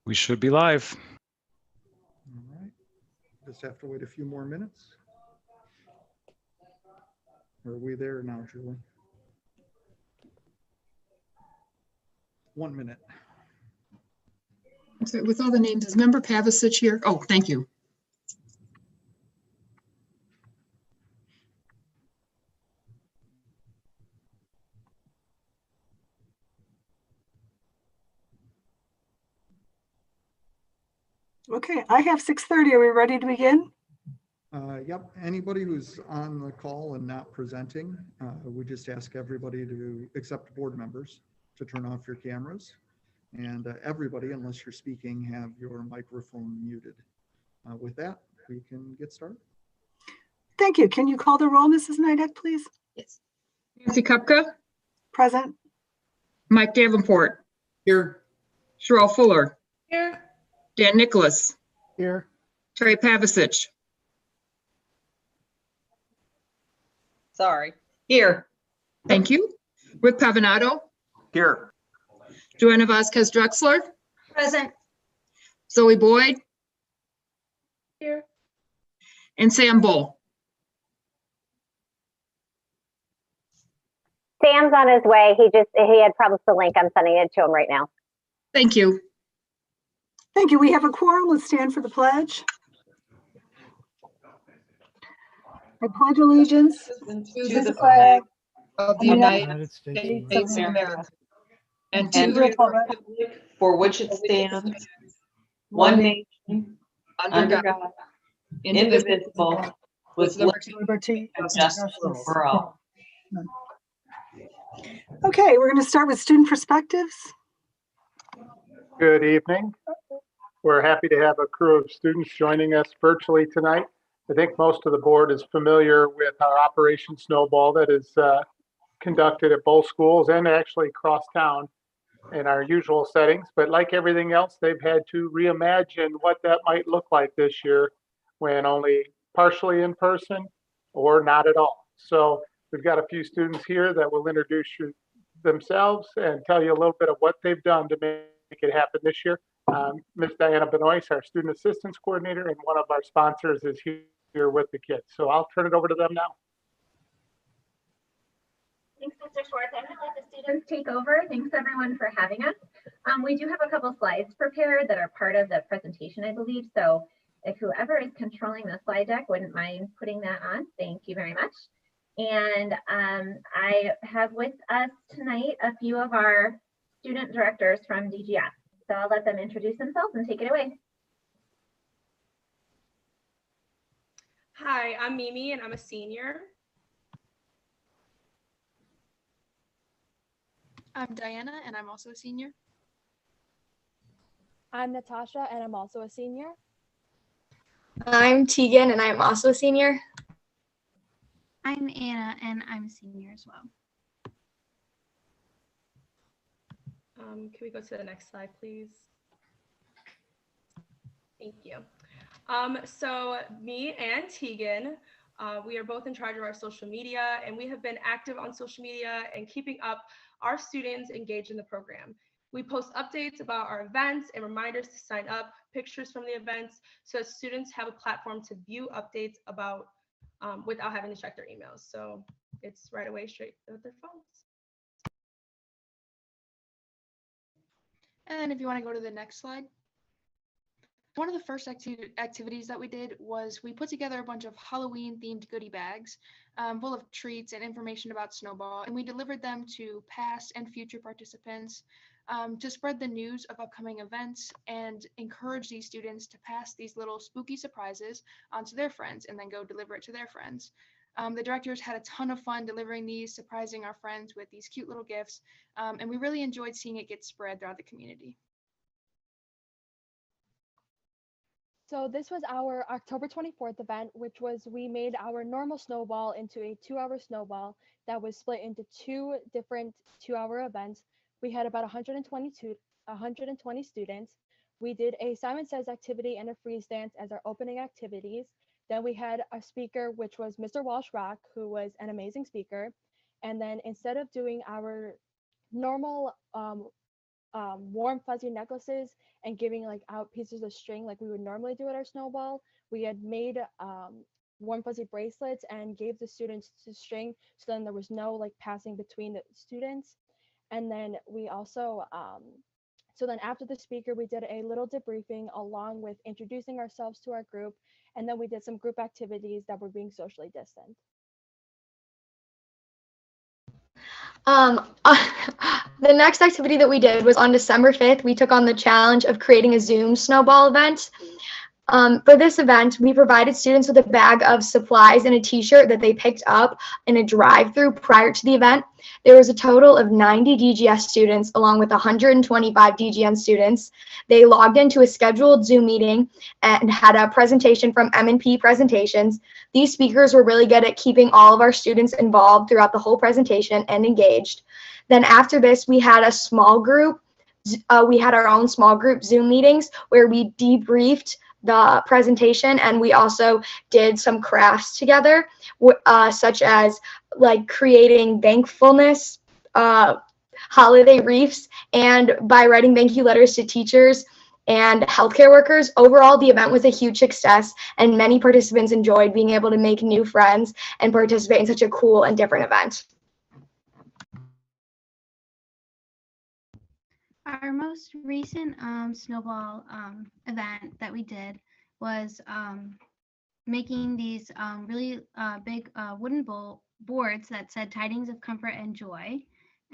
We should be live. All right. Just have to wait a few more minutes. Or are we there now, Julie? 1 minute. So with all the names, is Member Pavicic here? Oh, thank you. Okay, I have 6:30. Are we ready to begin? Yep, anybody who's on the call and not presenting, we just ask everybody to, except board members, to turn off your cameras. And everybody, unless you're speaking, have your microphone muted. With that, we can get started. Thank you. Can you call the roll, Mrs. Nidek, please? Yes. Nancy Kupka, Present. Mike Davenport, Here. Sherelle Fuller, Here. Dan Nicholas, Here. Terry Pavicic, Sorry. Here. thank you. Rick Pavanato, Here. Joanna Vasquez Drexler, Present. Zoe Boyd, Here. and Sam Bull. Sam's on his way. He had problems with the link. I'm sending it to him right now. Thank you. Thank you. We have a quorum. Let's stand for the pledge. I pledge allegiance To the flag Of the United States of America and to and the the republic republic for which it stands, one nation, under God, indivisible, with liberty and justice for all. Okay, we're going to start with student perspectives. Good evening. We're happy to have a crew of students joining us virtually tonight. I think most of the board is familiar with our Operation Snowball that is conducted at both schools and actually across town in our usual settings. But like everything else, they've had to reimagine what that might look like this year when only partially in person or not at all. So we've got a few students here that will introduce themselves and tell you a little bit of what they've done to make it happen this year. Ms. Diana Benoist, our student assistance coordinator, and one of our sponsors is here with the kids. So I'll turn it over to them now. Thanks, Mr. Schwartz. I'm going to let the students take over. Thanks everyone for having us. We do have a couple slides prepared that are part of the presentation, I believe. So if whoever is controlling the slide deck wouldn't mind putting that on, thank you very much. And I have with us tonight a few of our student directors from DGS. So I'll let them introduce themselves and take it away. Hi, I'm Mimi and I'm a senior. I'm Diana and I'm also a senior. I'm Natasha and I'm also a senior. I'm Tegan and I'm also a senior. I'm Anna and I'm a senior as well. Can we go to the next slide, please? Thank you. So me and Tegan, we are both in charge of our social media, and we have been active on social media and keeping up our students engaged in the program. We post updates about our events and reminders to sign up, pictures from the events, so students have a platform to view updates about without having to check their emails. So it's right away straight with their phones. And then if you want to go to the next slide. One of the first activities that we did was we put together a bunch of Halloween themed goodie bags full of treats and information about Snowball, and we delivered them to past and future participants to spread the news of upcoming events and encourage these students to pass these little spooky surprises onto their friends and then go deliver it to their friends. The directors had a ton of fun delivering these, surprising our friends with these cute little gifts, and we really enjoyed seeing it get spread throughout the community. So this was our October 24th event, which was we made our normal snowball into a 2-hour snowball that was split into 2 different 2-hour events. We had about 120 students. We did a Simon Says activity and a freeze dance as our opening activities. Then we had a speaker, which was Mr. Walsh Rock, who was an amazing speaker. And then instead of doing our normal warm fuzzy necklaces and giving like out pieces of string like we would normally do at our snowball, we had made warm fuzzy bracelets and gave the students the string, so then there was no like passing between the students. And then we also so then after the speaker, we did a little debriefing along with introducing ourselves to our group, and then we did some group activities that were being socially distant. The next activity that we did was on December 5th. We took on the challenge of creating a Zoom snowball event. For this event, we provided students with a bag of supplies and a t-shirt that they picked up in a drive-through prior to the event. There was a total of 90 DGS students along with 125 DGN students. They logged into a scheduled Zoom meeting and had a presentation from M&P Presentations. These speakers were really good at keeping all of our students involved throughout the whole presentation and engaged. Then after this, we had a small group. We had our own small group Zoom meetings where we debriefed the presentation, and we also did some crafts together, such as like creating thankfulness holiday wreaths, and by writing thank you letters to teachers and healthcare workers. Overall, the event was a huge success, and many participants enjoyed being able to make new friends and participate in such a cool and different event. Our most recent snowball event that we did was making these really big wooden boards that said tidings of comfort and joy.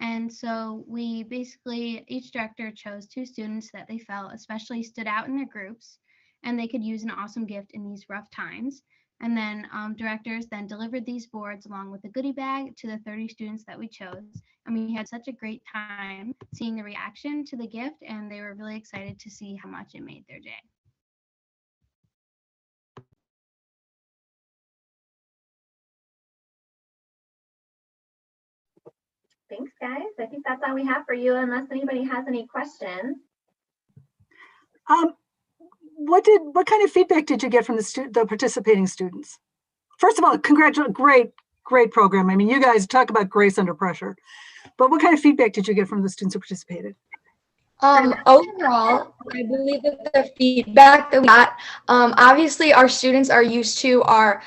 And so we basically, each director chose 2 students that they felt especially stood out in their groups and they could use an awesome gift in these rough times. And then directors then delivered these boards along with a goodie bag to the 30 students that we chose. And we had such a great time seeing the reaction to the gift, and they were really excited to see how much it made their day. Thanks, guys. I think that's all we have for you, unless anybody has any questions. What kind of feedback did you get from the participating students? First of all, congratulations, great program. I mean, you guys talk about grace under pressure, but what kind of feedback did you get from the students who participated? Overall, I believe that the feedback that we got, obviously our students are used to our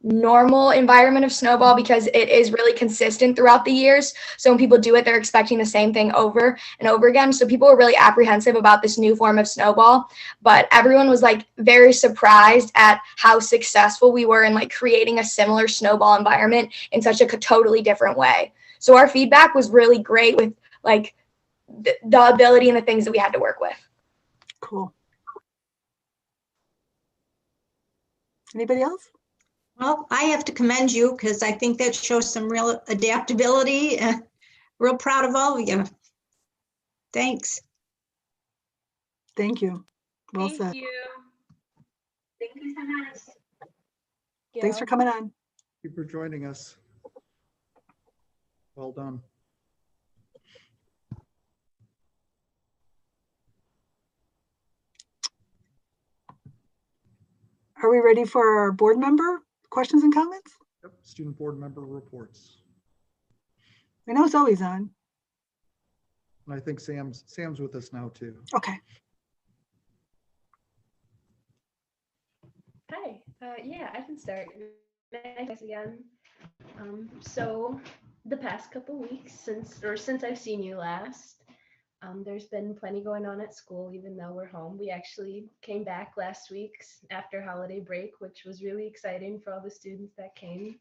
normal environment of snowball because it is really consistent throughout the years. So when people do it, they're expecting the same thing over and over again. So people were really apprehensive about this new form of snowball, but everyone was like very surprised at how successful we were in like creating a similar snowball environment in such a totally different way. So our feedback was really great with like the ability and the things that we had to work with. Cool. Anybody else? Well, I have to commend you because I think that shows some real adaptability. Real proud of all of you. Thanks. Thank you. Well Thank said. you. Thank you so much. Thanks for coming on. Thank you for joining us. Well done. Are we ready for our board member questions and comments? Yep, student board member reports. I know Zoe's on. And I think Sam's with us now too. Okay. Hi, yeah, I can start. Thanks again. So the past couple weeks since I've seen you last, there's been plenty going on at school, even though we're home. We actually came back last week after holiday break, which was really exciting for all the students that came.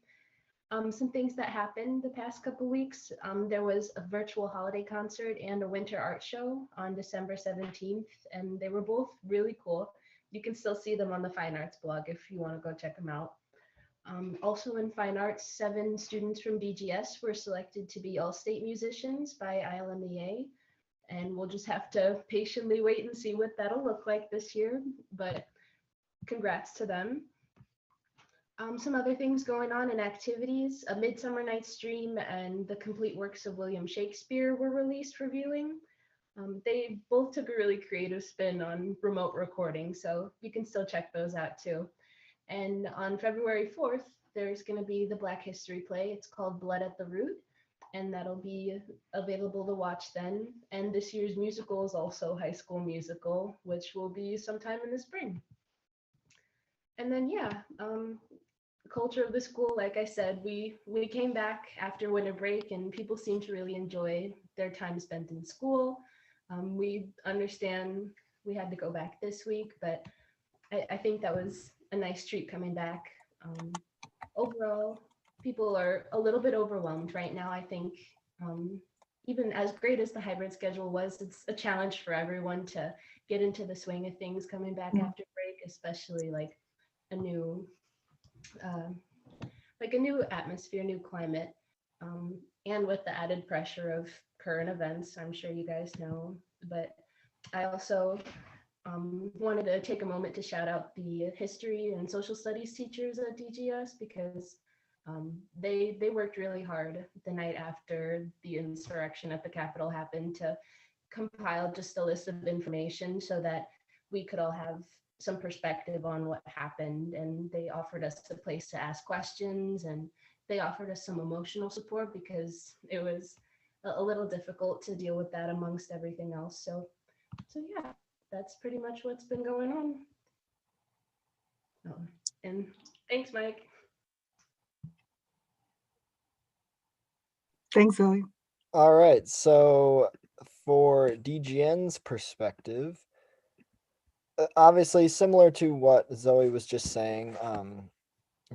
Some things that happened the past couple weeks, there was a virtual holiday concert and a winter art show on December 17th, and they were both really cool. You can still see them on the Fine Arts blog if you want to go check them out. Also in Fine Arts, 7 students from BGS were selected to be all-state musicians by ILMEA, and we'll just have to patiently wait and see what that'll look like this year, but congrats to them. Some other things going on in activities, A Midsummer Night's Dream and The Complete Works of William Shakespeare were released for viewing. They both took a really creative spin on remote recording, so you can still check those out too. And on February 4th, there's going to be the Black History play. It's called Blood at the Root, and that'll be available to watch then. And this year's musical is also High School Musical, which will be sometime in the spring. And then, yeah, culture of the school, like I said, we came back after winter break, and people seem to really enjoy their time spent in school. We understand we had to go back this week, but I think that was a nice treat coming back. Overall, people are a little bit overwhelmed right now. I think even as great as the hybrid schedule was, it's a challenge for everyone to get into the swing of things coming back after break, especially like a new atmosphere, new climate, and with the added pressure of current events. I'm sure you guys know, but I also wanted to take a moment to shout out the history and social studies teachers at DGS, because they worked really hard the night after the insurrection at the Capitol happened to compile just a list of information so that we could all have some perspective on what happened. And they offered us a place to ask questions, and they offered us some emotional support because it was a little difficult to deal with that amongst everything else. So yeah, that's pretty much what's been going on. And thanks, Mike. Thanks, Zoe. All right, so for DGN's perspective, obviously similar to what Zoe was just saying,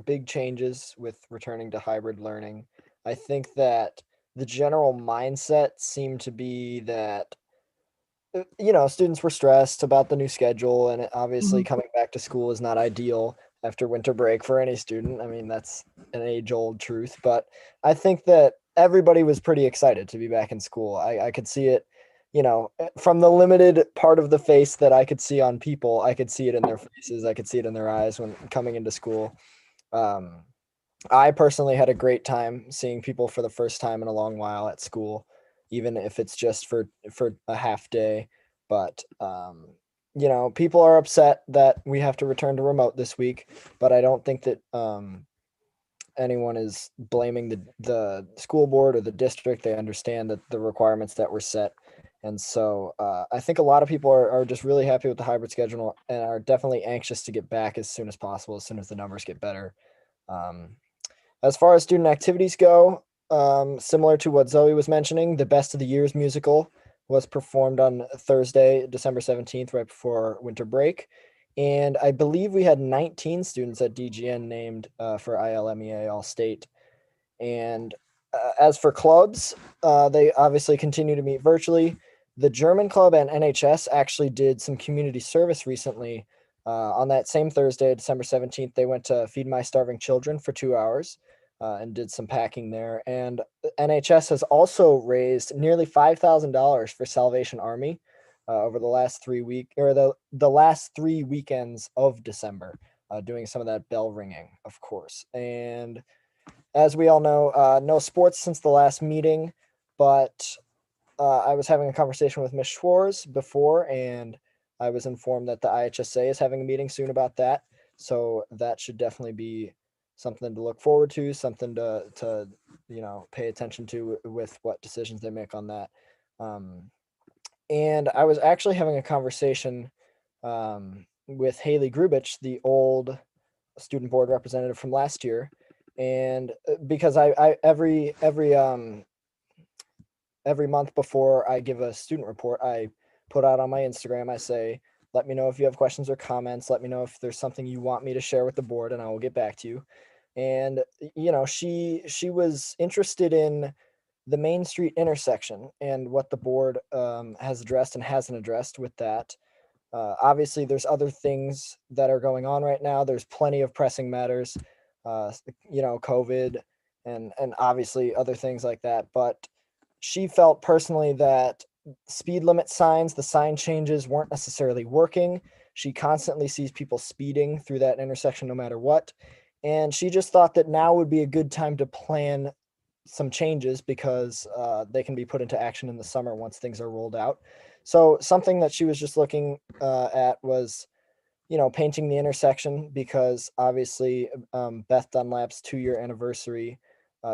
big changes with returning to hybrid learning. I think that the general mindset seemed to be that students were stressed about the new schedule, and obviously coming back to school is not ideal after winter break for any student. I mean, that's an age-old truth, but I think that everybody was pretty excited to be back in school. I could see it, from the limited part of the face that I could see on people. I could see it in their faces. I could see it in their eyes when coming into school. I personally had a great time seeing people for the first time in a long while at school, even if it's just for a half day. But people are upset that we have to return to remote this week, but I don't think that anyone is blaming the school board or the district. They understand that the requirements that were set. And so I think a lot of people are just really happy with the hybrid schedule and are definitely anxious to get back as soon as possible, as soon as the numbers get better. As far as student activities go, similar to what Zoe was mentioning, the Best of the Years musical was performed on Thursday, December 17th, right before winter break. And I believe we had 19 students at DGN named for ILMEA All-State. And as for clubs, they obviously continue to meet virtually. The German Club and NHS actually did some community service recently. On that same Thursday, December 17th, they went to Feed My Starving Children for 2 hours and did some packing there. And NHS has also raised nearly $5,000 for Salvation Army over the last 3 weeks, or the last 3 weekends of December, doing some of that bell ringing, of course. And as we all know, no sports since the last meeting, but I was having a conversation with Ms. Schwartz before, and I was informed that the IHSA is having a meeting soon about that. So that should definitely be something to look forward to, something to pay attention to with what decisions they make on that. And I was actually having a conversation with Haley Grubich, the old student board representative from last year. And because I every month before I give a student report, I put out on my Instagram, I say, let me know if you have questions or comments. Let me know if there's something you want me to share with the board, and I will get back to you. And, she was interested in the Main Street intersection and what the board has addressed and hasn't addressed with that. Obviously, there's other things that are going on right now. There's plenty of pressing matters, COVID and obviously other things like that. But she felt personally that speed limit signs, the sign changes weren't necessarily working. She constantly sees people speeding through that intersection no matter what. And she just thought that now would be a good time to plan some changes because they can be put into action in the summer once things are rolled out. So something that she was just looking at was, painting the intersection, because obviously Beth Dunlap's 2-year anniversary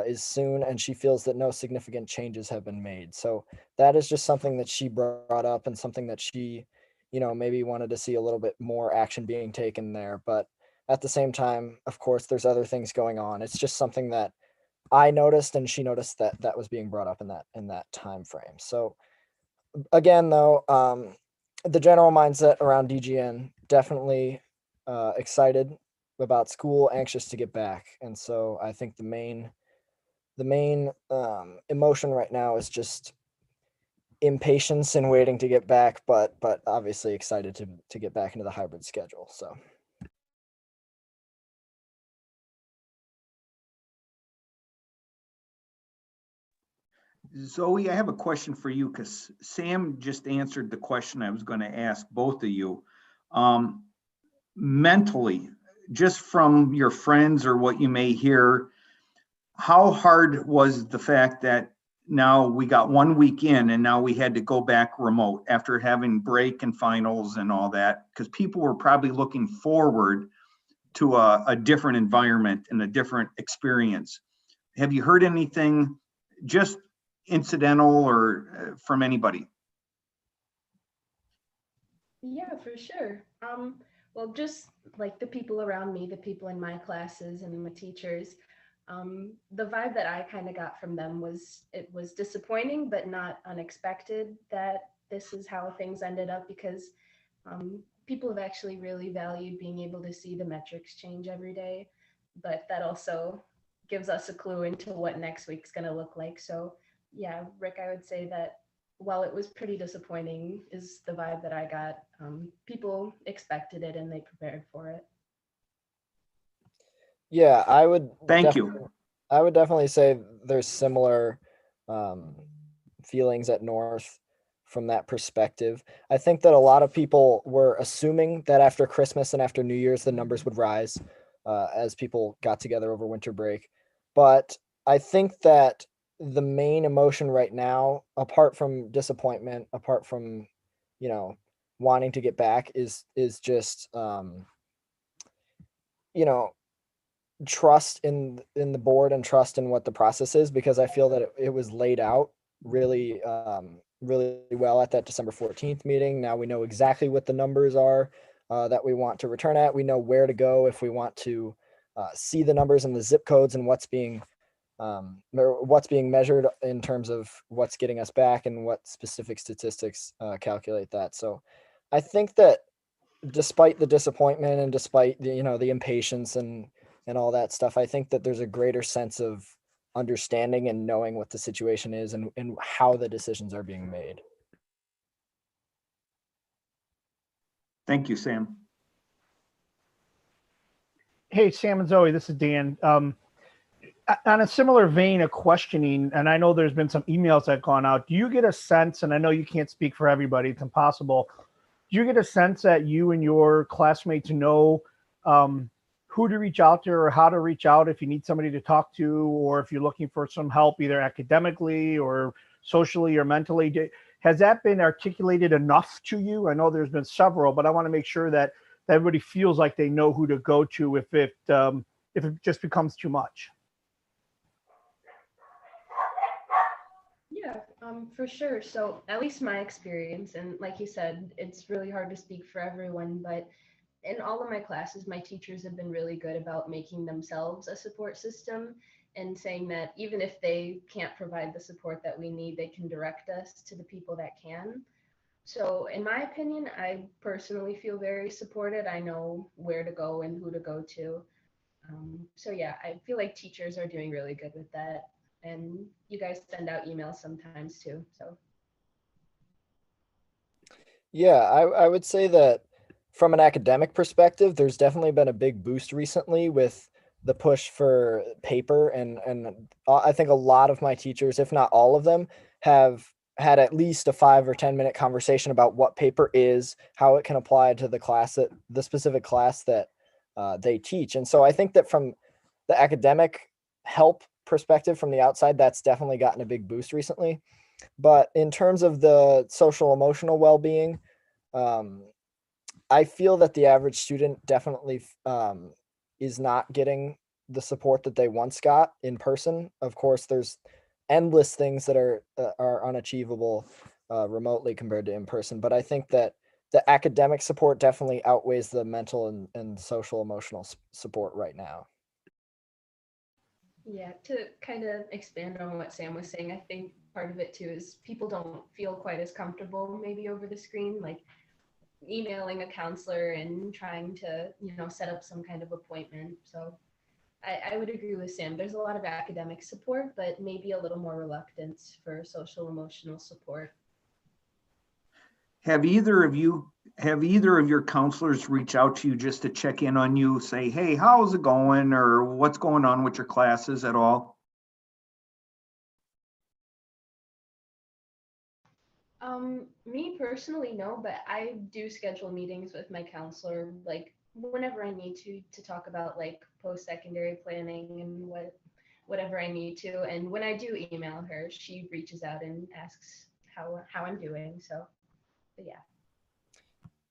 is soon, and she feels that no significant changes have been made. So that is just something that she brought up, and something that she, maybe wanted to see a little bit more action being taken there. But at the same time, of course, there's other things going on. It's just something that I noticed, and she noticed that that was being brought up in that time frame. So again, though, the general mindset around DGN, definitely excited about school, anxious to get back. And so I think the main emotion right now is just impatience and waiting to get back, but obviously excited to get back into the hybrid schedule. So Zoe, I have a question for you, because Sam just answered the question I was going to ask both of you. Mentally, just from your friends or what you may hear, how hard was the fact that now we got 1 week in and now we had to go back remote after having break and finals and all that? Because people were probably looking forward to a different environment and a different experience. Have you heard anything just incidental or from anybody? Yeah, for sure. Well, just like the people around me, the people in my classes and my teachers, the vibe that I kind of got from them was, it was disappointing, but not unexpected that this is how things ended up, because people have actually really valued being able to see the metrics change every day. But that also gives us a clue into what next week's going to look like. So yeah, Rick, I would say that while it was pretty disappointing, is the vibe that I got. People expected it and they prepared for it. yeah, I would Thank you. I would definitely say there's similar feelings at North from that perspective. I think that a lot of people were assuming that after Christmas and after New Year's, the numbers would rise as people got together over winter break. But I think that the main emotion right now, apart from disappointment, apart from, wanting to get back, is just, trust in the board and trust in what the process is, because I feel that it was laid out really really well at that December 14th meeting. Now we know exactly what the numbers are that we want to return at. We know where to go if we want to see the numbers and the zip codes and what's being measured in terms of what's getting us back and what specific statistics calculate that. So I think that despite the disappointment and despite the impatience and all that stuff, I think that there's a greater sense of understanding and knowing what the situation is and how the decisions are being made. Thank you, Sam. Hey, Sam and Zoe, this is Dan. On a similar vein of questioning, and I know there's been some emails that have gone out, do you get a sense, and I know you can't speak for everybody, it's impossible, do you get a sense that you and your classmates know who to reach out to or how to reach out if you need somebody to talk to, or if you're looking for some help either academically or socially or mentally? Has that been articulated enough to you? I know there's been several, but I want to make sure that everybody feels like they know who to go to if it just becomes too much. Yeah, for sure. So at least my experience, and like you said, it's really hard to speak for everyone, but in all of my classes, my teachers have been really good about making themselves a support system and saying that even if they can't provide the support that we need, they can direct us to the people that can. So in my opinion, I personally feel very supported. I know where to go and who to go to. So yeah, I feel like teachers are doing really good with that. And you guys send out emails sometimes too. So Yeah, I would say that from an academic perspective, there's definitely been a big boost recently with the push for paper, and I think a lot of my teachers, if not all of them, have had at least a 5 or 10 minute conversation about what paper is, how it can apply to the specific class that they teach. And so I think that from the academic help perspective from the outside, that's definitely gotten a big boost recently. But in terms of the social emotional well-being, I feel that the average student definitely is not getting the support that they once got in person. Of course, there's endless things that are unachievable remotely compared to in person. But I think that the academic support definitely outweighs the mental and social emotional support right now. Yeah, to kind of expand on what Sam was saying, I think part of it too is people don't feel quite as comfortable maybe over the screen, like emailing a counselor and trying to, set up some kind of appointment. So I would agree with Sam. There's a lot of academic support, but maybe a little more reluctance for social emotional support. Have either of your counselors reach out to you just to check in on you, say, hey, how's it going? Or what's going on with your classes at all? Me personally, no, but I do schedule meetings with my counselor, like whenever I need to talk about like post-secondary planning and whatever I need to. And when I do email her, she reaches out and asks how I'm doing. So, but yeah.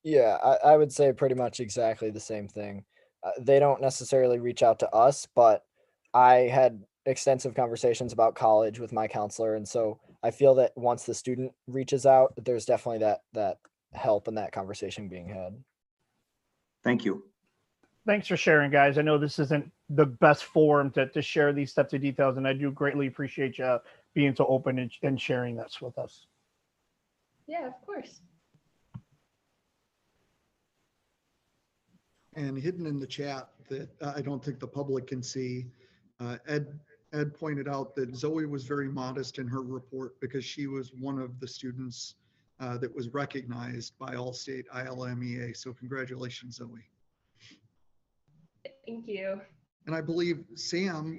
Yeah, I would say pretty much exactly the same thing. They don't necessarily reach out to us, but I had extensive conversations about college with my counselor, and so I feel that once the student reaches out, there's definitely that help and that conversation being had. Thank you. Thanks for sharing, guys. I know this isn't the best forum to share these types of details, and I do greatly appreciate you being so open and sharing this with us. Yeah, of course. And hidden in the chat that I don't think the public can see, Ed pointed out that Zoe was very modest in her report because she was one of the students that was recognized by Allstate ILMEA. So congratulations, Zoe. Thank you. And I believe, Sam,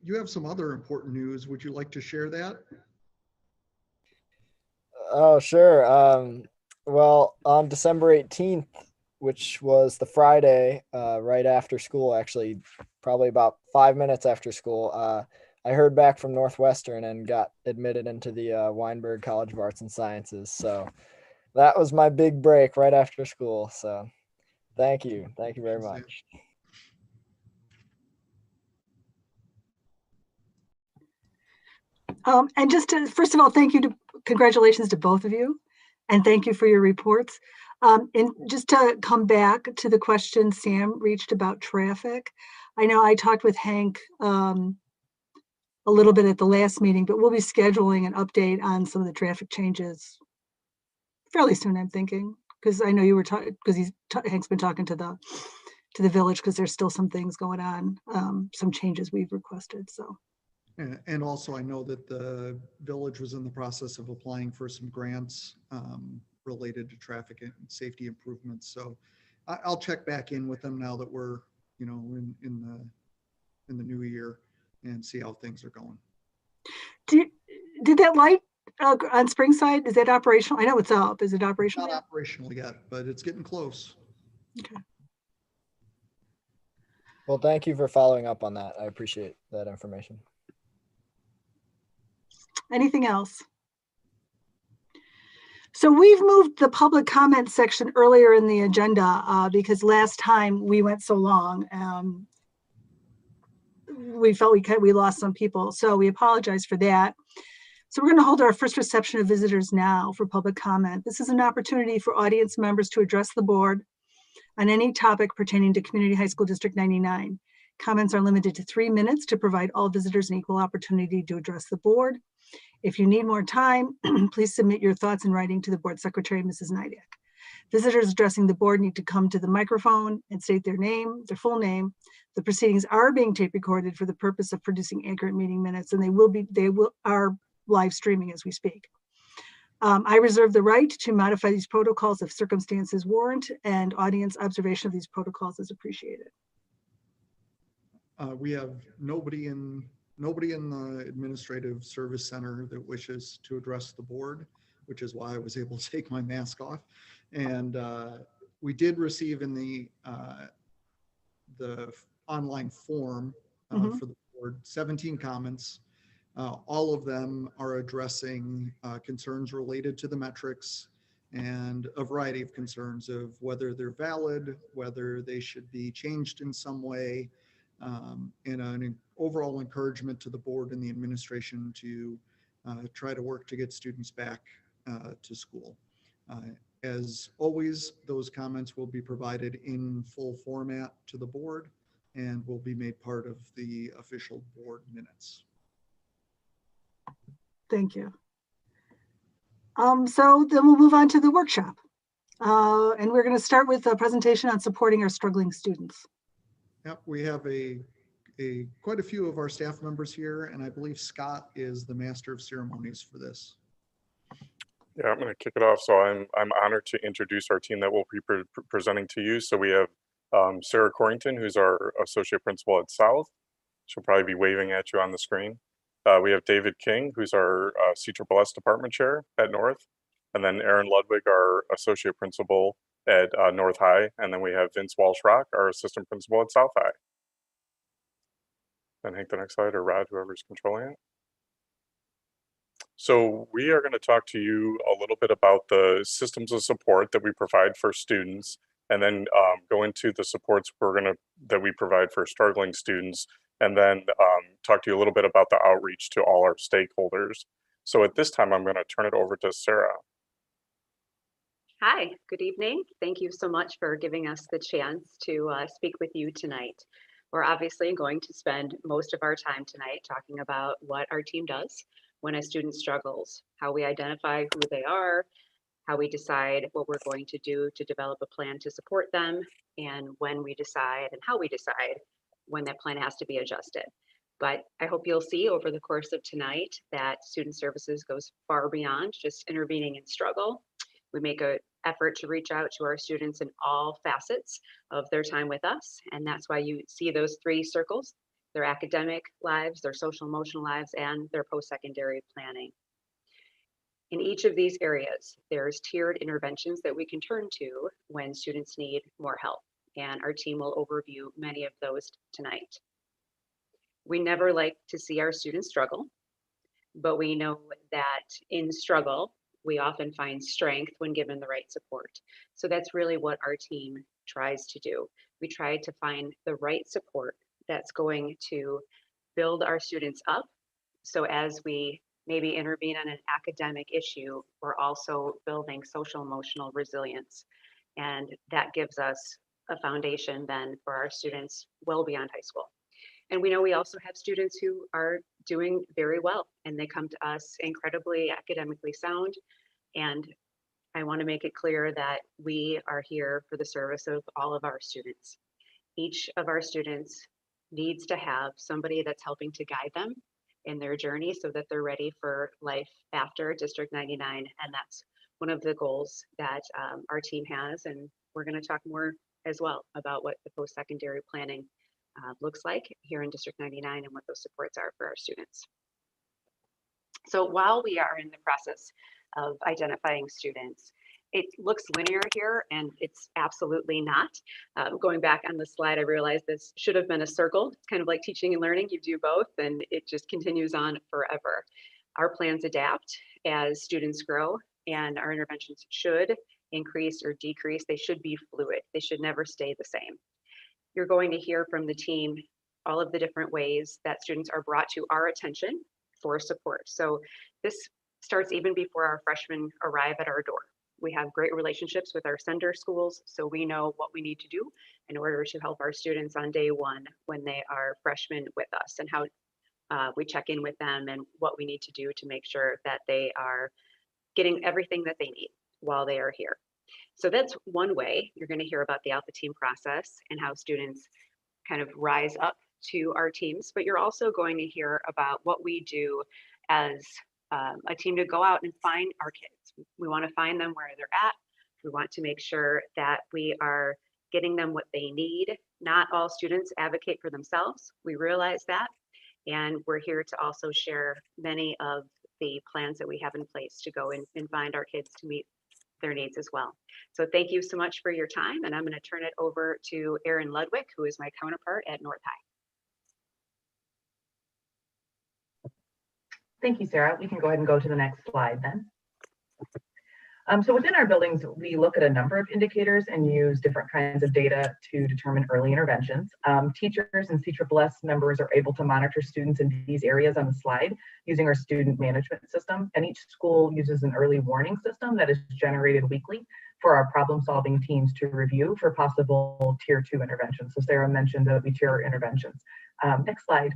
you have some other important news. Would you like to share that? Oh, sure. Well, on December 18th, which was the Friday right after school, actually, probably about 5 minutes after school, I heard back from Northwestern and got admitted into the Weinberg College of Arts and Sciences. So that was my big break right after school. So thank you. Thank you very much. And just to, first of all, congratulations to both of you. And thank you for your reports. And just to come back to the question Sam reached about traffic, I know I talked with Hank a little bit at the last meeting, but we'll be scheduling an update on some of the traffic changes fairly soon, I'm thinking, because I know you were talking, because Hank's been talking to the village, because there's still some things going on, some changes we've requested. So. And also, I know that the village was in the process of applying for some grants related to traffic and safety improvements. So I'll check back in with them now that we're, in the new year and see how things are going. Did that light on Springside, is that operational? I know it's up. Is it operational? Not operational yet, but it's getting close. Okay. Well, thank you for following up on that. I appreciate that information. Anything else? So we've moved the public comment section earlier in the agenda because last time we went so long. We felt we lost some people, so we apologize for that. So we're going to hold our first reception of visitors now for public comment. This is an opportunity for audience members to address the board on any topic pertaining to Community High School District 99. Comments are limited to 3 minutes to provide all visitors an equal opportunity to address the board. If you need more time, please submit your thoughts in writing to the board secretary, Mrs. Nidek. Visitors addressing the board need to come to the microphone and state their name, their full name. The proceedings are being tape recorded for the purpose of producing accurate meeting minutes, and they are live streaming as we speak. I reserve the right to modify these protocols if circumstances warrant, and audience observation of these protocols is appreciated. We have nobody in the administrative service center that wishes to address the board, which is why I was able to take my mask off. And we did receive in the online form for the board 17 comments. All of them are addressing concerns related to the metrics and a variety of concerns of whether they're valid, whether they should be changed in some way, and an overall encouragement to the board and the administration to try to work to get students back to school. As always, those comments will be provided in full format to the board and will be made part of the official board minutes. Thank you. So then we'll move on to the workshop. And we're going to start with a presentation on supporting our struggling students. Yep, we have quite a few of our staff members here, and I believe Scott is the master of ceremonies for this. Yeah, I'm going to kick it off. So I'm honored to introduce our team that will be presenting to you. So we have Sarah Corrington, who's our associate principal at South. She'll probably be waving at you on the screen. We have David King, who's our CSSS department chair at North, and then Aaron Ludwig, our associate principal at North High, and then we have Vince Walsh-Rock, our assistant principal at South High. And Hank, the next slide, or Rod, whoever's controlling it. So we are going to talk to you a little bit about the systems of support that we provide for students, and then go into the supports that we provide for struggling students, and then talk to you a little bit about the outreach to all our stakeholders. So at this time, I'm going to turn it over to Sarah. Hi, good evening. Thank you so much for giving us the chance to speak with you tonight. We're obviously going to spend most of our time tonight talking about what our team does when a student struggles, how we identify who they are, how we decide what we're going to do to develop a plan to support them, and when we decide and how we decide when that plan has to be adjusted. But I hope you'll see over the course of tonight that student services goes far beyond just intervening in struggle. We make an effort to reach out to our students in all facets of their time with us. And that's why you see those three circles: their academic lives, their social emotional lives, and their post-secondary planning. In each of these areas, there's tiered interventions that we can turn to when students need more help. And our team will overview many of those tonight. We never like to see our students struggle, but we know that in struggle, we often find strength when given the right support. So that's really what our team tries to do. We try to find the right support that's going to build our students up. So as we maybe intervene on an academic issue, we're also building social emotional resilience. And that gives us a foundation then for our students well beyond high school. And we know we also have students who are doing very well, and they come to us incredibly academically sound. And I want to make it clear that we are here for the service of all of our students. Each of our students needs to have somebody that's helping to guide them in their journey so that they're ready for life after District 99. And that's one of the goals that our team has. And we're going to talk more as well about what the post-secondary planning looks like here in District 99 and what those supports are for our students. So while we are in the process of identifying students, it looks linear here, and it's absolutely not. Going back on the slide, I realized this should have been a circle. It's kind of like teaching and learning. You do both, and it just continues on forever. Our plans adapt as students grow, and our interventions should increase or decrease. They should be fluid. They should never stay the same. You're going to hear from the team all of the different ways that students are brought to our attention for support. So this starts even before our freshmen arrive at our door. We have great relationships with our sender schools, so we know what we need to do in order to help our students on day one when they are freshmen with us, and how we check in with them and what we need to do to make sure that they are getting everything that they need while they are here. So that's one way you're going to hear about the Alpha Team process and how students kind of rise up to our teams. But you're also going to hear about what we do as a team to go out and find our kids. We want to find them where they're at. We want to make sure that we are getting them what they need. Not all students advocate for themselves. We realize that. And we're here to also share many of the plans that we have in place to go and find our kids to meet their needs as well. So thank you so much for your time, and I'm going to turn it over to Aaron Ludwig, who is my counterpart at North High. Thank you, Sarah. We can go ahead and go to the next slide then. So within our buildings, we look at a number of indicators and use different kinds of data to determine early interventions. Teachers and CSSS members are able to monitor students in these areas on the slide using our student management system. And each school uses an early warning system that is generated weekly for our problem-solving teams to review for possible tier 2 interventions. So Sarah mentioned that we tier interventions. Next slide.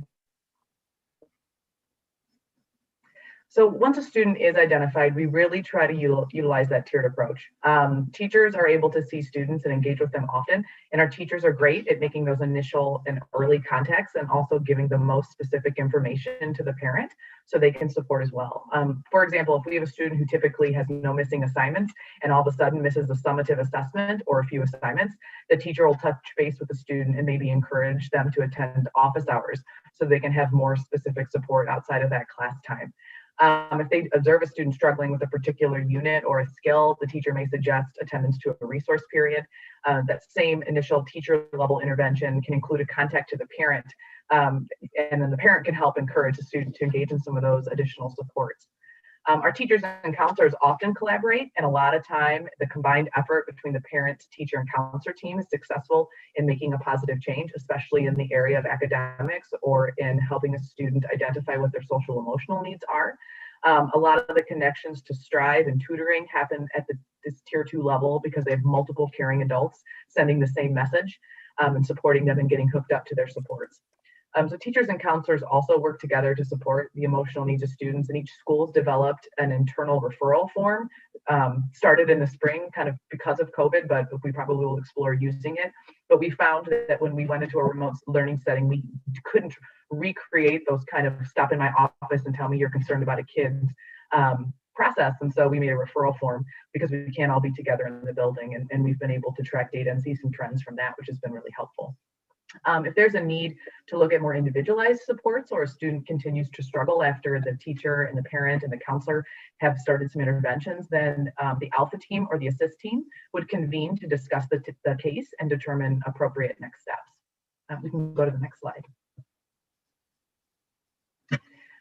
So once a student is identified, we really try to utilize that tiered approach. Teachers are able to see students and engage with them often, and our teachers are great at making those initial and early contacts and also giving the most specific information to the parent so they can support as well. For example, if we have a student who typically has no missing assignments and all of a sudden misses a summative assessment or a few assignments, the teacher will touch base with the student and maybe encourage them to attend office hours so they can have more specific support outside of that class time. If they observe a student struggling with a particular unit or a skill, the teacher may suggest attendance to a resource period. That same initial teacher level intervention can include a contact to the parent, and then the parent can help encourage the student to engage in some of those additional supports. Our teachers and counselors often collaborate, and a lot of time the combined effort between the parent, teacher, and counselor team is successful in making a positive change, especially in the area of academics or in helping a student identify what their social emotional needs are. A lot of the connections to Strive and tutoring happen at this tier 2 level because they have multiple caring adults sending the same message and supporting them and getting hooked up to their supports. So teachers and counselors also work together to support the emotional needs of students, and each school's developed an internal referral form, started in the spring kind of because of COVID, but we probably will explore using it. But we found that when we went into a remote learning setting, we couldn't recreate those kind of stop in my office and tell me you're concerned about a kid's process. And so we made a referral form because we can't all be together in the building, and we've been able to track data and see some trends from that, which has been really helpful. If there's a need to look at more individualized supports or a student continues to struggle after the teacher and the parent and the counselor have started some interventions, then the alpha team or the assist team would convene to discuss the case and determine appropriate next steps. We can go to the next slide.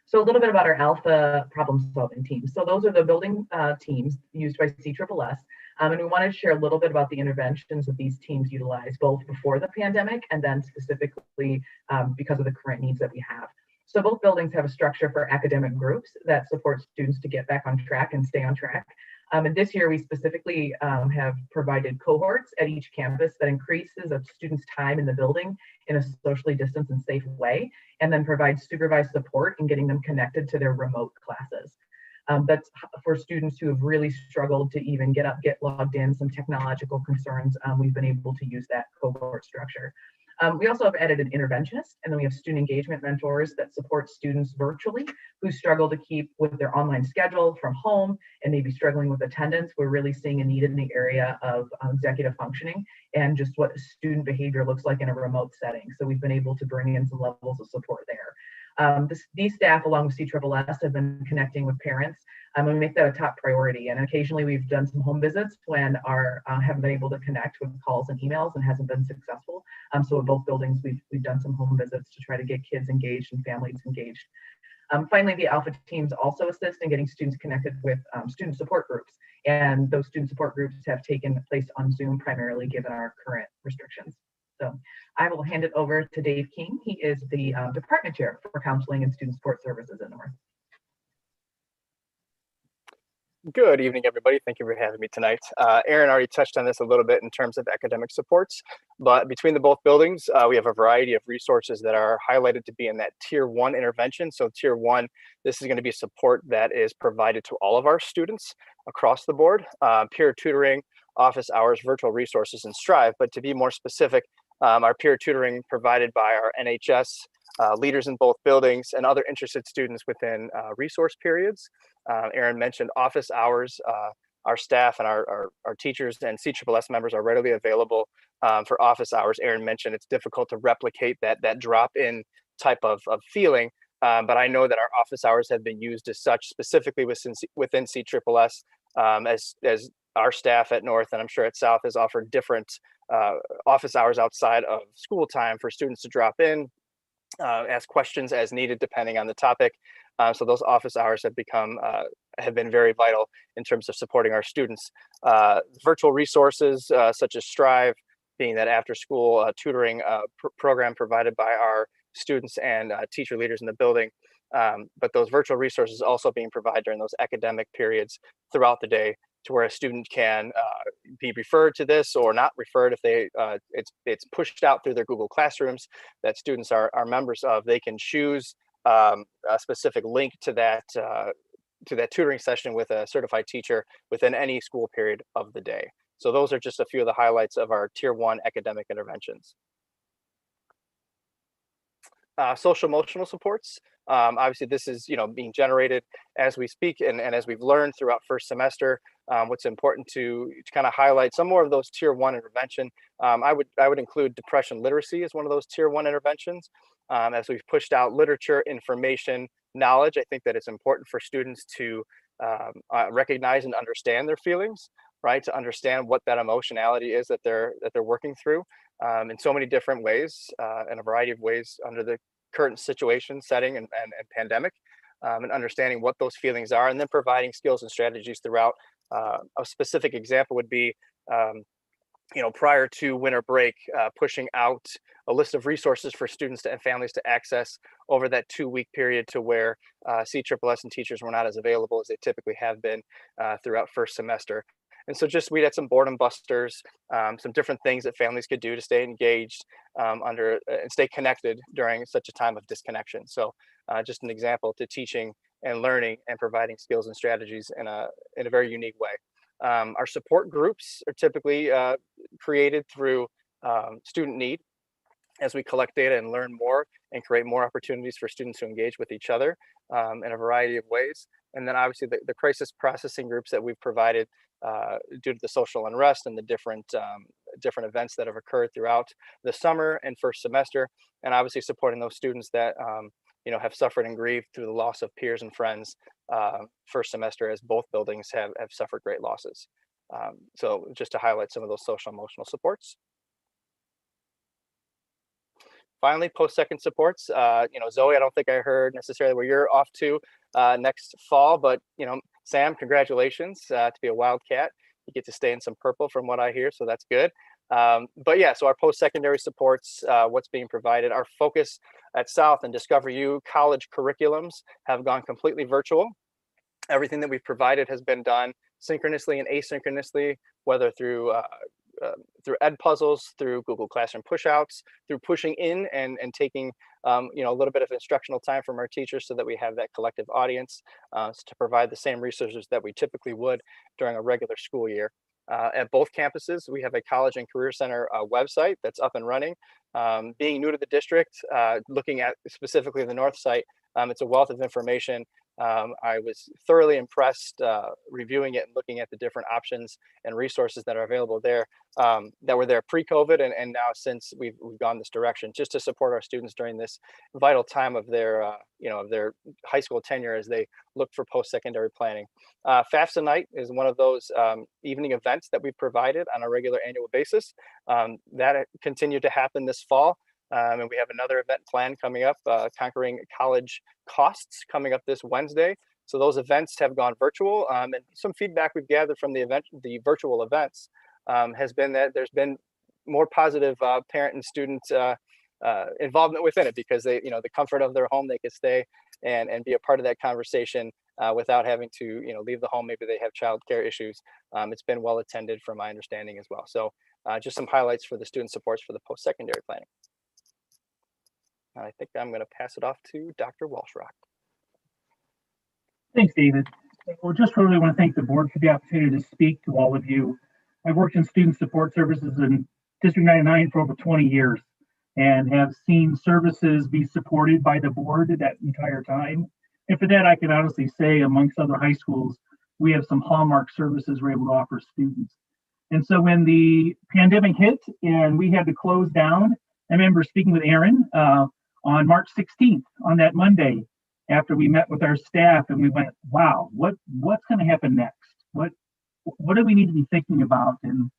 So a little bit about our alpha problem solving teams. So those are the building teams used by CSSS. And we wanted to share a little bit about the interventions that these teams utilize both before the pandemic and then specifically because of the current needs that we have. So both buildings have a structure for academic groups that support students to get back on track and stay on track. And this year we specifically have provided cohorts at each campus that increases a student's time in the building in a socially distanced and safe way, and then provides supervised support in getting them connected to their remote classes. That's for students who have really struggled to even get logged in, some technological concerns. We've been able to use that cohort structure. We also have added an interventionist, and then we have student engagement mentors that support students virtually who struggle to keep with their online schedule from home and maybe struggling with attendance. We're really seeing a need in the area of executive functioning and just what student behavior looks like in a remote setting. So we've been able to bring in some levels of support there. These staff, along with CSSS, have been connecting with parents, and we make that a top priority. And occasionally we've done some home visits when our haven't been able to connect with calls and emails and hasn't been successful. So at both buildings, we've done some home visits to try to get kids engaged and families engaged. Finally, the alpha teams also assist in getting students connected with student support groups. And those student support groups have taken place on Zoom primarily given our current restrictions. So I will hand it over to Dave King. He is the department chair for counseling and student support services in North. Good evening, everybody. Thank you for having me tonight. Aaron already touched on this a little bit in terms of academic supports, but between the both buildings, we have a variety of resources that are highlighted to be in that tier 1 intervention. So tier 1, this is going to be support that is provided to all of our students across the board, peer tutoring, office hours, virtual resources, and Strive. But to be more specific, our peer tutoring provided by our NHS leaders in both buildings and other interested students within resource periods. Aaron mentioned office hours. Our staff and our teachers and CSSS members are readily available for office hours. Aaron mentioned it's difficult to replicate that drop-in type of feeling, but I know that our office hours have been used as such specifically within CSSS as our staff at North, and I'm sure at South, has offered different office hours outside of school time for students to drop in, ask questions as needed depending on the topic. So those office hours have been very vital in terms of supporting our students. Virtual resources such as Strive, being that after school tutoring program provided by our students and teacher leaders in the building. But those virtual resources also being provided during those academic periods throughout the day, to where a student can be referred to this or not referred if it's pushed out through their Google Classrooms that students are members of. They can choose a specific link to that tutoring session with a certified teacher within any school period of the day. So those are just a few of the highlights of our Tier 1 academic interventions. Social emotional supports. Obviously, this is being generated as we speak, and as we've learned throughout first semester. What's important to kind of highlight some more of those Tier 1 intervention. I would include depression literacy as one of those Tier 1 interventions. As we've pushed out literature, information, knowledge, I think that it's important for students to recognize and understand their feelings, right? To understand what that emotionality is that they're working through in so many different ways, in a variety of ways under the current situation, setting, and pandemic, and understanding what those feelings are, and then providing skills and strategies throughout. A specific example would be, prior to winter break, pushing out a list of resources for students and families to access over that 2-week period, to where CSSS and teachers were not as available as they typically have been throughout first semester. And so we had some boredom busters, some different things that families could do to stay engaged and stay connected during such a time of disconnection. So just an example to teaching and learning and providing skills and strategies in a very unique way. Our support groups are typically created through student need, as we collect data and learn more and create more opportunities for students to engage with each other in a variety of ways. And then obviously the crisis processing groups that we've provided due to the social unrest and the different events that have occurred throughout the summer and first semester, and obviously supporting those students that have suffered and grieved through the loss of peers and friends first semester, as both buildings have suffered great losses. So just to highlight some of those social emotional supports. Finally, post-second supports. Zoe, I don't think I heard necessarily where you're off to next fall, but Sam, congratulations to be a Wildcat. You get to stay in some purple from what I hear, so that's good. But yeah, so our post-secondary supports, what's being provided, our focus at South and Discover U college curriculums have gone completely virtual. Everything that we've provided has been done synchronously and asynchronously, whether through Ed puzzles, through Google Classroom pushouts, through pushing in and taking a little bit of instructional time from our teachers, so that we have that collective audience to provide the same resources that we typically would during a regular school year. At both campuses, we have a College and Career Center website that's up and running. Being new to the district, looking at specifically the north site, it's a wealth of information. I was thoroughly impressed reviewing it and looking at the different options and resources that are available there, that were there pre-COVID, and now since we've gone this direction, just to support our students during this vital time of their of their high school tenure as they look for post-secondary planning. FAFSA night is one of those evening events that we've provided on a regular annual basis. That continued to happen this fall. And we have another event planned coming up, Conquering College Costs, coming up this Wednesday. So those events have gone virtual, and some feedback we've gathered from the virtual events has been that there's been more positive parent and student involvement within it, because they, the comfort of their home, they could stay and be a part of that conversation without having to, leave the home. Maybe they have childcare issues. It's been well attended from my understanding as well. So just some highlights for the student supports for the post-secondary planning. I think I'm going to pass it off to Dr. Walshrock. Thanks, David. Well, just really want to thank the board for the opportunity to speak to all of you. I've worked in student support services in District 99 for over 20 years and have seen services be supported by the board that entire time. And for that, I can honestly say, amongst other high schools, we have some hallmark services we're able to offer students. And so when the pandemic hit and we had to close down, I remember speaking with Aaron on March 16th, on that Monday, after we met with our staff, and we went, wow, what's going to happen next? What do we need to be thinking about? And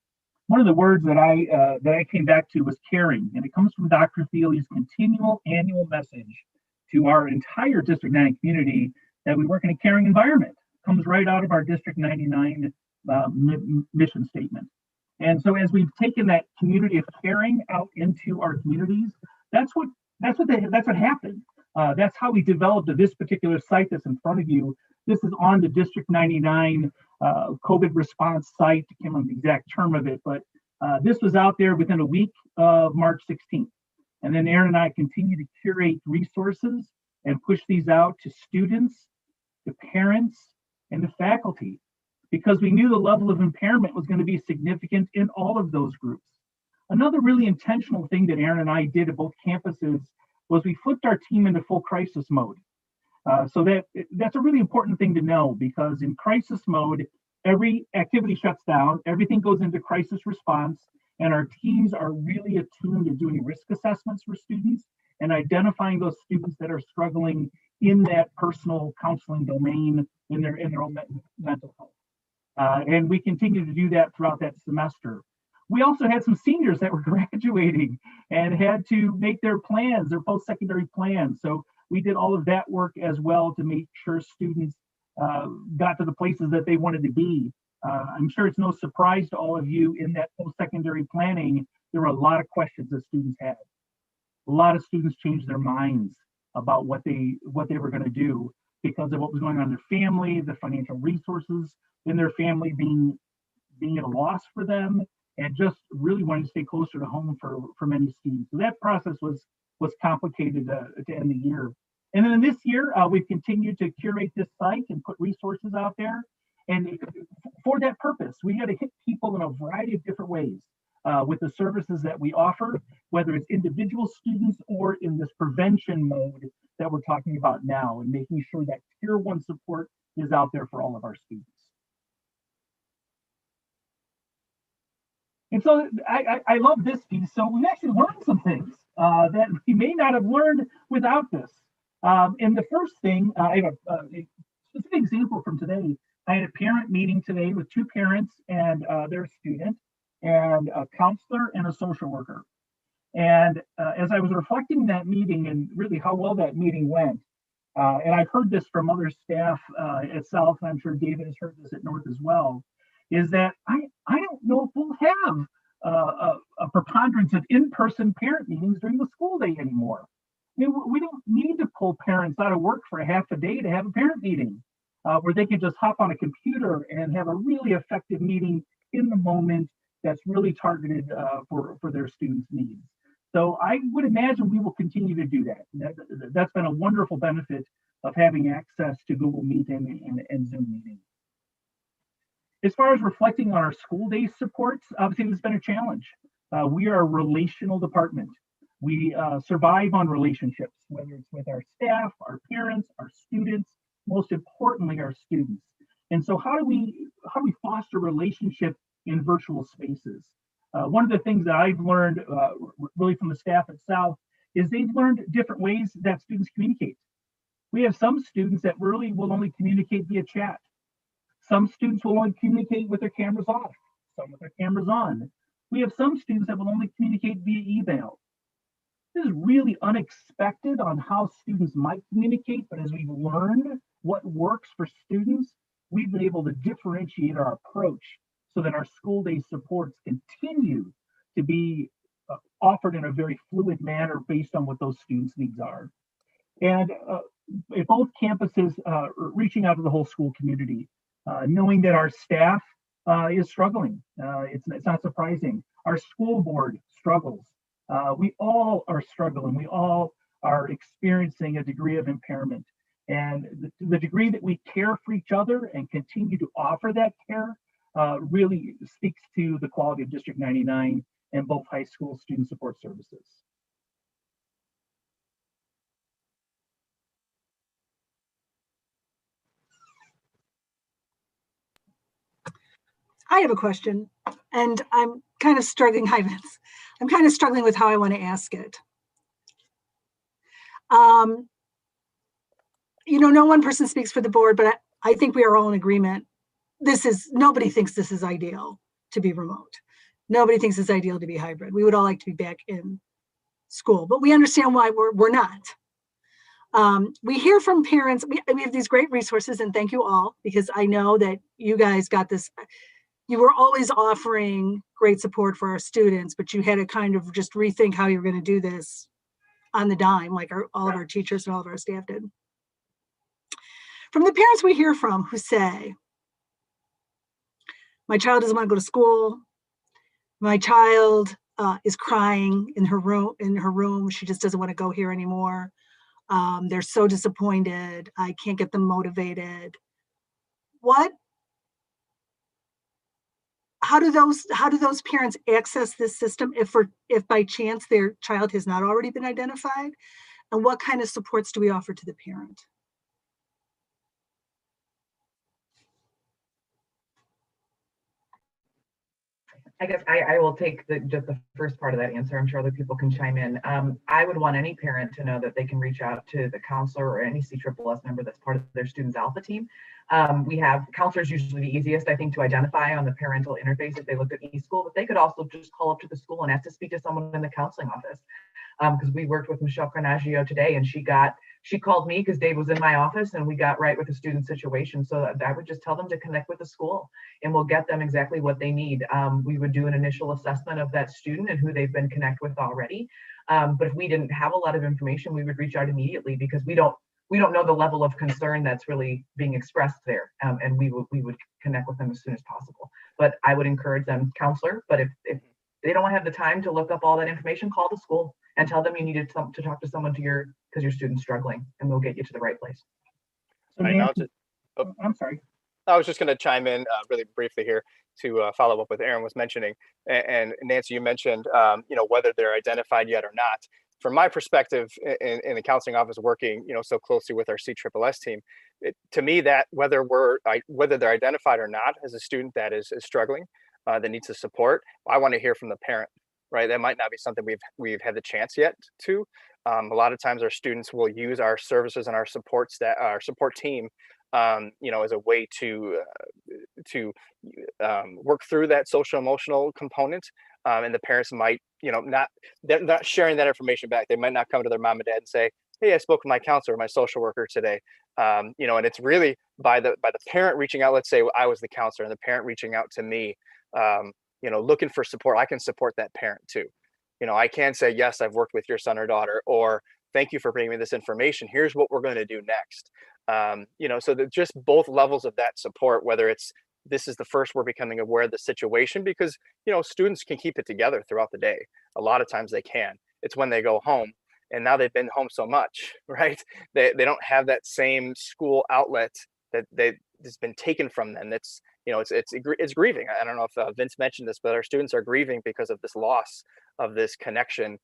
one of the words that I came back to was caring, and it comes from Dr. Thiele's continual annual message to our entire District 9 community that we work in a caring environment. It comes right out of our District 99 mission statement. And so as we've taken that community of caring out into our communities, that's what happened. That's how we developed this particular site that's in front of you. This is on the District 99 COVID response site. I can't remember the exact term of it, but this was out there within a week of March 16th. And then Aaron and I continue to curate resources and push these out to students, to parents, and to faculty, because we knew the level of impairment was going to be significant in all of those groups. Another really intentional thing that Aaron and I did at both campuses was we flipped our team into full crisis mode. So that's a really important thing to know, because in crisis mode, every activity shuts down, everything goes into crisis response, and our teams are really attuned to doing risk assessments for students and identifying those students that are struggling in that personal counseling domain in their own mental health. And we continue to do that throughout that semester. We also had some seniors that were graduating and had to make their plans, their post-secondary plans. So we did all of that work as well to make sure students got to the places that they wanted to be. I'm sure it's no surprise to all of you in that post-secondary planning, there were a lot of questions that students had. A lot of students changed their minds about what they were going to do because of what was going on in their family, the financial resources in their family being at a loss for them, and just really wanting to stay closer to home for many students. So that process was complicated to end the year. And then this year, we've continued to curate this site and put resources out there. And for that purpose, we had to hit people in a variety of different ways with the services that we offer, whether it's individual students or in this prevention mode that we're talking about now, and making sure that Tier 1 support is out there for all of our students. And so I love this piece. So we've actually learned some things that we may not have learned without this. And the first thing, I have a specific example from today. I had a parent meeting today with 2 parents and their student, and a counselor and a social worker. And as I was reflecting on that meeting and really how well that meeting went, and I've heard this from other staff at South, and I'm sure David has heard this at North as well, is that I don't know if we'll have a preponderance of in-person parent meetings during the school day anymore. I mean, we don't need to pull parents out of work for a half a day to have a parent meeting where they can just hop on a computer and have a really effective meeting in the moment that's really targeted for their students' needs. So I would imagine we will continue to do that. That's been a wonderful benefit of having access to Google Meet and Zoom meetings. As far as reflecting on our school day supports, obviously it's been a challenge. We are a relational department. We survive on relationships, whether it's with our staff, our parents, our students, most importantly, our students. And so how do we foster relationship in virtual spaces? One of the things that I've learned really from the staff at South is they've learned different ways that students communicate. We have some students that really will only communicate via chat. Some students will only communicate with their cameras off, some with their cameras on. We have some students that will only communicate via email. This is really unexpected on how students might communicate, but as we've learned what works for students, we've been able to differentiate our approach so that our school day supports continue to be offered in a very fluid manner based on what those students' needs are. And at both campuses, reaching out to the whole school community, knowing that our staff is struggling. It's not surprising. Our school board struggles. We all are struggling. We all are experiencing a degree of impairment. And the degree that we care for each other and continue to offer that care really speaks to the quality of District 99 and both high school student support services. I have a question, and I'm kind of struggling. Hi, Vince. I'm kind of struggling with how I want to ask it. You know, no one person speaks for the board, but I think we are all in agreement. Nobody thinks this is ideal to be remote. Nobody thinks it's ideal to be hybrid. We would all like to be back in school, but we understand why we're not. We hear from parents, we have these great resources, and thank you all, because I know that you guys got this. You were always offering great support for our students, but you had to kind of just rethink how you were going to do this on the dime, like all of our teachers and all of our staff did. From the parents we hear from who say, my child doesn't want to go to school. My child is crying in her room. She just doesn't want to go here anymore. They're so disappointed. I can't get them motivated. How do those parents access this system if by chance their child has not already been identified? And what kind of supports do we offer to the parent? I guess I will take just the first part of that answer. I'm sure other people can chime in. I would want any parent to know that they can reach out to the counselor or any CSSS member that's part of their student's alpha team. We have counselors, usually the easiest, I think, to identify on the parental interface if they looked at eSchool, but they could also just call up to the school and ask to speak to someone in the counseling office. Because we worked with Michelle Carnaggio today, and she called me because Dave was in my office, and we got right with the student situation. So I would just tell them to connect with the school, and we'll get them exactly what they need. We would do an initial assessment of that student and who they've been connected with already. But if we didn't have a lot of information, we would reach out immediately, because we don't know the level of concern that's really being expressed there. And we would connect with them as soon as possible. But I would encourage them, counselor, but if they don't have the time to look up all that information, call the school and tell them you needed to talk to someone because your student's struggling, and we'll get you to the right place. I'm sorry. I was just going to chime in really briefly here to follow up what Aaron was mentioning. And Nancy, you mentioned, whether they're identified yet or not. From my perspective in the counseling office, working, so closely with our CSSS team, to me, that whether they're identified or not as a student that is struggling, that needs the support, I want to hear from the parent. Right, that might not be something we've had the chance yet to. A lot of times our students will use our services and our support team, as a way to work through that social emotional component. And the parents might, they're not sharing that information back. They might not come to their mom and dad and say, "Hey, I spoke with my counselor, my social worker today." And it's really by the parent reaching out. Let's say I was the counselor and the parent reaching out to me. Looking for support, I can support that parent too. I can say, yes, I've worked with your son or daughter, or thank you for bringing me this information. Here's what we're going to do next. So that just both levels of that support, whether this is the first we're becoming aware of the situation, because, students can keep it together throughout the day. A lot of times they can. It's when they go home, and now they've been home so much, right? They don't have that same school outlet that has been taken from them. That's, it's grieving. I don't know if Vince mentioned this, but our students are grieving because of this loss of this connection.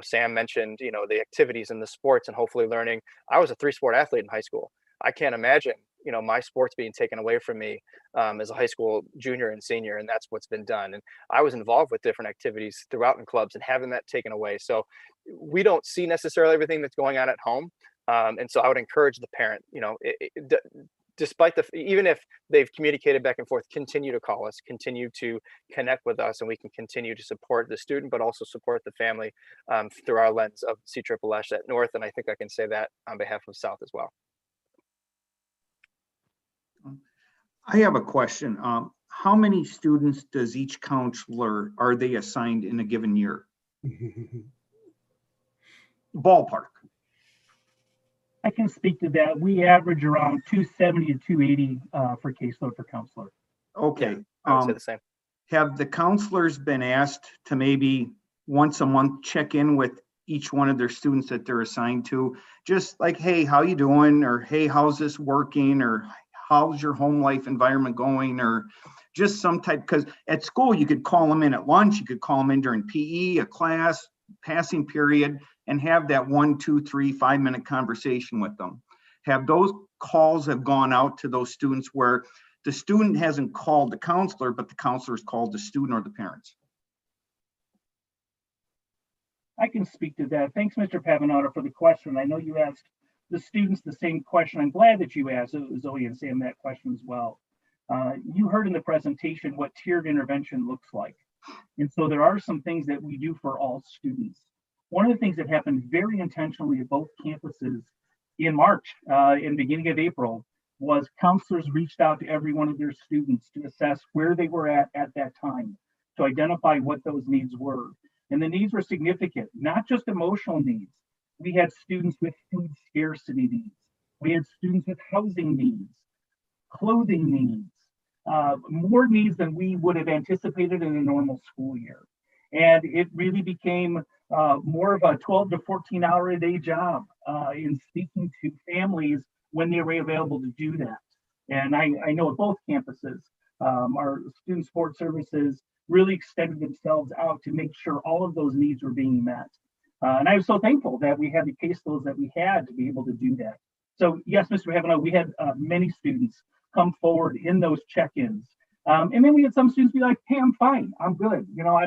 Sam mentioned, the activities and the sports and hopefully learning. I was a 3-sport athlete in high school. I can't imagine, my sports being taken away from me as a high school junior and senior, and that's what's been done. And I was involved with different activities throughout in clubs, and having that taken away. So we don't see necessarily everything that's going on at home. And so I would encourage the parent, despite even if they've communicated back and forth, continue to call us, continue to connect with us, and we can continue to support the student, but also support the family through our lens of CSSS at North. And I think I can say that on behalf of South as well. I have a question. How many students does each counselor, are they assigned in a given year? Ballpark. I can speak to that. We average around 270 to 280 for caseload per counselor. Okay. Yeah, I would say the same. Have the counselors been asked to maybe once a month check in with each one of their students that they're assigned to? Just like, hey, how you doing? Or hey, how's this working? Or how's your home life environment going? Or just some type, because at school you could call them in at lunch, you could call them in during PE, a class, passing period, and have that 1, 2, 3, 5-minute conversation with them. Have those calls have gone out to those students where the student hasn't called the counselor, but the counselor's called the student or the parents? I can speak to that. Thanks, Mr. Pavanato, for the question. I know you asked the students the same question. I'm glad that you asked Zoe and Sam that question as well. You heard in the presentation what tiered intervention looks like. And so there are some things that we do for all students. One of the things that happened very intentionally at both campuses in March, in the beginning of April, was counselors reached out to every one of their students to assess where they were at that time, to identify what those needs were. And the needs were significant, not just emotional needs. We had students with food scarcity needs. We had students with housing needs, clothing needs, more needs than we would have anticipated in a normal school year. And it really became more of a 12 to 14 hour a day job in speaking to families when they were available to do that. And I know at both campuses, our student support services really extended themselves out to make sure all of those needs were being met. And I was so thankful that we had the caseloads that we had to be able to do that. So yes, Mr. Havana, we had many students come forward in those check-ins. And then we had some students be like, hey, I'm fine, I'm good. You know,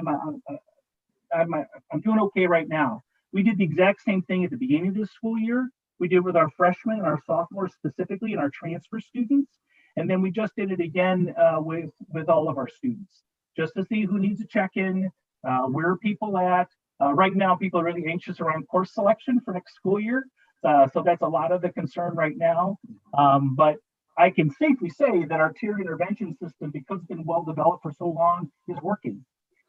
I'm doing okay right now. We did the exact same thing at the beginning of this school year. We did with our freshmen and our sophomores specifically and our transfer students. And then we just did it again with all of our students, just to see who needs a check-in, where are people at. Right now, people are really anxious around course selection for next school year. So that's a lot of the concern right now. But I can safely say that our tiered intervention system, because it's been well developed for so long, is working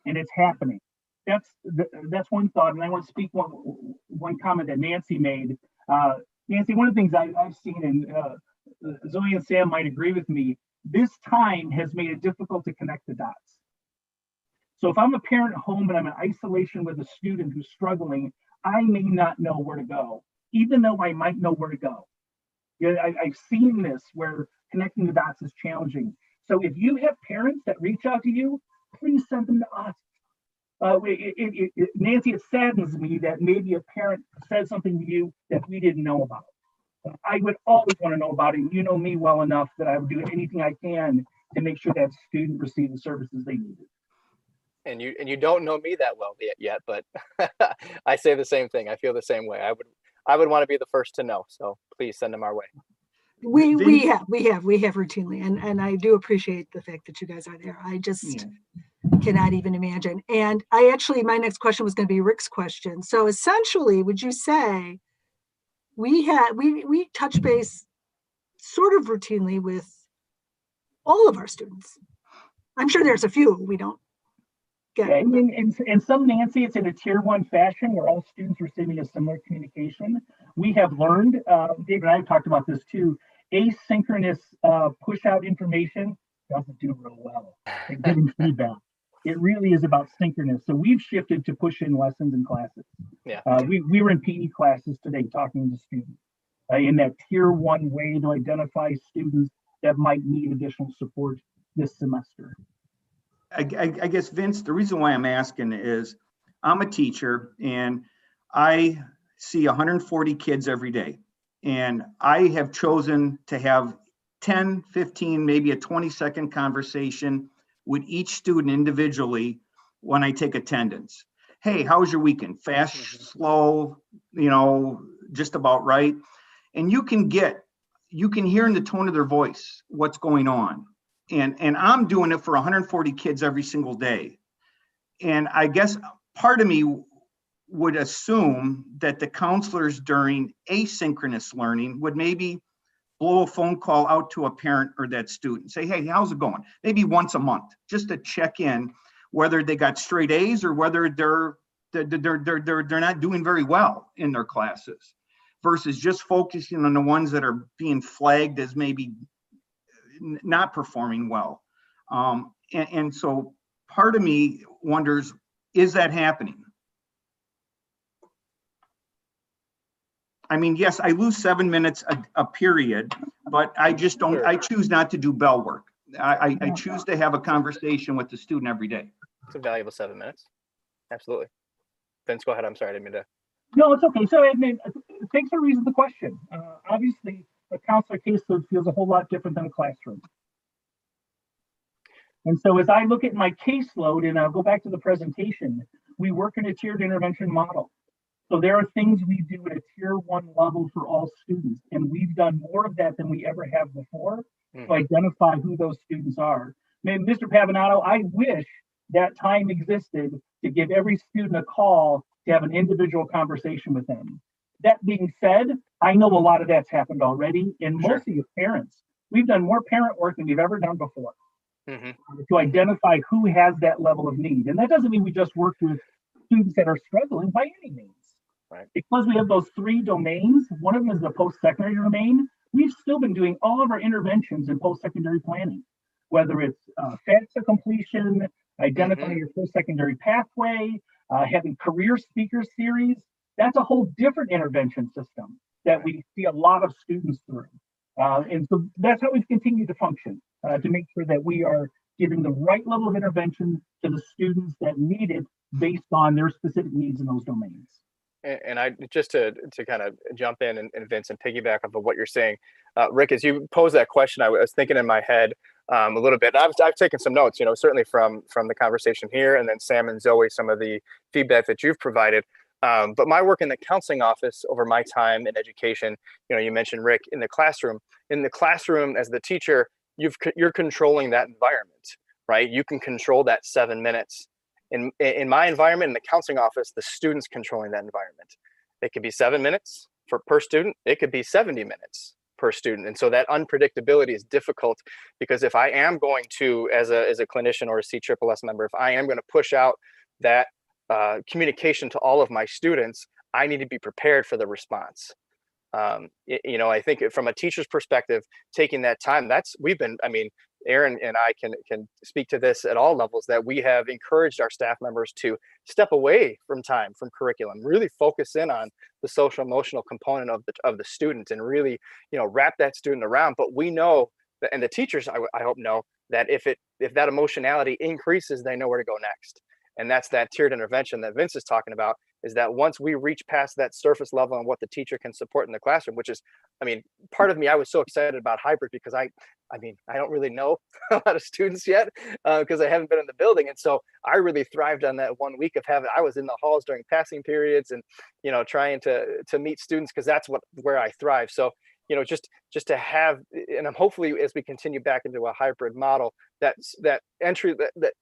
and it's happening. That's one thought. And I want to speak one comment that Nancy made. Nancy, one of the things I've seen, and Zoe and Sam might agree with me, this time has made it difficult to connect the dots. So if I'm a parent at home and I'm in isolation with a student who's struggling, I may not know where to go, even though I might know where to go. You know, I've seen this where connecting the dots is challenging. So if you have parents that reach out to you, please send them to us. Nancy, it saddens me that maybe a parent said something to you that we didn't know about. I would always want to know about it. You know me well enough that I would do anything I can to make sure that student receives the services they needed. And you don't know me that well yet, but I say the same thing. I feel the same way. I would want to be the first to know. So please send them our way. We have routinely, and I do appreciate the fact that you guys are there. I just cannot even imagine. And my next question was going to be Rick's question. So essentially, would you say we touch base sort of routinely with all of our students? I'm sure there's a few we don't get. And some, Nancy, it's in a tier 1 fashion where all students receiving a similar communication. We have learned, Dave and I have talked about this too, asynchronous push out information doesn't do real well at giving feedback. It really is about synchronous. So we've shifted to push in lessons and classes. Yeah. We were in PE classes today talking to students in that tier 1 way to identify students that might need additional support this semester. I guess, Vince, the reason why I'm asking is I'm a teacher and I see 140 kids every day. And I have chosen to have 10, 15, maybe a 20-second conversation with each student individually when I take attendance. Hey, how was your weekend? Fast, slow, just about right. And you can hear in the tone of their voice what's going on. And I'm doing it for 140 kids every single day. And I guess part of me would assume that the counselors during asynchronous learning would maybe blow a phone call out to a parent or that student, say, hey, how's it going? Maybe once a month, just to check in whether they got straight A's or whether they're not doing very well in their classes, versus just focusing on the ones that are being flagged as maybe not performing well. And so part of me wonders, is that happening? I mean, yes, I lose 7 minutes a period, but I just don't, I choose not to do bell work. I choose to have a conversation with the student every day. It's a valuable 7 minutes. Absolutely. Vince, go ahead. I'm sorry, I didn't mean to. No, it's okay. So, I mean, thanks for raising the question. Obviously, a counselor caseload feels a whole lot different than a classroom. And so as I look at my caseload, and I'll go back to the presentation, we work in a tiered intervention model. So there are things we do at a tier 1 level for all students, and we've done more of that than we ever have before to identify who those students are. I mean, Mr. Pavanato, I wish that time existed to give every student a call to have an individual conversation with them. That being said, I know a lot of that's happened already. And Sure. most of you parents, we've done more parent work than we've ever done before Mhm. to identify who has that level of need. And that doesn't mean we just work with students that are struggling by any means. Right. Because we have those 3 domains, one of them is the post-secondary domain, we've still been doing all of our interventions in post-secondary planning, whether it's FAFSA completion, identifying your post-secondary pathway, having career speaker series. That's a whole different intervention system that we see a lot of students through. And so that's how we've continued to function, to make sure that we are giving the right level of intervention to the students that need it based on their specific needs in those domains. And I just to kind of jump in and Vince and piggyback off of what you're saying, Rick, as you pose that question, I was thinking in my head a little bit. I've taken some notes, certainly from the conversation here, and then Sam and Zoe, some of the feedback that you've provided. But my work in the counseling office over my time in education, you mentioned Rick in the classroom. In the classroom, as the teacher, you're controlling that environment, right? You can control that 7 minutes. In my environment, in the counseling office, the student's controlling that environment. It could be 7 minutes per student. It could be 70 minutes per student. And so that unpredictability is difficult, because if I am going to, as a clinician or a CSSS member, if I am going to push out that communication to all of my students, I need to be prepared for the response. I think from a teacher's perspective, taking that time, Aaron and I can speak to this at all levels, that we have encouraged our staff members to step away from curriculum, really focus in on the social emotional component of the student, and really, wrap that student around. But we know that, and the teachers, I hope, know that if that emotionality increases, they know where to go next. And that's that tiered intervention that Vince is talking about, is that once we reach past that surface level on what the teacher can support in the classroom, which is, part of me, I was so excited about hybrid because I don't really know a lot of students yet because I haven't been in the building. And so I really thrived on that 1 week of I was in the halls during passing periods and, trying to meet students, because that's where I thrive. So, just to have, and I'm hopefully, as we continue back into a hybrid model, that entry, that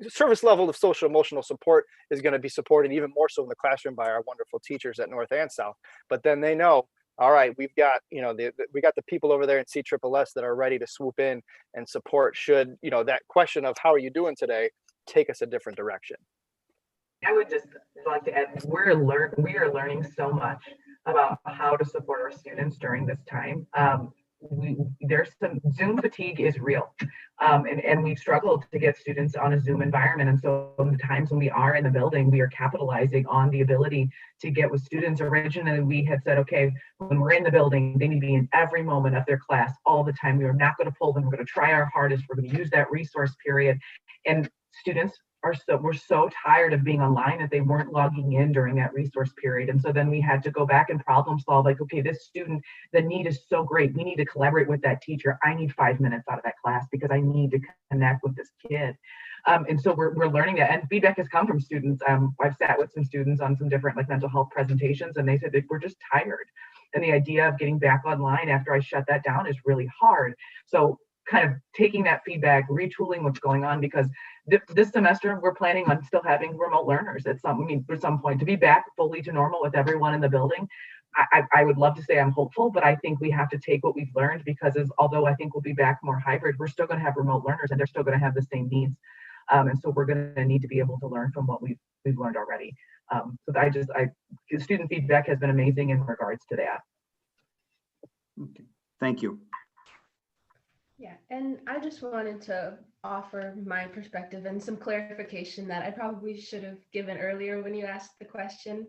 service level of social emotional support is going to be supported even more so in the classroom by our wonderful teachers at North and South. But then they know, all right, we've got, we got the people over there in CSSS that are ready to swoop in and support should, that question of how are you doing today take us a different direction. I would just like to add, we are learning so much about how to support our students during this time. There's some Zoom fatigue is real, and we've struggled to get students on a Zoom environment. And so the times when we are in the building, we are capitalizing on the ability to get with students. Originally, we had said, okay, when we're in the building, they need to be in every moment of their class all the time. We are not going to pull them. We're going to try our hardest. We're going to use that resource period. And students were so tired of being online that they weren't logging in during that resource period. And so then we had to go back and problem solve, like, okay, this student, the need is so great. We need to collaborate with that teacher. I need 5 minutes out of that class because I need to connect with this kid. And so we're learning that, and feedback has come from students. I've sat with some students on some different mental health presentations, and they said that we're just tired. And the idea of getting back online after I shut that down is really hard. So kind of taking that feedback, retooling what's going on, because this semester we're planning on still having remote learners at some point to be back fully to normal with everyone in the building. I would love to say I'm hopeful, but I think we have to take what we've learned, because although I think we'll be back more hybrid, we're still going to have remote learners and they're still going to have the same needs. And so we're going to need to be able to learn from what we've learned already. So student feedback has been amazing in regards to that. Okay. Thank you. Yeah, and I just wanted to offer my perspective and some clarification that I probably should have given earlier when you asked the question,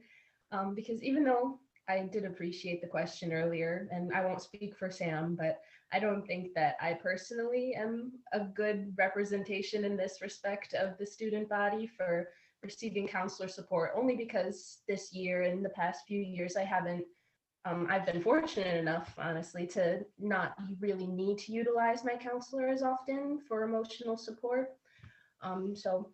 because even though I did appreciate the question earlier, and I won't speak for Sam, but I don't think that I personally am a good representation in this respect of the student body for receiving counselor support, only because this year and the past few years I've been fortunate enough, honestly, to not really need to utilize my counselor as often for emotional support. So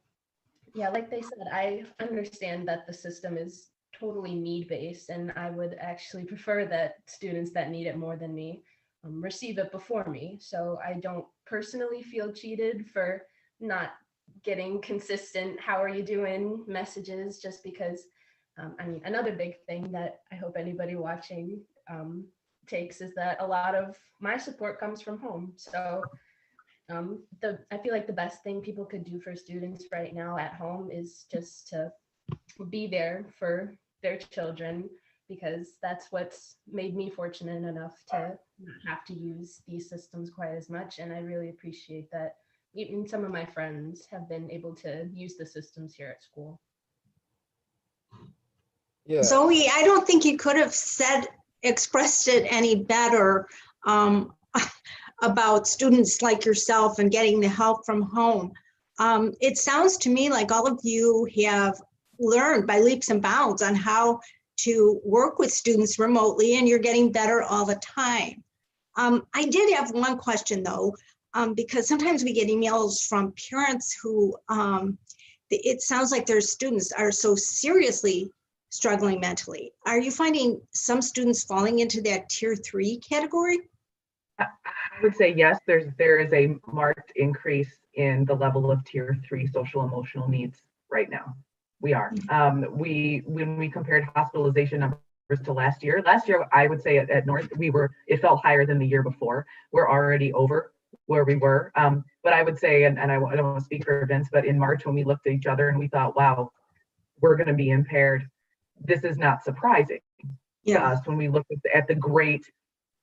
yeah, like they said, I understand that the system is totally need-based, and I would actually prefer that students that need it more than me receive it before me. So I don't personally feel cheated for not getting consistent "how are you doing" messages, just because I mean, another big thing that I hope anybody watching takes is that a lot of my support comes from home. So I feel like the best thing people could do for students right now at home is just to be there for their children, because that's what's made me fortunate enough to not have to use these systems quite as much. And I really appreciate that even some of my friends have been able to use the systems here at school. Yeah. Zoe, I don't think you could have expressed it any better about students like yourself and getting the help from home. It sounds to me like all of you have learned by leaps and bounds on how to work with students remotely, and you're getting better all the time. I did have one question though, because sometimes we get emails from parents who it sounds like their students are so seriously struggling mentally. Are you finding some students falling into that tier 3 category? I would say yes, there is a marked increase in the level of tier 3 social emotional needs right now. We are. When we compared hospitalization numbers to last year I would say at North it felt higher than the year before. We're already over where we were. But I would say, and I don't want to speak for Vince, but in March when we looked at each other and we thought, wow, we're going to be impaired. This is not surprising to us when we look at the great,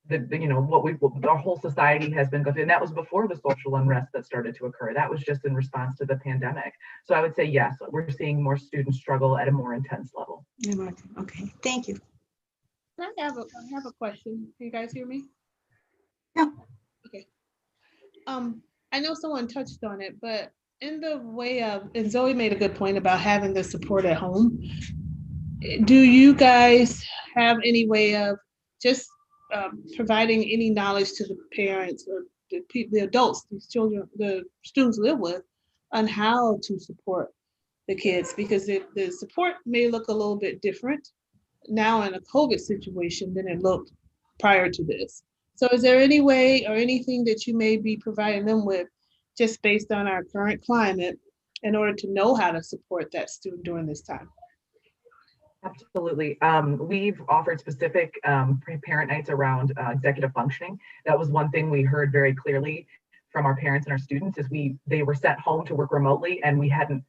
what our whole society has been going through. And that was before the social unrest that started to occur. That was just in response to the pandemic. So I would say, yes, we're seeing more students struggle at a more intense level. Okay, thank you. I have a question. Can you guys hear me? Yeah. Okay. I know someone touched on it, but in the way of, and Zoe made a good point about having the support at home. Do you guys have any way of just providing any knowledge to the parents or the adults these children, the students live with, on how to support the kids? Because the support may look a little bit different now in a COVID situation than it looked prior to this. So is there any way or anything that you may be providing them with just based on our current climate in order to know how to support that student during this time? Absolutely. We've offered specific parent nights around executive functioning. That was one thing we heard very clearly from our parents and our students is they were sent home to work remotely and we hadn't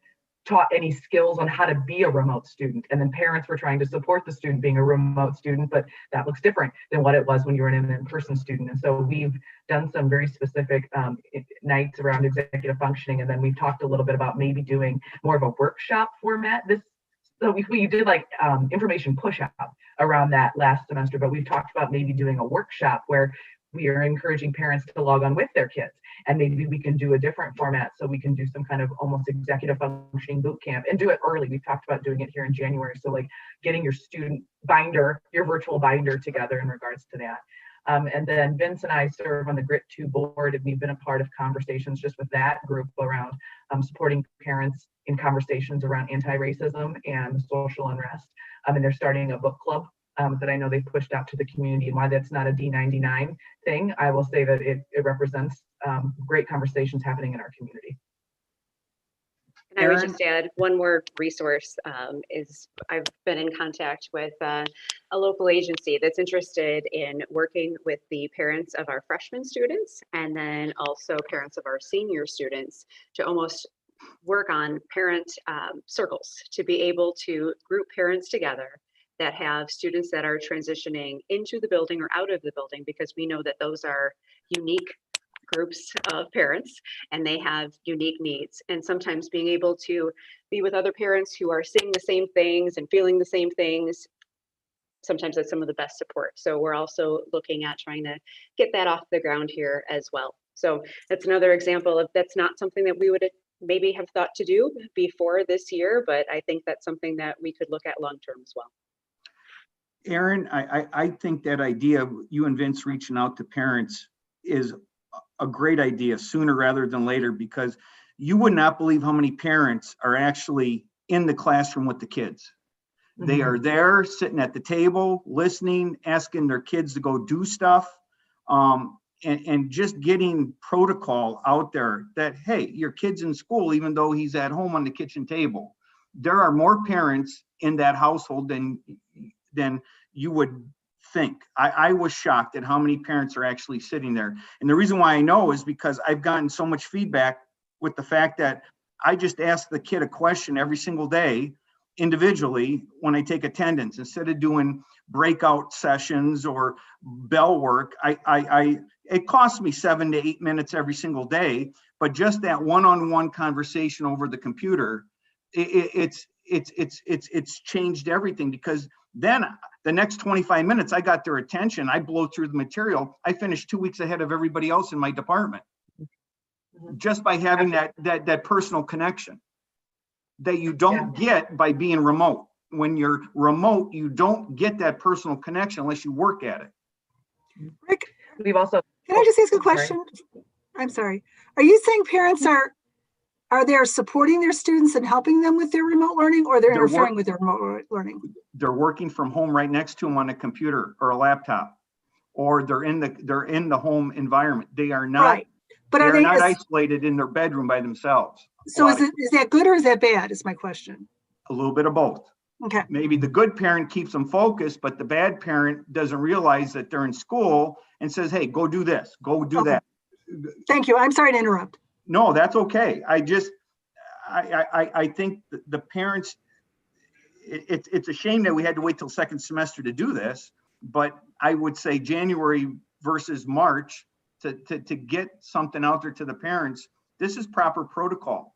taught any skills on how to be a remote student. And then parents were trying to support the student being a remote student, but that looks different than what it was when you were an in-person student. And so we've done some very specific nights around executive functioning. And then we've talked a little bit about maybe doing more of a workshop format. So we did like information push out around that last semester, but we've talked about maybe doing a workshop where we are encouraging parents to log on with their kids, and maybe we can do a different format so we can do some kind of almost executive functioning boot camp and do it early. We've talked about doing it here in January. So like getting your student binder, your virtual binder together in regards to that. And then Vince and I serve on the Grit 2 board, and we've been a part of conversations just with that group around supporting parents in conversations around anti-racism and social unrest. And they're starting a book club that I know they pushed out to the community. And why that's not a D99 thing, I will say that it represents great conversations happening in our community. And I would just add one more resource is I've been in contact with a local agency that's interested in working with the parents of our freshman students and then also parents of our senior students to almost work on parent circles to be able to group parents together that have students that are transitioning into the building or out of the building, because we know that those are unique groups of parents and they have unique needs. And sometimes being able to be with other parents who are seeing the same things and feeling the same things, sometimes that's some of the best support. So we're also looking at trying to get that off the ground here as well. So that's another example of that's not something that we would maybe have thought to do before this year, but I think that's something that we could look at long-term as well. Aaron, I think that idea of you and Vince reaching out to parents is a great idea sooner rather than later, because you would not believe how many parents are actually in the classroom with the kids. They are there sitting at the table, listening, asking their kids to go do stuff, and just getting protocol out there that, hey, your kid's in school, even though he's at home on the kitchen table. There are more parents in that household than you would think. I was shocked at how many parents are actually sitting there. And the reason why I know is because I've gotten so much feedback with the fact that I just ask the kid a question every single day individually when I take attendance, instead of doing breakout sessions or bell work. It costs me 7 to 8 minutes every single day, but just that one-on-one conversation over the computer, it's changed everything, because then the next 25 minutes I got their attention. I blow through the material. I finished 2 weeks ahead of everybody else in my department, just by having that personal connection that you don't get by being remote. When you're remote, you don't get that personal connection unless you work at it. Rick, we've also. Can I just ask a question? I'm sorry. Are you saying parents are they supporting their students and helping them with their remote learning, or they're interfering with their remote learning? They're working from home right next to them on a computer or a laptop, or they're in the home environment. They are not. Right. But are they not isolated in their bedroom by themselves? So is that good or is that bad? Is my question. A little bit of both. Okay. Maybe the good parent keeps them focused, but the bad parent doesn't realize that they're in school and says, "Hey, go do this, go do that." Thank you. I'm sorry to interrupt. No, that's okay. I think the parents, it's a shame that we had to wait till second semester to do this, but I would say January versus March to get something out there to the parents. This is proper protocol.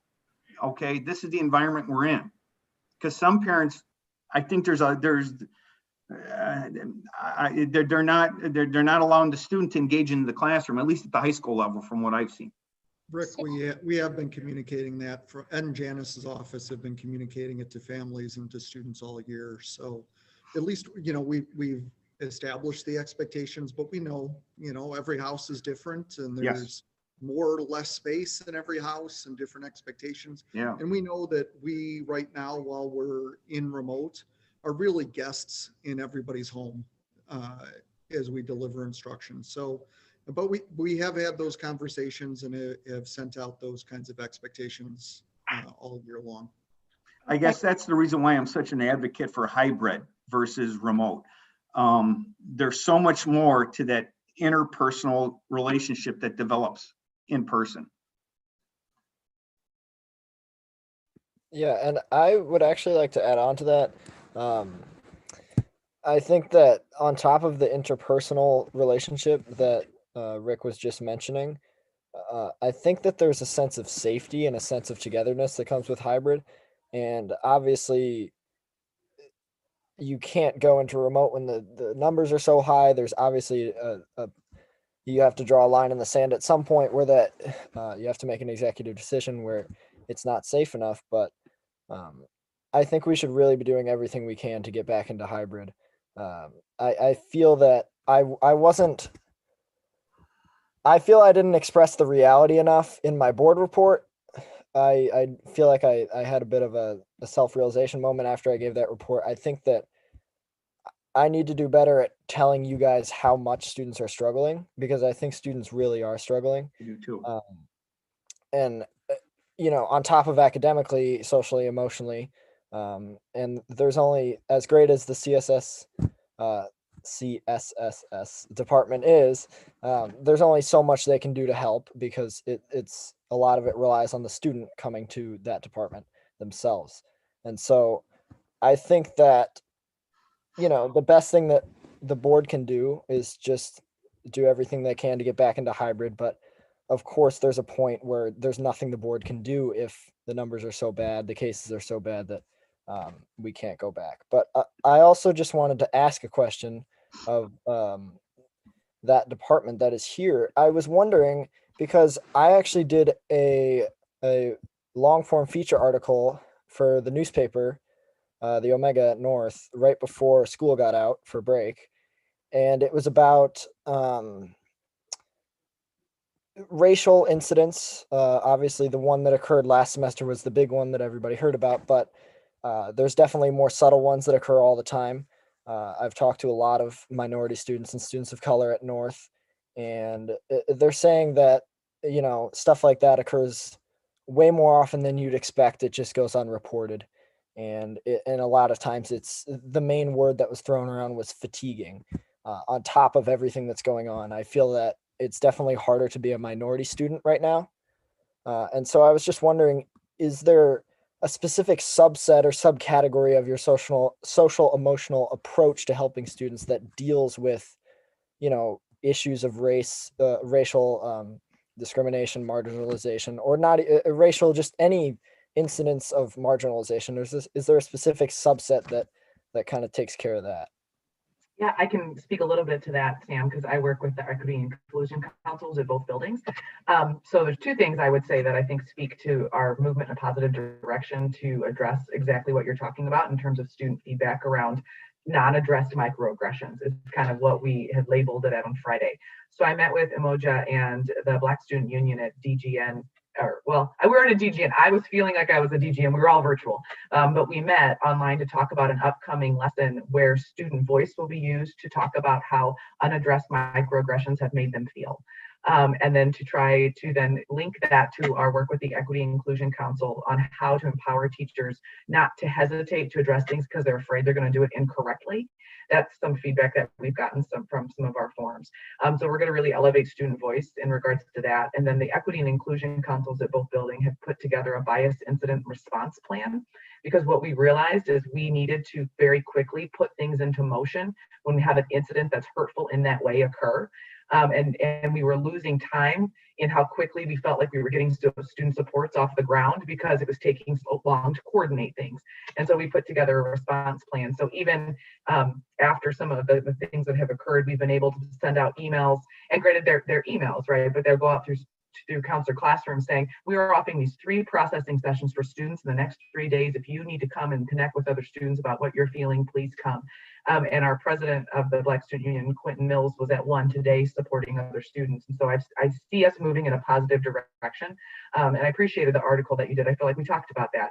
Okay, this is the environment we're in. Because some parents, I think they're not allowing the student to engage in the classroom, at least at the high school level, from what I've seen. Rick, we have been communicating that. Ed and Janice's office have been communicating it to families and to students all year. So at least, we've established the expectations, but we know, every house is different, and there's more or less space in every house and different expectations. Yeah. And we know that we right now, while we're in remote, are really guests in everybody's home as we deliver instruction. So, but we have had those conversations and have sent out those kinds of expectations all year long. I guess that's the reason why I'm such an advocate for hybrid versus remote. There's so much more to that interpersonal relationship that develops in person. Yeah, and I would actually like to add on to that. I think that on top of the interpersonal relationship that Rick was just mentioning, I think that there's a sense of safety and a sense of togetherness that comes with hybrid. And obviously, you can't go into remote when the numbers are so high. There's obviously you have to draw a line in the sand at some point where that you have to make an executive decision where it's not safe enough. But I think we should really be doing everything we can to get back into hybrid. I feel that I feel I didn't express the reality enough in my board report. I feel like I had a bit of a self-realization moment after I gave that report. I think that I need to do better at telling you guys how much students are struggling, because I think students really are struggling. You do too. And, on top of academically, socially, emotionally, and there's only, as great as the CSSS department is, there's only so much they can do to help, because it's a lot of it relies on the student coming to that department themselves. And so I think that, the best thing that the board can do is just do everything they can to get back into hybrid. But of course, there's a point where there's nothing the board can do if the numbers are so bad, the cases are so bad that we can't go back. But I also just wanted to ask a question of that department that is here. I was wondering, because I actually did a long form feature article for the newspaper, the Omega North, right before school got out for break. And it was about racial incidents. Obviously, the one that occurred last semester was the big one that everybody heard about, but there's definitely more subtle ones that occur all the time. I've talked to a lot of minority students and students of color at North, and they're saying that, stuff like that occurs way more often than you'd expect. It just goes unreported. And a lot of times it's the main word that was thrown around was fatiguing. On top of everything that's going on, I feel that it's definitely harder to be a minority student right now. And so I was just wondering, is there a specific subset or subcategory of your social emotional approach to helping students that deals with, issues of racial discrimination, marginalization, or not racial, just any incidents of marginalization? Is there a specific subset that kind of takes care of that? Yeah, I can speak a little bit to that, Sam, because I work with the Equity and Inclusion Councils at both buildings. So there's two things I would say that I think speak to our movement in a positive direction to address exactly what you're talking about in terms of student feedback around non-addressed microaggressions. Is kind of what we had labeled it on Friday. So I met with Emoja and the Black Student Union at DGN, we were in a DGN. I was feeling like I was a DGN. We were all virtual, but we met online to talk about an upcoming lesson where student voice will be used to talk about how unaddressed microaggressions have made them feel. And then to try to then link that to our work with the Equity and Inclusion Council on how to empower teachers not to hesitate to address things because they're afraid they're going to do it incorrectly. That's some feedback that we've gotten from some of our forums. So we're going to really elevate student voice in regards to that. And then the Equity and Inclusion Councils at both buildings have put together a bias incident response plan, because what we realized is we needed to very quickly put things into motion when we have an incident that's hurtful in that way occur. And we were losing time in how quickly we felt like we were getting student supports off the ground because it was taking so long to coordinate things. And so we put together a response plan. So even after some of the things that have occurred, we've been able to send out emails, and granted they're emails, right? But they'll go out through Counselor Classroom saying, we are offering these 3 processing sessions for students in the next 3 days. If you need to come and connect with other students about what you're feeling, please come. And our president of the Black Student Union, Quentin Mills, was at one today supporting other students. And so I see us moving in a positive direction. And I appreciated the article that you did. I feel like we talked about that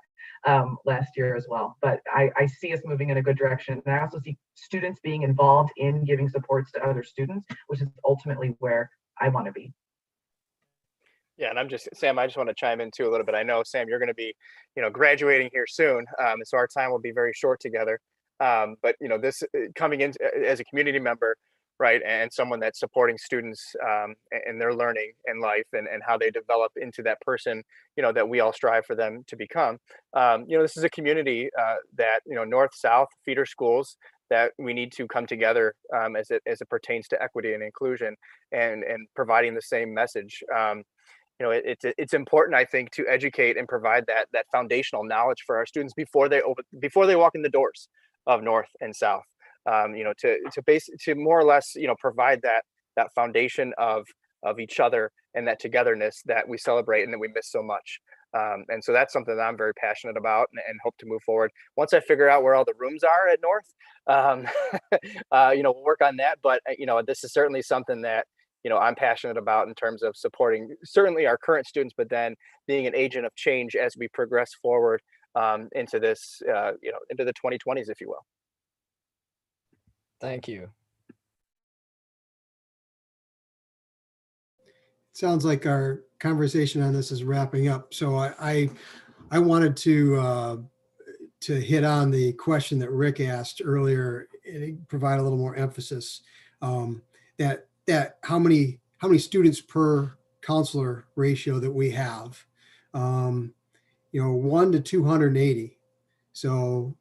last year as well. But I see us moving in a good direction. And I also see students being involved in giving supports to other students, which is ultimately where I want to be. Yeah, and Sam, I just want to chime in too a little bit. I know, Sam, you're going to be, graduating here soon. And so our time will be very short together. But, this coming in as a community member, right, and someone that's supporting students in their learning and life and how they develop into that person, that we all strive for them to become. This is a community that, north, south, feeder schools, that we need to come together as it pertains to equity and inclusion and providing the same message. It's important, I think, to educate and provide that foundational knowledge for our students before they walk in the doors of North and South. To more or less, provide that foundation of each other and that togetherness that we celebrate and that we miss so much. And so that's something that I'm very passionate about and hope to move forward. Once I figure out where all the rooms are at North, we'll work on that. But this is certainly something that I'm passionate about in terms of supporting certainly our current students, but then being an agent of change as we progress forward into this, into the 2020s, if you will. Thank you. Sounds like our conversation on this is wrapping up. So I wanted to hit on the question that Rick asked earlier and provide a little more emphasis. That how many students per counselor ratio that we have, 1 to 280. So,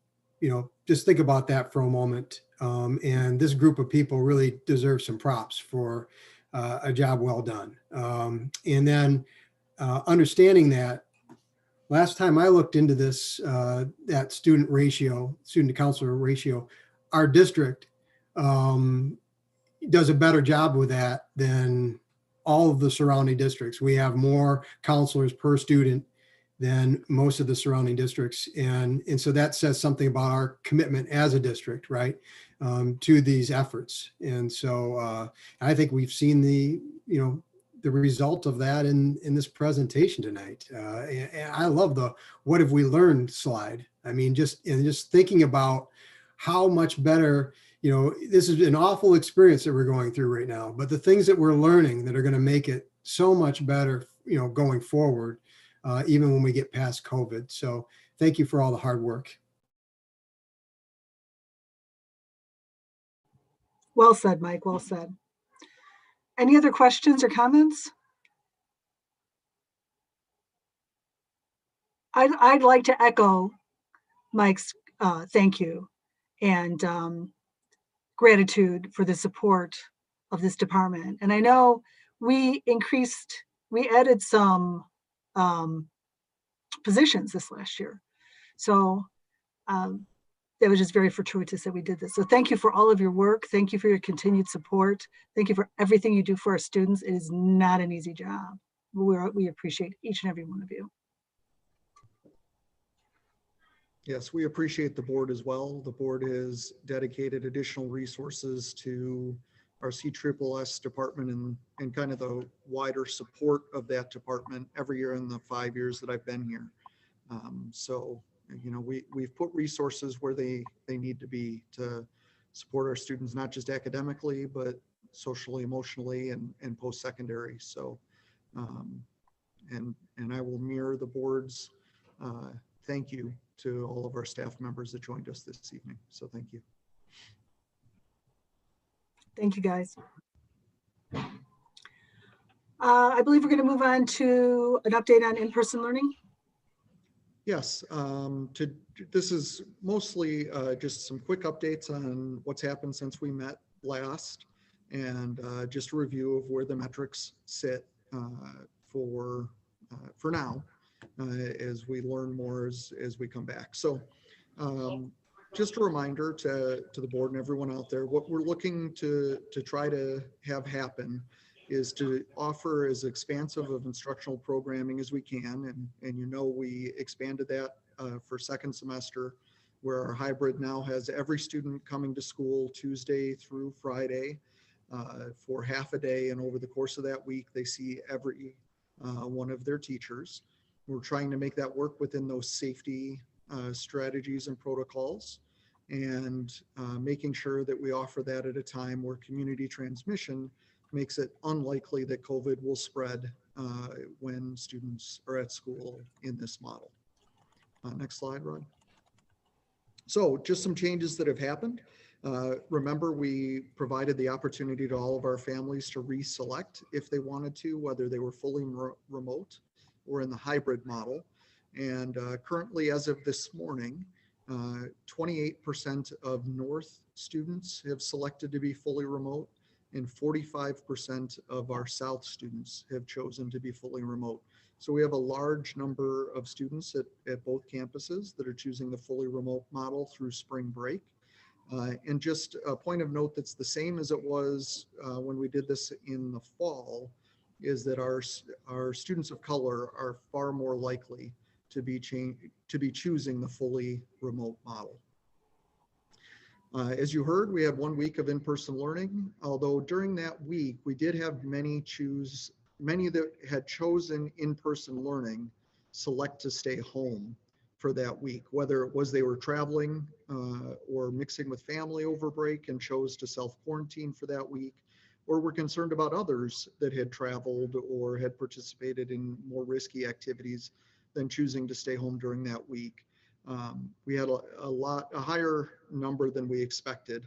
just think about that for a moment. And this group of people really deserve some props for a job well done. And then understanding that last time I looked into this, that student to counselor ratio, our district does a better job with that than all of the surrounding districts. We have more counselors per student than most of the surrounding districts. And so that says something about our commitment as a district, right, to these efforts. And so I think we've seen the result of that in this presentation tonight. And I love the "what have we learned" slide. I mean, just thinking about how much better, this is an awful experience that we're going through right now, but the things that we're learning that are going to make it so much better, going forward, even when we get past COVID. So thank you for all the hard work. Well said, Mike, well said. Any other questions or comments? I'd like to echo Mike's thank you and gratitude for the support of this department. And I know we added some positions this last year. So that was just very fortuitous that we did this. So thank you for all of your work. Thank you for your continued support. Thank you for everything you do for our students. It is not an easy job. We appreciate each and every one of you. Yes, we appreciate the board as well. The board has dedicated additional resources to our CSSS department and kind of the wider support of that department every year in the 5 years that I've been here. So, you know, we've put resources where they need to be to support our students, not just academically, but socially, emotionally, and post-secondary. So, and I will mirror the board's thank you to all of our staff members that joined us this evening. So thank you. Thank you, guys. I believe we're going to move on to an update on in-person learning. Yes, this is mostly just some quick updates on what's happened since we met last, and just a review of where the metrics sit for now. As we learn more as we come back. So just a reminder to the board and everyone out there, what we're looking to try to have happen is to offer as expansive of instructional programming as we can. And you know, we expanded that for second semester, where our hybrid now has every student coming to school Tuesday through Friday for half a day. And over the course of that week, they see every one of their teachers. We're trying to make that work within those safety strategies and protocols, and making sure that we offer that at a time where community transmission makes it unlikely that COVID will spread when students are at school in this model. Next slide, Rod. So just some changes that have happened. Remember, we provided the opportunity to all of our families to reselect if they wanted to, whether they were fully remote or in the hybrid model. And currently, as of this morning, 28% of North students have selected to be fully remote, and 45% of our South students have chosen to be fully remote. So we have a large number of students at both campuses that are choosing the fully remote model through spring break. And just a point of note that's the same as it was when we did this in the fall, is that our students of color are far more likely to be choosing the fully remote model. As you heard, we had 1 week of in-person learning, although during that week, we did have many that had chosen in-person learning select to stay home for that week, whether it was they were traveling or mixing with family over break and chose to self-quarantine for that week, or were concerned about others that had traveled or had participated in more risky activities than choosing to stay home during that week. We had a higher number than we expected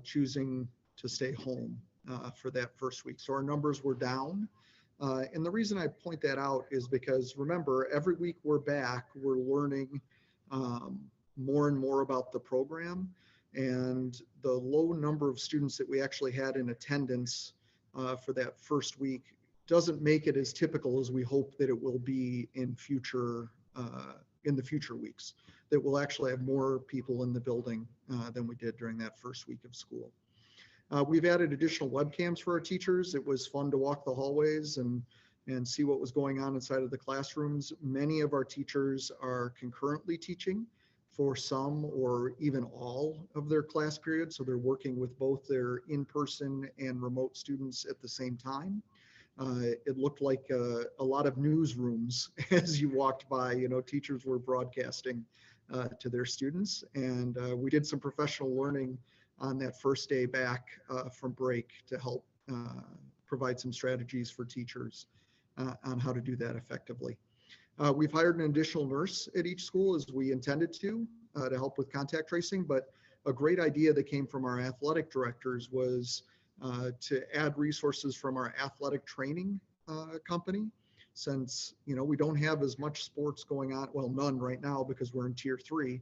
choosing to stay home for that first week. So our numbers were down. And the reason I point that out is because, remember, every week we're back, we're learning more and more about the program. And the low number of students that we actually had in attendance for that first week doesn't make it as typical as we hope that it will be in the future weeks, that we'll actually have more people in the building than we did during that first week of school. We've added additional webcams for our teachers. It was fun to walk the hallways and see what was going on inside of the classrooms. Many of our teachers are concurrently teaching for some or even all of their class periods. So they're working with both their in-person and remote students at the same time. It looked like a lot of newsrooms as you walked by. You know, teachers were broadcasting to their students, and we did some professional learning on that first day back from break to help provide some strategies for teachers on how to do that effectively. We've hired an additional nurse at each school, as we intended to help with contact tracing, but a great idea that came from our athletic directors was to add resources from our athletic training company. Since, you know, we don't have as much sports going on, well, none right now because we're in tier 3.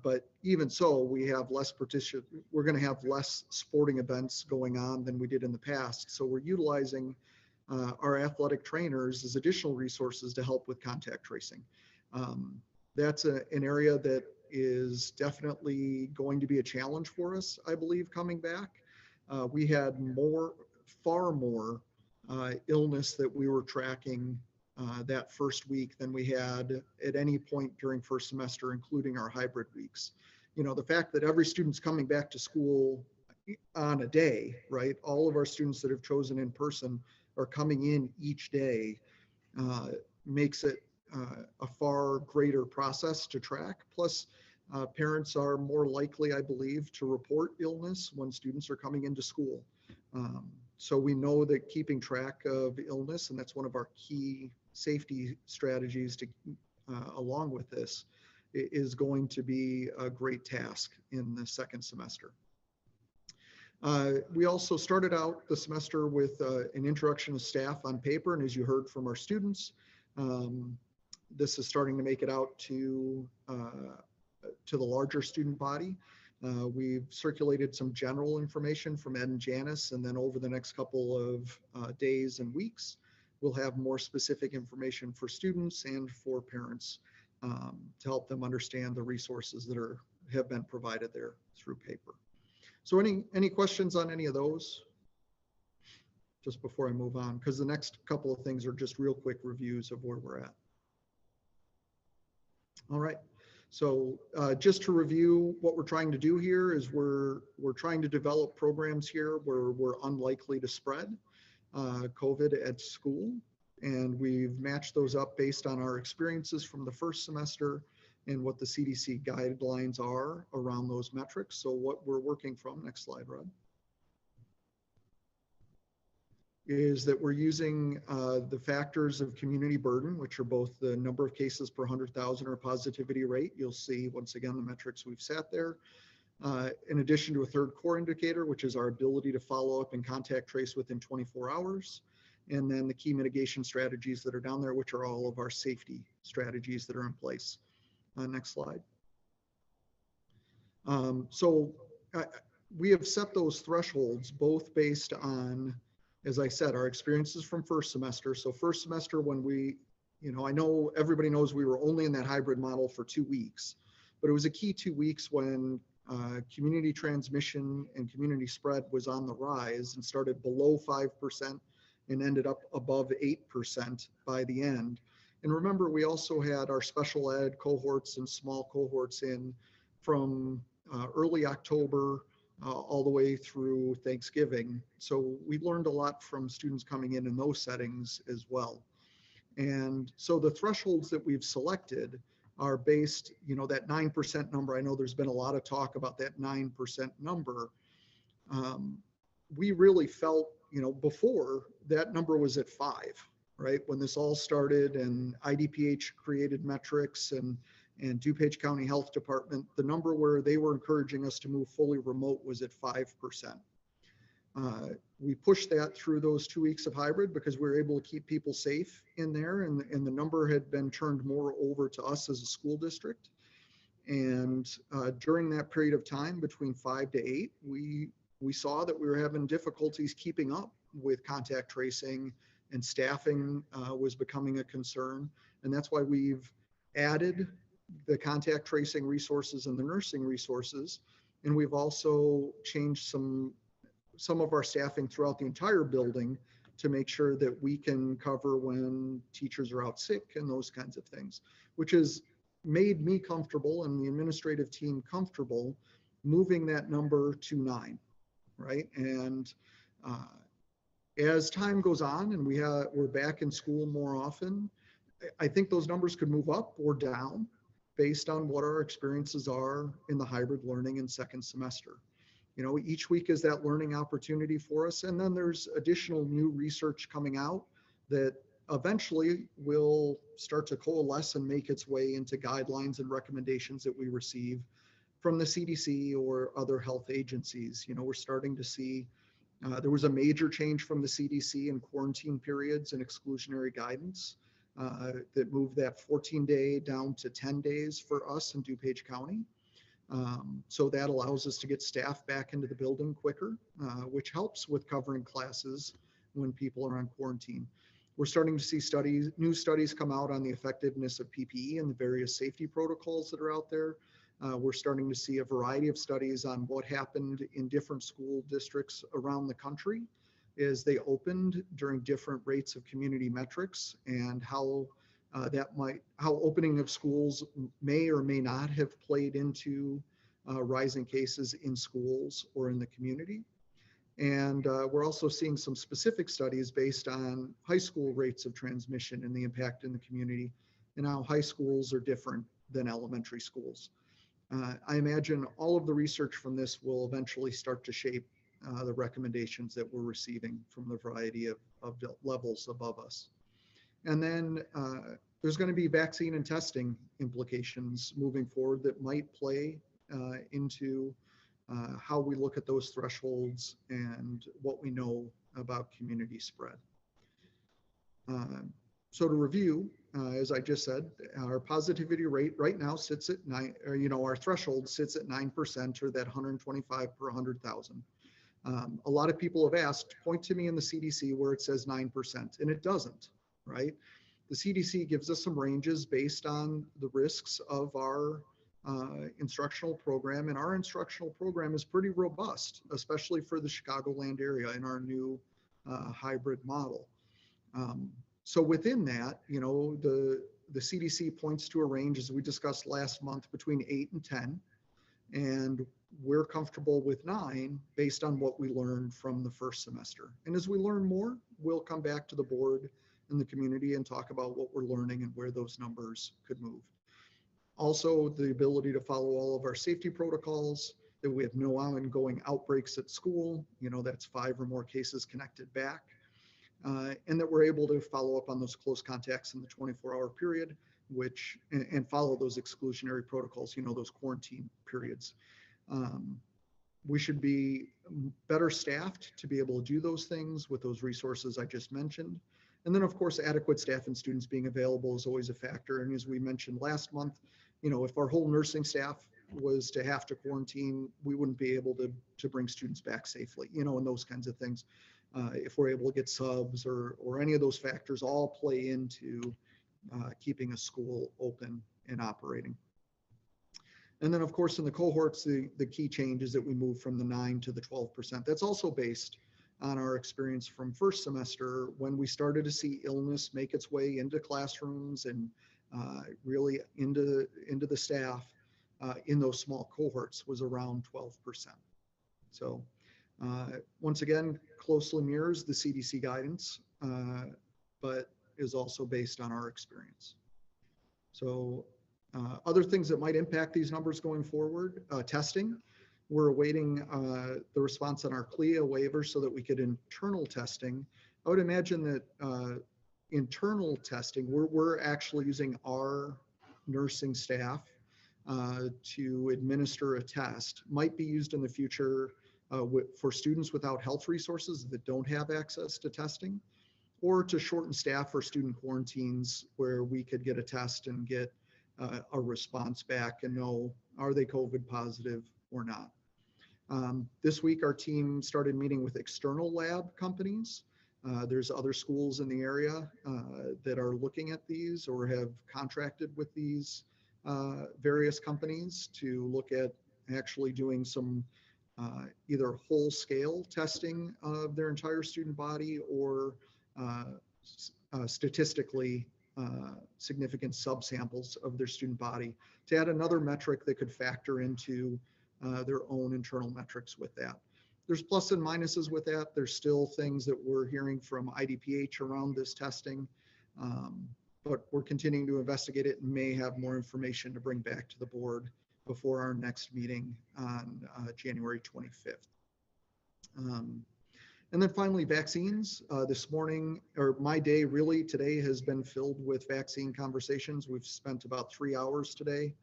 But even so, we have less we're going to have less sporting events going on than we did in the past. So we're utilizing our athletic trainers as additional resources to help with contact tracing. That's an area that is definitely going to be a challenge for us, I believe, coming back. We had far more illness that we were tracking that first week than we had at any point during first semester, including our hybrid weeks. You know, the fact that every student's coming back to school on a day, right? All of our students that have chosen in person are coming in each day, makes it a far greater process to track. Plus, parents are more likely, I believe, to report illness when students are coming into school. So we know that keeping track of illness, and that's one of our key safety strategies to along with this, is going to be a great task in the second semester. We also started out the semester with an introduction to staff on paper, and as you heard from our students, this is starting to make it out to the larger student body. We've circulated some general information from Ed and Janice, and then over the next couple of days and weeks, we'll have more specific information for students and for parents to help them understand the resources that have been provided there through paper. So any questions on any of those? Just before I move on, because the next couple of things are just real quick reviews of where we're at. All right. So just to review, what we're trying to do here is we're trying to develop programs here where we're unlikely to spread COVID at school. And we've matched those up based on our experiences from the first semester and what the CDC guidelines are around those metrics. So what we're working from, next slide, Rod, is that we're using the factors of community burden, which are both the number of cases per 100,000 or positivity rate. You'll see, once again, the metrics we've set there. In addition to a third core indicator, which is our ability to follow up and contact trace within 24 hours. And then the key mitigation strategies that are down there, which are all of our safety strategies that are in place. Next slide. We have set those thresholds both based on, as I said, our experiences from first semester. So first semester when we, you know, I know everybody knows we were only in that hybrid model for 2 weeks, but it was a key 2 weeks when community transmission and community spread was on the rise and started below 5% and ended up above 8% by the end. And remember, we also had our special ed cohorts and small cohorts in from early October all the way through Thanksgiving. So we learned a lot from students coming in those settings as well. And so the thresholds that we've selected are based, you know, that 9% number. I know there's been a lot of talk about that 9% number. We really felt, you know, before that number was at 5, right? When this all started and IDPH created metrics and DuPage County Health Department, the number where they were encouraging us to move fully remote was at 5%. We pushed that through those 2 weeks of hybrid because we were able to keep people safe in there, and the number had been turned more over to us as a school district. And during that period of time between 5 to 8, we saw that we were having difficulties keeping up with contact tracing, and staffing was becoming a concern. And that's why we've added the contact tracing resources and the nursing resources. And we've also changed some of our staffing throughout the entire building to make sure that we can cover when teachers are out sick and those kinds of things, which has made me comfortable and the administrative team comfortable moving that number to 9, right? And as time goes on and we're back in school more often, I think those numbers could move up or down based on what our experiences are in the hybrid learning in second semester. You know, each week is that learning opportunity for us. And then there's additional new research coming out that eventually will start to coalesce and make its way into guidelines and recommendations that we receive from the CDC or other health agencies. You know, we're starting to see there was a major change from the CDC in quarantine periods and exclusionary guidance that moved that 14-day down to 10 days for us in DuPage County. So that allows us to get staff back into the building quicker, which helps with covering classes when people are on quarantine. We're starting to see new studies come out on the effectiveness of PPE and the various safety protocols that are out there. We're starting to see a variety of studies on what happened in different school districts around the country as they opened during different rates of community metrics, and how opening of schools may or may not have played into rising cases in schools or in the community. And we're also seeing some specific studies based on high school rates of transmission and the impact in the community, and how high schools are different than elementary schools. I imagine all of the research from this will eventually start to shape the recommendations that we're receiving from the variety of levels above us. And then there's going to be vaccine and testing implications moving forward that might play into how we look at those thresholds and what we know about community spread. So to review, as I just said, our positivity rate right now sits at 9, or, you know, our threshold sits at 9%, or that 125 per 100,000. A lot of people have asked, point to me in the CDC where it says 9%, and it doesn't, right? The CDC gives us some ranges based on the risks of our instructional program, and our instructional program is pretty robust, especially for the Chicagoland area in our new hybrid model. So within that, you know, the CDC points to a range, as we discussed last month, between 8 and 10, and we're comfortable with 9 based on what we learned from the first semester. And as we learn more, we'll come back to the board and the community and talk about what we're learning and where those numbers could move. Also, the ability to follow all of our safety protocols, that we have no ongoing outbreaks at school, you know, that's 5 or more cases connected back. And that we're able to follow up on those close contacts in the 24-hour period, and follow those exclusionary protocols, you know, those quarantine periods. We should be better staffed to be able to do those things with those resources I just mentioned. And then, of course, adequate staff and students being available is always a factor. And as we mentioned last month, you know, if our whole nursing staff was to have to quarantine, we wouldn't be able to bring students back safely, you know, and those kinds of things. If we're able to get subs or any of those factors all play into keeping a school open and operating. And then, of course, in the cohorts, the key change is that we move from the 9 to the 12%. That's also based on our experience from first semester, when we started to see illness make its way into classrooms and really into the staff in those small cohorts, was around 12%. So once again, closely mirrors the CDC guidance, but is also based on our experience. So other things that might impact these numbers going forward, testing. We're awaiting the response on our CLIA waiver so that we could internal testing. I would imagine that internal testing, we're actually using our nursing staff to administer a test, might be used in the future for students without health resources that don't have access to testing, or to shorten staff for student quarantines where we could get a test and get a response back and know, are they COVID positive or not. This week, our team started meeting with external lab companies. There's other schools in the area that are looking at these or have contracted with these various companies to look at actually doing some either whole scale testing of their entire student body, or statistically significant subsamples of their student body, to add another metric that could factor into their own internal metrics with that. There's plus and minuses with that. There's still things that we're hearing from IDPH around this testing, but we're continuing to investigate it and may have more information to bring back to the board before our next meeting on January 25th. And then finally, vaccines. This morning, or my day really today, has been filled with vaccine conversations. We've spent about 3 hours today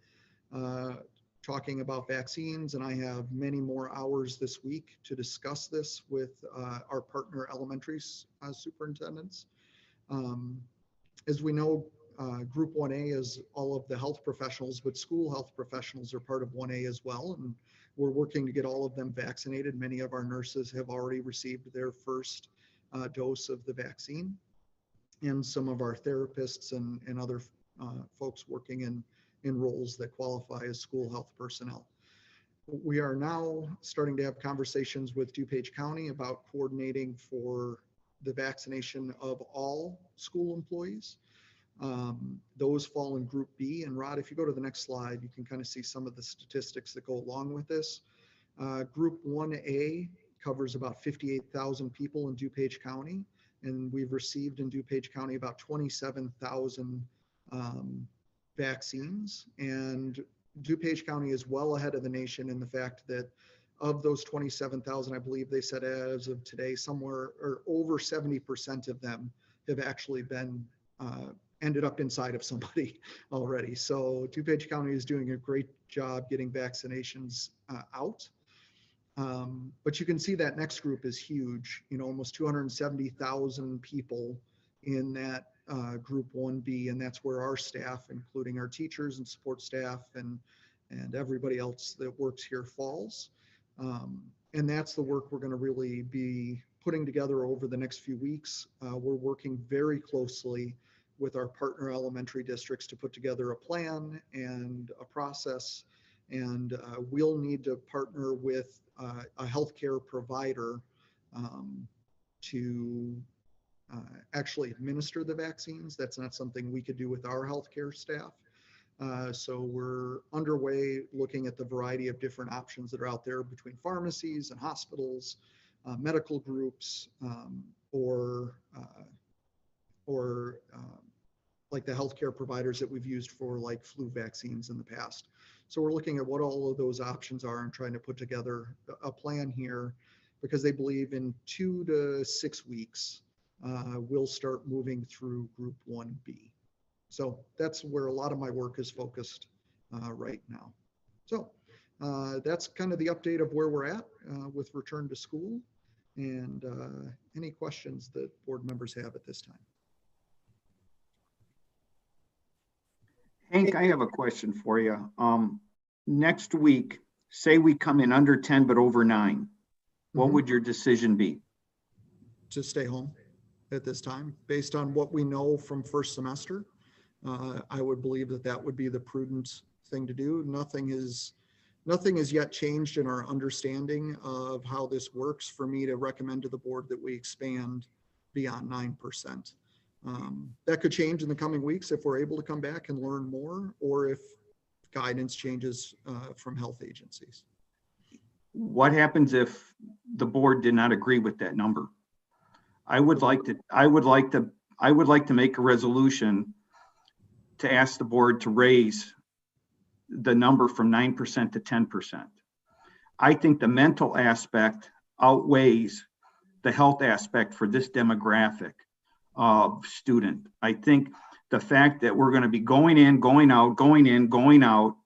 talking about vaccines, and I have many more hours this week to discuss this with our partner elementary superintendents. As we know, Group 1A is all of the health professionals, but school health professionals are part of 1A as well, and we're working to get all of them vaccinated. Many of our nurses have already received their first dose of the vaccine, and some of our therapists and other folks working in roles that qualify as school health personnel. We are now starting to have conversations with DuPage County about coordinating for the vaccination of all school employees. Those fall in Group B. And Rod, if you go to the next slide, you can kind of see some of the statistics that go along with this. Group 1A covers about 58,000 people in DuPage County, and we've received in DuPage County about 27,000 vaccines. And DuPage County is well ahead of the nation in the fact that of those 27,000, I believe they said as of today, somewhere or over 70% of them have actually been ended up inside of somebody already. So DuPage County is doing a great job getting vaccinations out. But you can see that next group is huge, you know, almost 270,000 people in that Group 1B, and that's where our staff, including our teachers and support staff and everybody else that works here, falls. And that's the work we're going to really be putting together over the next few weeks. We're working very closely with our partner elementary districts to put together a plan and a process, and we'll need to partner with a healthcare provider to actually administer the vaccines. That's not something we could do with our healthcare staff. So we're underway looking at the variety of different options that are out there between pharmacies and hospitals, medical groups, or like the healthcare providers that we've used for like flu vaccines in the past. So we're looking at what all of those options are and trying to put together a plan here, because they believe in 2 to 6 weeks, we'll start moving through Group 1B. So that's where a lot of my work is focused right now. So that's kind of the update of where we're at with return to school, and any questions that board members have at this time. Hank, I have a question for you. Next week, say we come in under 10 but over 9, what would your decision be? To stay home at this time, based on what we know from first semester. I would believe that that would be the prudent thing to do. Nothing is yet changed in our understanding of how this works for me to recommend to the board that we expand beyond 9%. That could change in the coming weeks if we're able to come back and learn more, or if guidance changes from health agencies. What happens if the board did not agree with that number? I would like to make a resolution to ask the board to raise the number from 9% to 10%. I think the mental aspect outweighs the health aspect for this demographic of student. I think the fact that we're going to be going in, going out, going in, going out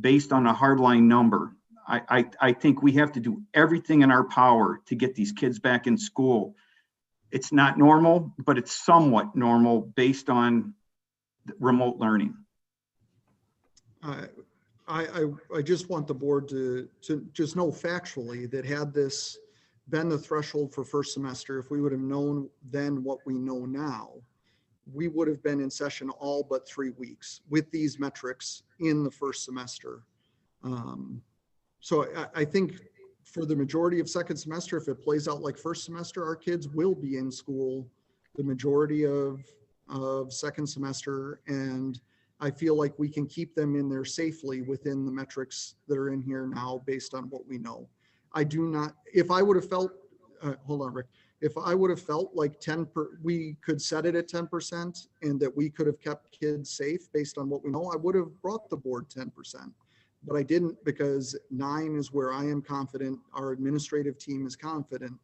based on a hardline number, I think we have to do everything in our power to get these kids back in school. It's not normal, but it's somewhat normal based on remote learning. I just want the board to just know factually that had this been the threshold for first semester, if we would have known then what we know now, we would have been in session all but 3 weeks with these metrics in the first semester. So I think for the majority of second semester, if it plays out like first semester, our kids will be in school the majority of second semester, and I feel like we can keep them in there safely within the metrics that are in here now based on what we know. I do not, if I would have felt, hold on, Rick, if I would have felt like we could set it at 10% and that we could have kept kids safe based on what we know, I would have brought the board 10%. But I didn't, because 9 is where I am confident, our administrative team is confident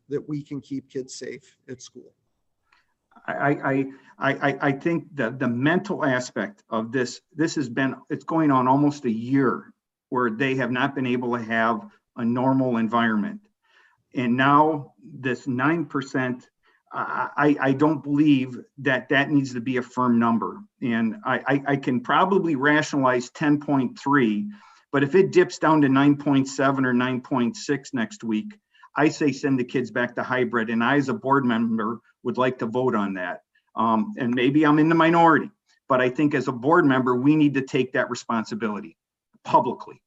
that we can keep kids safe at school. I think that the mental aspect of this it's going on almost a year where they have not been able to have a normal environment. And now this 9%, I don't believe that that needs to be a firm number. And I can probably rationalize 10.3, but if it dips down to 9.7 or 9.6 next week, I say send the kids back to hybrid. And I, as a board member, would like to vote on that. And maybe I'm in the minority, but I think as a board member, we need to take that responsibility publicly.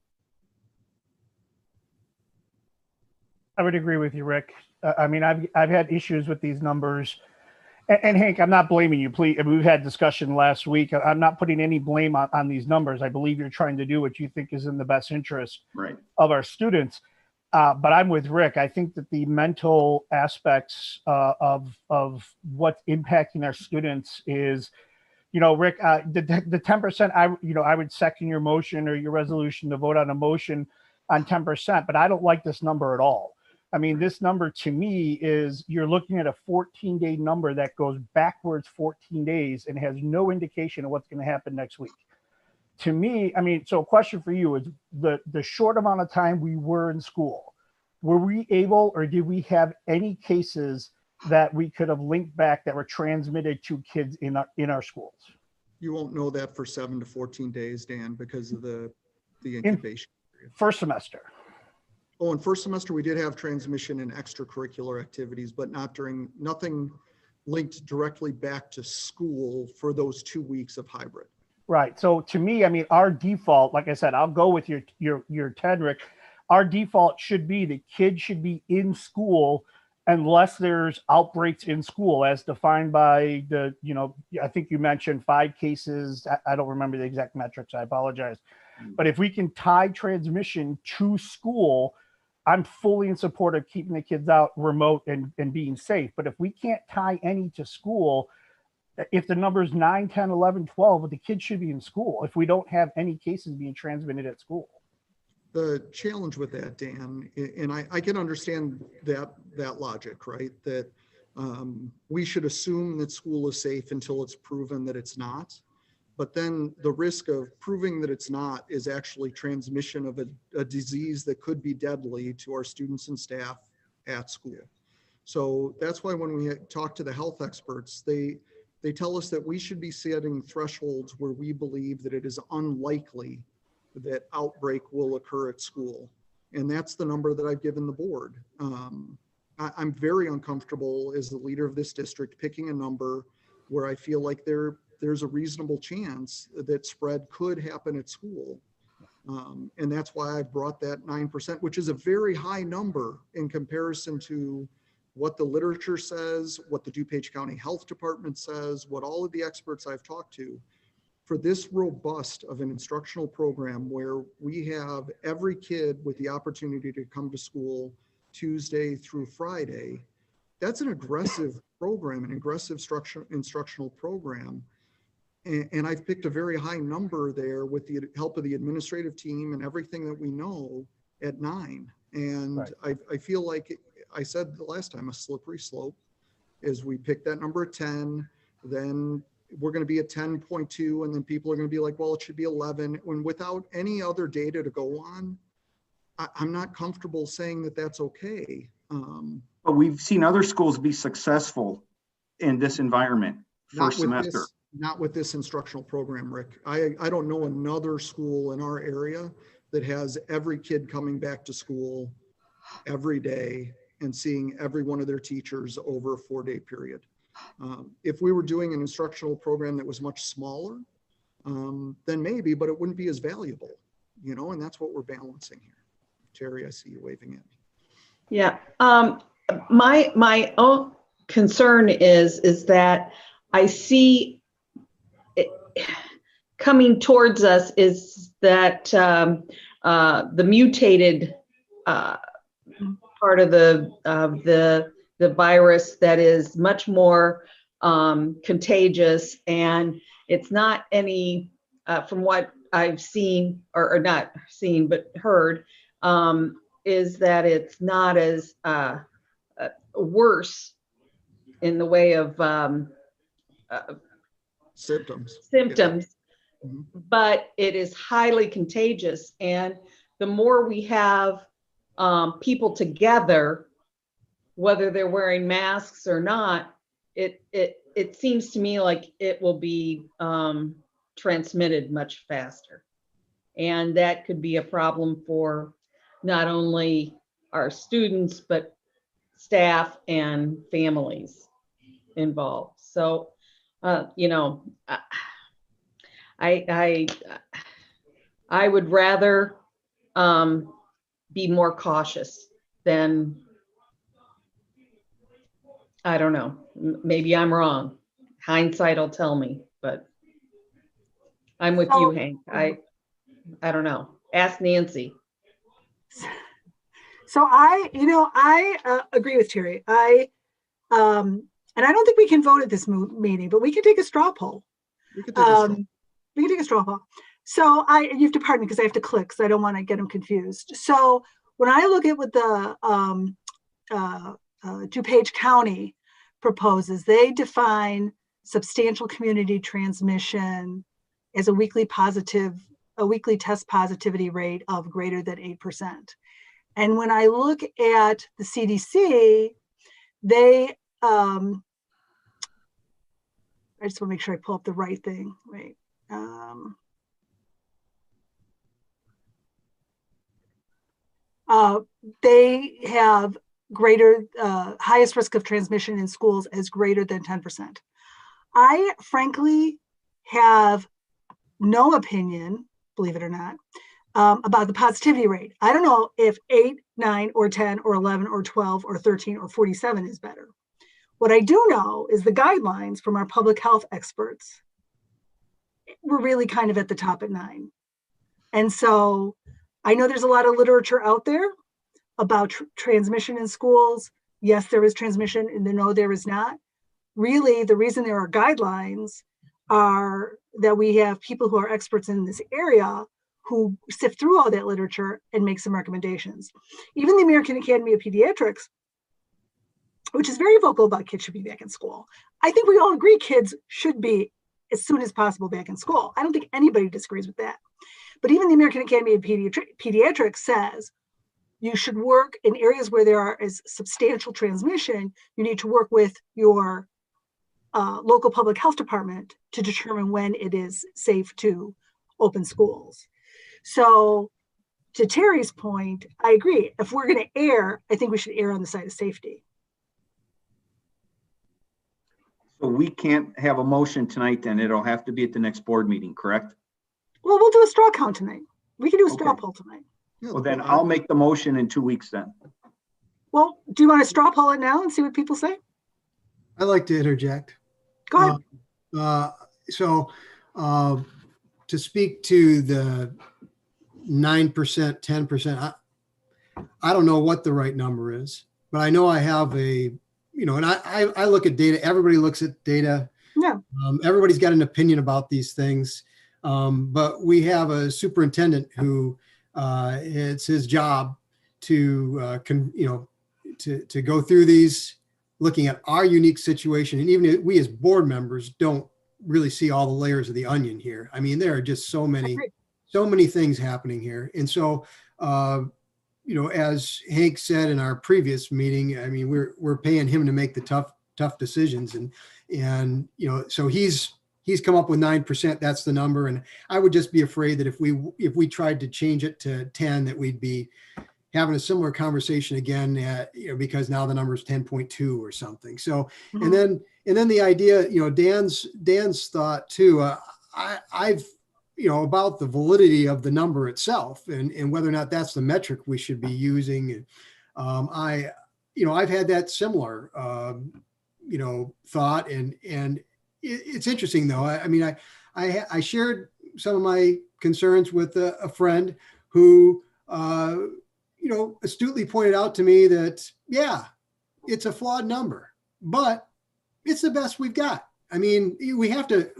I would agree with you, Rick. I mean, I've had issues with these numbers, and Hank, I'm not blaming you. Please, we've had discussion last week. I'm not putting any blame on these numbers. I believe you're trying to do what you think is in the best interest of our students. But I'm with Rick. I think that the mental aspects of what's impacting our students is, you know, Rick, the 10%. I would second your motion or your resolution to vote on a motion on 10%. But I don't like this number at all. I mean, this number to me is you're looking at a 14-day number that goes backwards 14 days and has no indication of what's going to happen next week. To me, I mean, so a question for you is the short amount of time we were in school, were we able or did we have any cases that we could have linked back that were transmitted to kids in our schools? You won't know that for 7 to 14 days, Dan, because of the incubation period. First semester. Oh, in first semester, we did have transmission in extracurricular activities, but nothing linked directly back to school for those 2 weeks of hybrid. Right. So to me, I mean, our default, like I said, I'll go with your 10, Rick. Our default should be the kids should be in school unless there's outbreaks in school as defined by the, you know, I think you mentioned 5 cases. I don't remember the exact metrics. I apologize. But if we can tie transmission to school, I'm fully in support of keeping the kids out remote and being safe. But if we can't tie any to school, if the number's 9, 10, 11, 12, the kids should be in school if we don't have any cases being transmitted at school. The challenge with that, Dan, and I can understand that logic, right? That we should assume that school is safe until it's proven that it's not. But then the risk of proving that it's not is actually transmission of a disease that could be deadly to our students and staff at school. So that's why when we talk to the health experts, they tell us that we should be setting thresholds where we believe that it is unlikely that outbreak will occur at school. And that's the number that I've given the board. I'm very uncomfortable as the leader of this district picking a number where I feel like there's a reasonable chance that spread could happen at school. And that's why I brought that 9%, which is a very high number in comparison to what the literature says, what the DuPage County Health Department says, what all of the experts I've talked to. For this robust of an instructional program where we have every kid with the opportunity to come to school Tuesday through Friday, that's an aggressive program, an aggressive instructional program. And I've picked a very high number there with the help of the administrative team and everything that we know at 9. And right. I feel like I said the last time, a slippery slope is we pick that number at 10, then we're going to be at 10.2, and then people are going to be like, well, it should be 11. When without any other data to go on, I'm not comfortable saying that that's okay. But we've seen other schools be successful in this environment first semester. Not with this instructional program, Rick. I don't know another school in our area that has every kid coming back to school every day and seeing every one of their teachers over a 4-day period. If we were doing an instructional program that was much smaller, then maybe, but it wouldn't be as valuable, you know, and that's what we're balancing here. Terry, I see you waving at me. Yeah, my own concern is that I see it coming towards us is that the mutated part of the virus that is much more contagious, and it's not any, from what I've seen, or not seen, but heard, is that it's not as worse in the way of symptoms, yeah. But it is highly contagious. And the more we have people together, whether they're wearing masks or not, it seems to me like it will be transmitted much faster. And that could be a problem for not only our students, but staff and families involved. So, you know, I would rather be more cautious than, I don't know, maybe I'm wrong. Hindsight will tell me, but I'm with you, Hank. I don't know. Ask Nancy. So I agree with Terry. And I don't think we can vote at this meeting, but we can take a straw poll. We can take a straw poll. So you have to pardon me because I have to click, because I don't want to get them confused. So when I look at what the DuPage County proposes, they define substantial community transmission as a weekly test positivity rate of greater than 8%. And when I look at the CDC, they, I just want to make sure I pull up the right thing. Wait. They have highest risk of transmission in schools as greater than 10%. I frankly have no opinion, believe it or not, about the positivity rate. I don't know if 8, 9, or 10, or 11, or 12, or 13, or 47 is better. What I do know is the guidelines from our public health experts were really kind of at the top at 9. And so I know there's a lot of literature out there about transmission in schools. Yes, there is transmission, and no, there is not. Really, the reason there are guidelines are that we have people who are experts in this area who sift through all that literature and make some recommendations. Even the American Academy of Pediatrics, which is very vocal about kids should be back in school. I think we all agree kids should be as soon as possible back in school. I don't think anybody disagrees with that. But even the American Academy of Pediatrics says you should work in areas where there is substantial transmission. You need to work with your local public health department to determine when it is safe to open schools. So to Terry's point, I agree. If we're going to err, I think we should err on the side of safety. So we can't have a motion tonight, then it'll have to be at the next board meeting, correct? Well, we'll do a straw count tonight. We can do a straw poll tonight. Well, then I'll make the motion in 2 weeks then. Well, do you want to straw poll it now and see what people say? I'd like to interject. Go ahead. To speak to the 9%, 10%, I don't know what the right number is, but I know I have and I look at data. Everybody looks at data. Yeah. Everybody's got an opinion about these things. But we have a superintendent who it's his job to go through these, looking at our unique situation. And even if we as board members don't really see all the layers of the onion here. I mean, there are just so many things happening here. And so, as Hank said in our previous meeting, I mean, we're paying him to make the tough decisions. And so he's come up with 9%. That's the number. And I would just be afraid that if we tried to change it to 10, that we'd be having a similar conversation again, because now the number is 10.2 or something. So, and then the idea, Dan's thought too, I've about the validity of the number itself and whether or not that's the metric we should be using. I've had that similar, thought and it's interesting though. I mean, I shared some of my concerns with a friend who, astutely pointed out to me that, yeah, it's a flawed number, but it's the best we've got. I mean, we have to,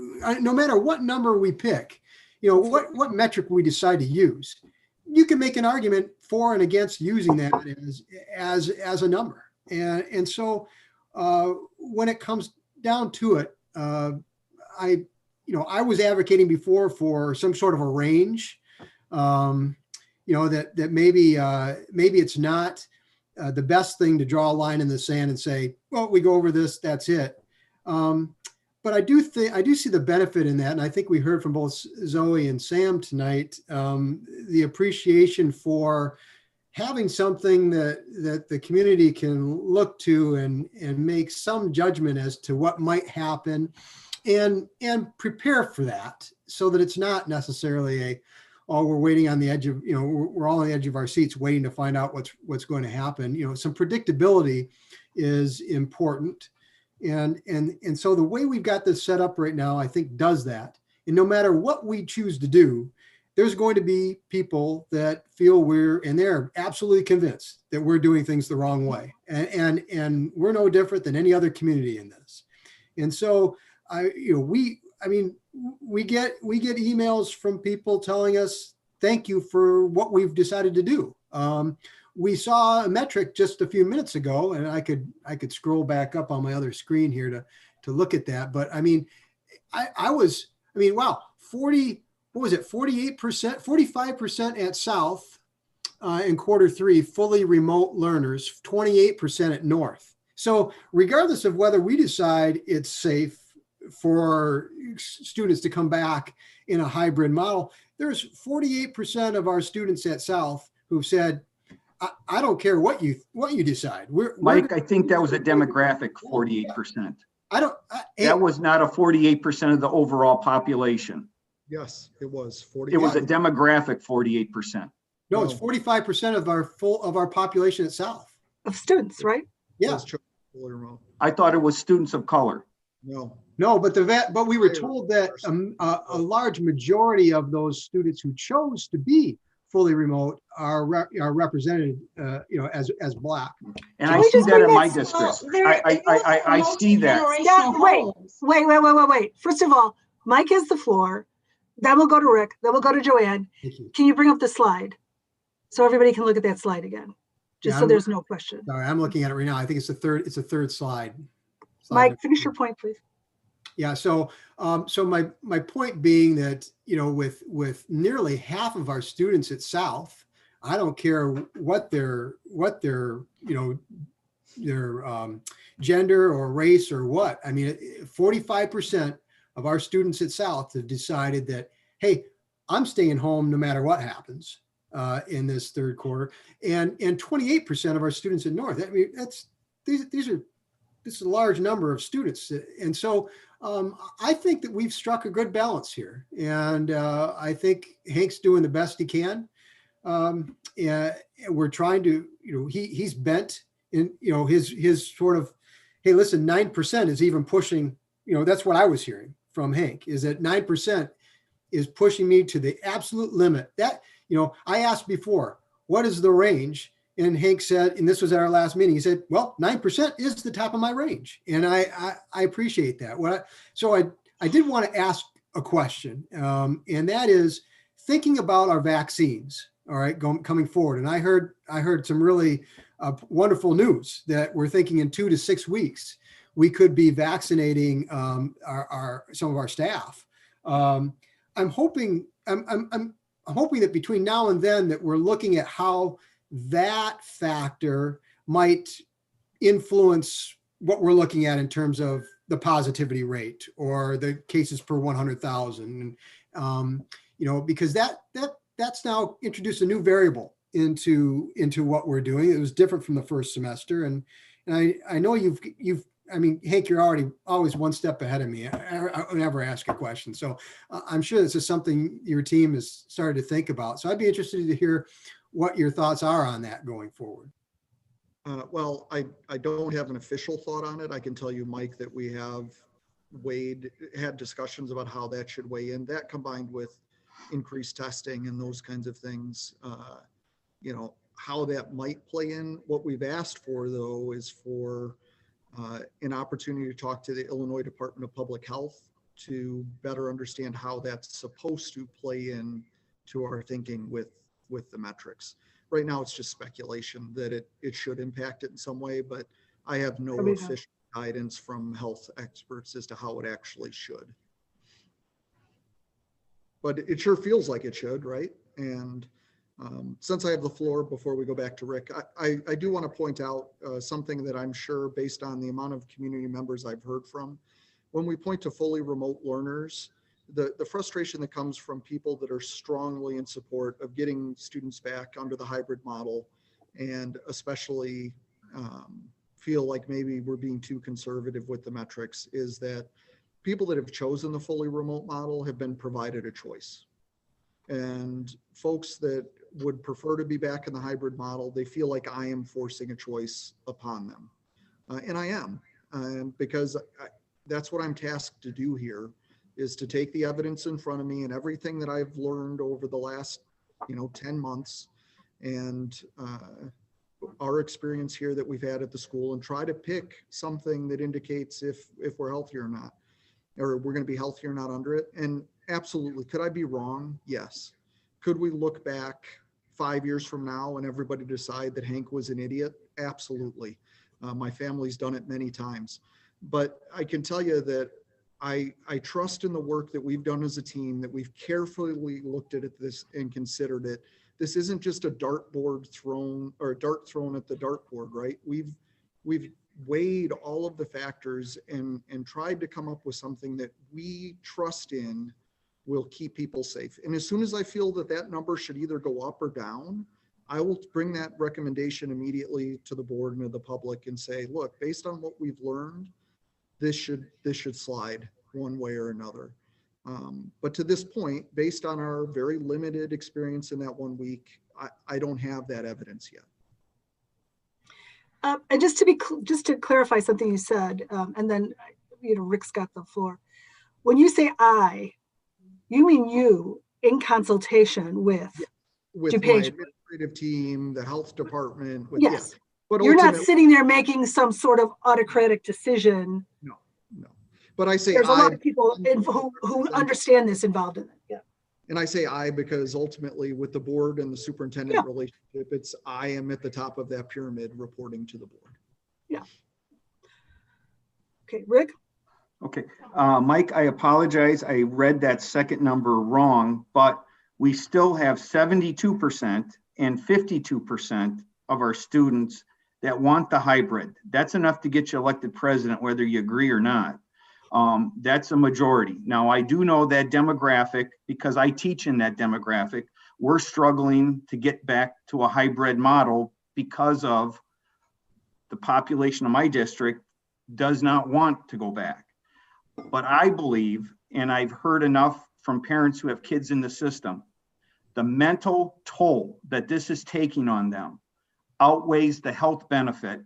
no matter what number we pick, what metric we decide to use, you can make an argument for and against using that as a number. And so when it comes down to it, I was advocating before for some sort of a range. that maybe it's not the best thing to draw a line in the sand and say, well, we go over this, that's it. But I do see the benefit in that. And I think we heard from both Zoe and Sam tonight, the appreciation for having something that the community can look to and make some judgment as to what might happen and prepare for that, so that it's not necessarily we're waiting on the edge of, we're all on the edge of our seats waiting to find out what's going to happen. Some predictability is important. And so the way we've got this set up right now, I think does that. And no matter what we choose to do, there's going to be people that feel and they're absolutely convinced that we're doing things the wrong way. And we're no different than any other community in this. And so we get emails from people telling us, thank you for what we've decided to do. We saw a metric just a few minutes ago, and I could scroll back up on my other screen here to look at that. But wow, 48%, 45% at South in Q3, fully remote learners, 28% at North. So regardless of whether we decide it's safe for students to come back in a hybrid model, there's 48% of our students at South who've said, I don't care what you decide. Mike, I think that was a demographic 48%. That was not a 48% of the overall population. Yes, it was 40. It was a demographic 48%. No, it's 45% of our population at South. Of students, right? Yeah. I thought it was students of color. No, but we were told that a large majority of those students who chose to be fully remote are represented, as Black. And I see that in my district. I see that. Wait. First of all, Mike has the floor. Then we'll go to Rick. Then we'll go to Joanne. Can you bring up the slide so everybody can look at that slide again, so there's no question? Sorry, I'm looking at it right now. I think it's the third slide. Mike, finish your point, please. Yeah. So my point being that, with nearly half of our students at South, I don't care what their gender or race or what. 45% of our students at South have decided that, hey, I'm staying home no matter what happens in this third quarter, and 28% of our students at North. This is a large number of students, and so I think that we've struck a good balance here, and I think Hank's doing the best he can. We're trying to, he's bent in, his sort of, hey, listen, 9% is even pushing. That's what I was hearing from Hank, is that 9% is pushing me to the absolute limit. That, I asked before, what is the range? And Hank said, and this was at our last meeting, he said, well, 9% is the top of my range. And I appreciate that. So I did want to ask a question, and that is thinking about our vaccines, all right, coming forward. And I heard some really wonderful news that we're thinking in 2 to 6 weeks, we could be vaccinating some of our staff. I'm hoping that between now and then that we're looking at how that factor might influence what we're looking at in terms of the positivity rate or the cases per 100,000, because that's now introduced a new variable into what we're doing. It was different from the first semester, and I know Hank, you're always one step ahead of me. I never ask a question, so I'm sure this is something your team has started to think about. So I'd be interested to hear what your thoughts are on that going forward. Well, I don't have an official thought on it. I can tell you, Mike, that we have had discussions about how that should weigh in. That combined with increased testing and those kinds of things, how that might play in. What we've asked for, though, is for an opportunity to talk to the Illinois Department of Public Health to better understand how that's supposed to play in to our thinking with the metrics. Right now, it's just speculation that it should impact it in some way, but I have no official guidance from health experts as to how it actually should. But it sure feels like it should, right? And Since I have the floor, before we go back to Rick, I do want to point out something that I'm sure, based on the amount of community members I've heard from, when we point to fully remote learners, the frustration that comes from people that are strongly in support of getting students back under the hybrid model, and especially feel like maybe we're being too conservative with the metrics, is that people that have chosen the fully remote model have been provided a choice. And folks that would prefer to be back in the hybrid model, they feel like I am forcing a choice upon them. And I am, because that's what I'm tasked to do here, is to take the evidence in front of me and everything that I've learned over the last 10 months and our experience here that we've had at the school, and try to pick something that indicates if we're healthy or not, or we're going to be healthy or not under it. And absolutely, could I be wrong? Yes. Could we look back 5 years from now and everybody decide that Hank was an idiot? Absolutely. My family's done it many times. But I can tell you that I trust in the work that we've done as a team, that we've carefully looked at this and considered it. This isn't just a dartboard thrown, or a dart thrown at the dartboard, right? We've weighed all of the factors and tried to come up with something that we trust in will keep people safe. And as soon as I feel that that number should either go up or down, I will bring that recommendation immediately to the board and to the public and say, look, based on what we've learned, this should slide one way or another. But to this point, based on our very limited experience in that 1 week, I don't have that evidence yet. And just to clarify something you said, and then Rick's got the floor. When you say I, you mean you in consultation with my DuPage. administrative team, the health department. Yes. Yeah. But you're not sitting there making some sort of autocratic decision. No. But I say there's a lot of people who understand this involved in it. Yeah. And I say I because ultimately, with the board and the superintendent relationship, it's I am at the top of that pyramid reporting to the board. Yeah. Okay, Rick? Okay, Mike, I apologize. I read that second number wrong, but we still have 72% and 52% of our students that want the hybrid. That's enough to get you elected president, whether you agree or not. That's a majority. Now, I do know that demographic because I teach in that demographic. We're struggling to get back to a hybrid model because of the population of my district does not want to go back. But I believe, and I've heard enough from parents who have kids in the system, the mental toll that this is taking on them outweighs the health benefit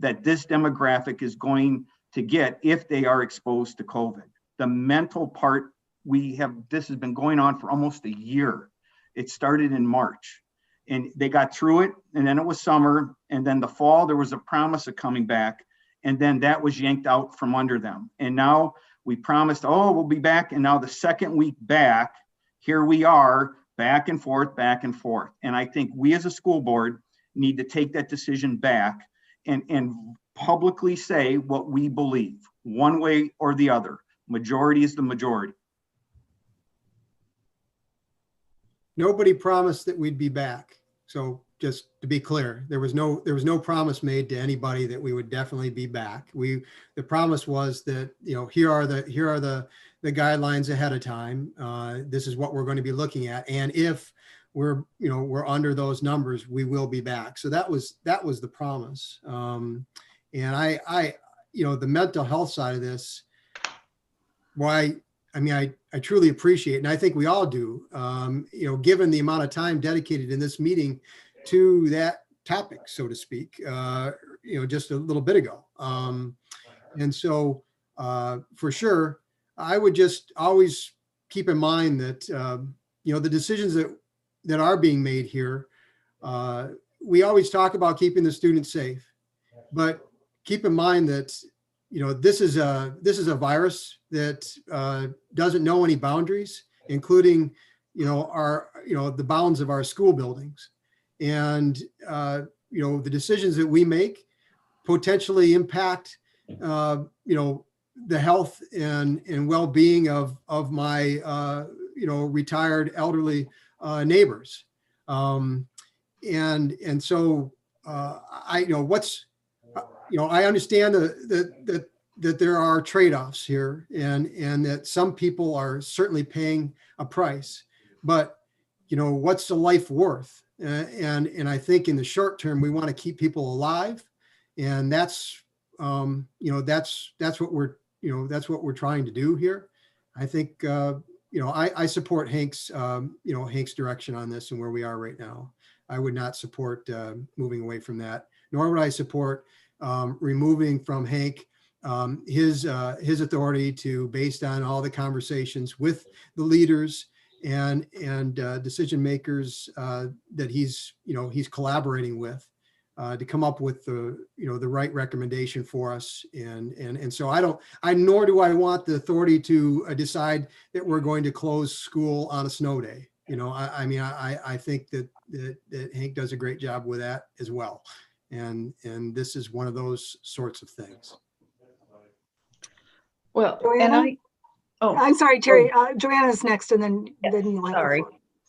that this demographic is going to get if they are exposed to COVID. The mental part, this has been going on for almost a year. It started in March and they got through it, and then it was summer, and then the fall, there was a promise of coming back, and then that was yanked out from under them. And now we promised, oh, we'll be back, and now the second week back, here we are, back and forth, back and forth. And I think we as a school board need to take that decision back and publicly say what we believe, one way or the other. Majority is the majority. Nobody promised that we'd be back. So just to be clear, there was no promise made to anybody that we would definitely be back. The promise was that, here are the guidelines ahead of time. This is what we're going to be looking at. And if we're under those numbers, we will be back. So that was the promise. And I the mental health side of this, I truly appreciate, and I think we all do, given the amount of time dedicated in this meeting to that topic, so to speak, just a little bit ago. And so for sure, I would just always keep in mind that, the decisions that are being made here, we always talk about keeping the students safe, but keep in mind that, this is a virus that doesn't know any boundaries, including, the bounds of our school buildings. And, the decisions that we make potentially impact, the health and well-being of my, retired elderly neighbors. And so I, I understand that there are trade-offs here, and that some people are certainly paying a price, but what's the life worth? And I think in the short term, we want to keep people alive, and that's what we're trying to do here. I think I support Hank's Hank's direction on this and where we are right now. I would not support moving away from that, nor would I support removing from Hank his authority to, based on all the conversations with the leaders and decision makers that he's collaborating with, to come up with the right recommendation for us. And so nor do I want the authority to decide that we're going to close school on a snow day. I think that Hank does a great job with that as well. And this is one of those sorts of things. Well, Joanna? I'm sorry, Terry. Joanna's next, and then you. Sorry.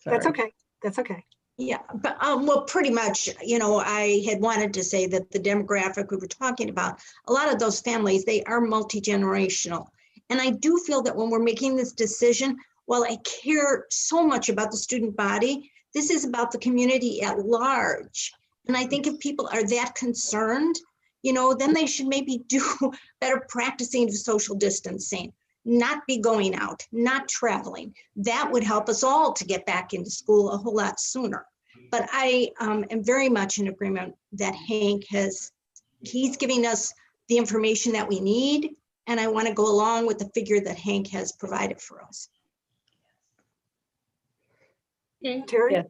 That's okay. That's okay. Yeah, but well, pretty much, I had wanted to say that the demographic we were talking about, a lot of those families, they are multi-generational. And I do feel that when we're making this decision, while I care so much about the student body, this is about the community at large. And I think if people are that concerned, then they should maybe do better practicing of social distancing, not be going out, not traveling. That would help us all to get back into school a whole lot sooner. But I am very much in agreement that Hank he's giving us the information that we need. And I want to go along with the figure that Hank has provided for us. Terry? Yeah.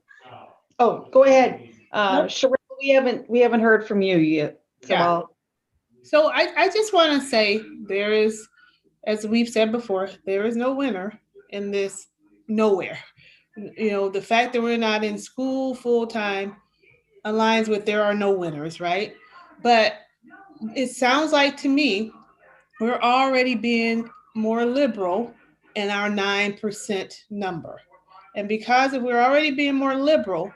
Oh, go ahead. Sherelle, we haven't heard from you yet. So I just want to say there is, as we've said before, there is no winner in this nowhere. The fact that we're not in school full time aligns with there are no winners, right? But it sounds like to me, we're already being more liberal in our 9% number. And because if we're already being more liberal,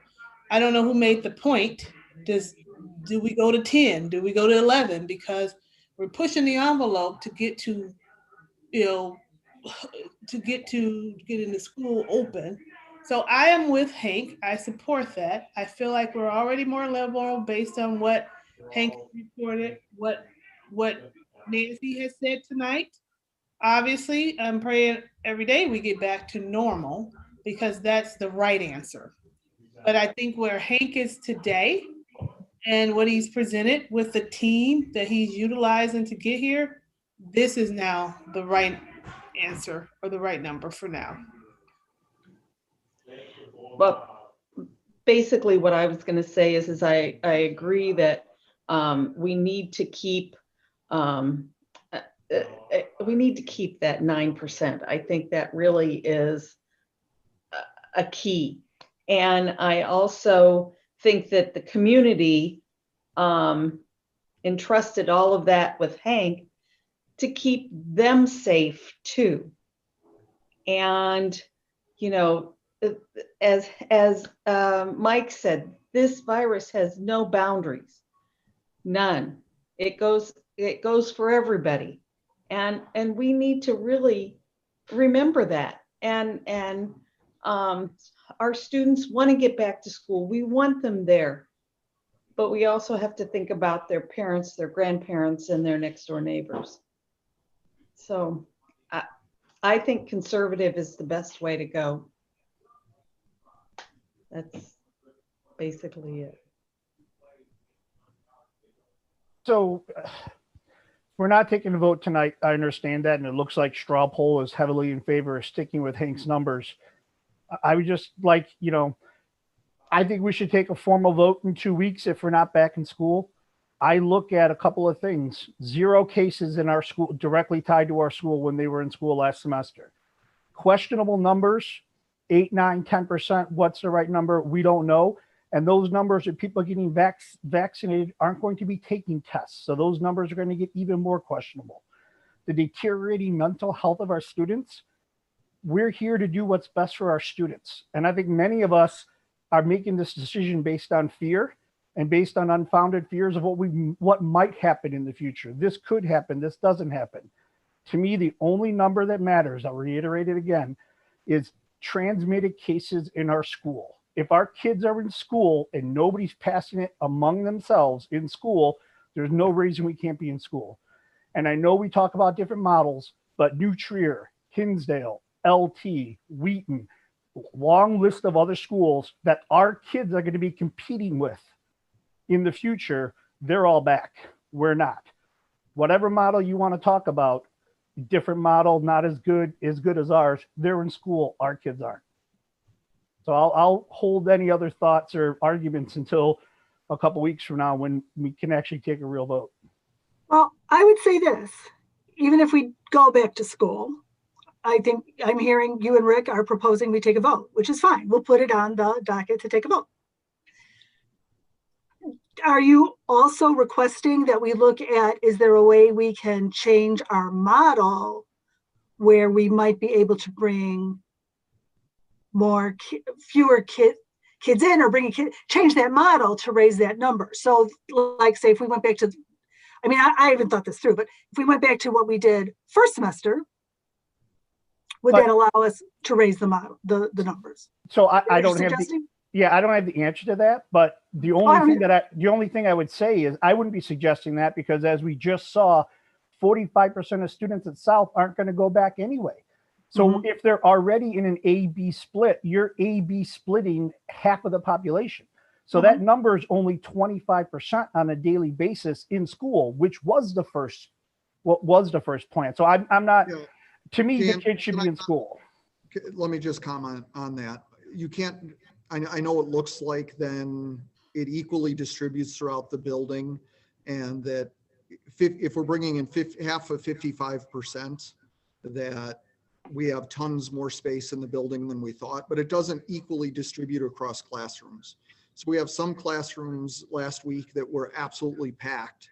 I don't know who made the point. Do we go to 10? Do we go to 11? Because we're pushing the envelope to get to, getting the school open. So I am with Hank. I support that. I feel like we're already more liberal based on what Hank reported, what Nancy has said tonight. Obviously, I'm praying every day we get back to normal because that's the right answer. But I think where Hank is today and what he's presented with the team that he's utilizing to get here, this is now the right answer or the right number for now. Well, basically what I was going to say is I agree that we need to keep that 9%. I think that really is a key. And I also think that the community entrusted all of that with Hank to keep them safe too. And, as Mike said, this virus has no boundaries, none. It goes for everybody. And we need to really remember that. And our students want to get back to school. We want them there, but we also have to think about their parents, their grandparents, and their next door neighbors. So I think conservative is the best way to go. That's basically it. So we're not taking a vote tonight. I understand that. And it looks like straw poll is heavily in favor of sticking with Hank's numbers. I would just like, I think we should take a formal vote in 2 weeks if we're not back in school. I look at a couple of things. 0 cases in our school directly tied to our school when they were in school last semester. Questionable numbers, 8, 9, 10%. What's the right number? We don't know. And those numbers of people getting vaccinated aren't going to be taking tests. So those numbers are going to get even more questionable. The deteriorating mental health of our students, we're here to do what's best for our students. And I think many of us are making this decision based on fear and based on unfounded fears of what might happen in the future. This could happen, this doesn't happen. To me, the only number that matters, I'll reiterate it again, is transmitted cases in our school. If our kids are in school and nobody's passing it among themselves in school, there's no reason we can't be in school. And I know we talk about different models, but New Trier, Hinsdale, LT, Wheaton, long list of other schools that our kids are going to be competing with in the future, they're all back. We're not. Whatever model you want to talk about, different model, not as good as ours, they're in school, our kids aren't. So I'll hold any other thoughts or arguments until a couple weeks from now when we can actually take a real vote. Well, I would say this, even if we go back to school, I think I'm hearing you and Rick are proposing we take a vote, which is fine. We'll put it on the docket to take a vote. Are you also requesting that we look at, is there a way we can change our model where we might be able to bring fewer kids in, or change that model to raise that number? So like, say, if we went back to, I mean, I haven't thought this through, but if we went back to what we did first semester, would that allow us to raise the model, the numbers? So I don't have I don't have the answer to that, but the only thing I would say is I wouldn't be suggesting that, because as we just saw, 45% of students at South aren't going to go back anyway. So if they're already in an A-B split, you're A-B splitting half of the population. So that number is only 25% on a daily basis in school, which was the first plan. So I'm not, to me, the kids should be in school. Let me just comment on that. You can't, I know it looks like then it equally distributes throughout the building, and that if we're bringing in half of 55%, that we have tons more space in the building than we thought, but it doesn't equally distribute across classrooms. So we have some classrooms last week that were absolutely packed.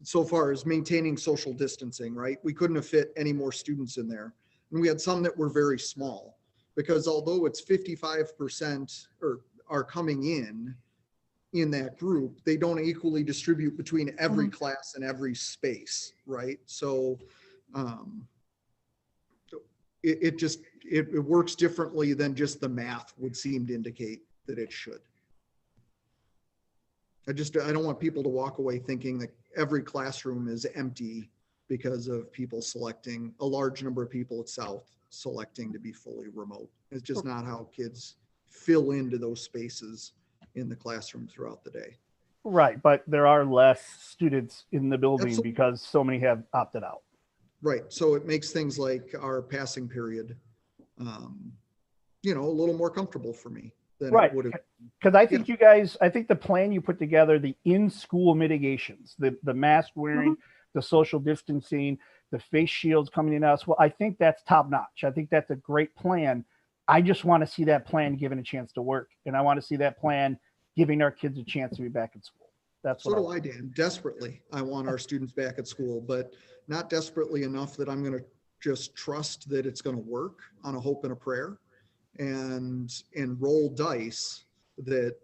So far as maintaining social distancing, right? We couldn't have fit any more students in there. And we had some that were very small, because although it's 55% or are coming in that group, they don't equally distribute between every class and every space, right? So it works differently than just the math would seem to indicate that it should. I don't want people to walk away thinking that every classroom is empty because of people selecting, a large number of people at South selecting to be fully remote. It's just not how kids fill into those spaces in the classroom throughout the day. Right, but there are less students in the building because so many have opted out. Right, so it makes things like our passing period, a little more comfortable for me than it would have. Because I think you guys, I think the plan you put together, the in-school mitigations, the mask wearing, the social distancing, the face shields coming in us, well, I think that's top notch. I think that's a great plan. I just want to see that plan given a chance to work. And I want to see that plan giving our kids a chance to be back at school. That's what So do I, Dan. Desperately, I want our students back at school, but not desperately enough that I'm going to just trust that it's going to work on a hope and a prayer, and roll dice that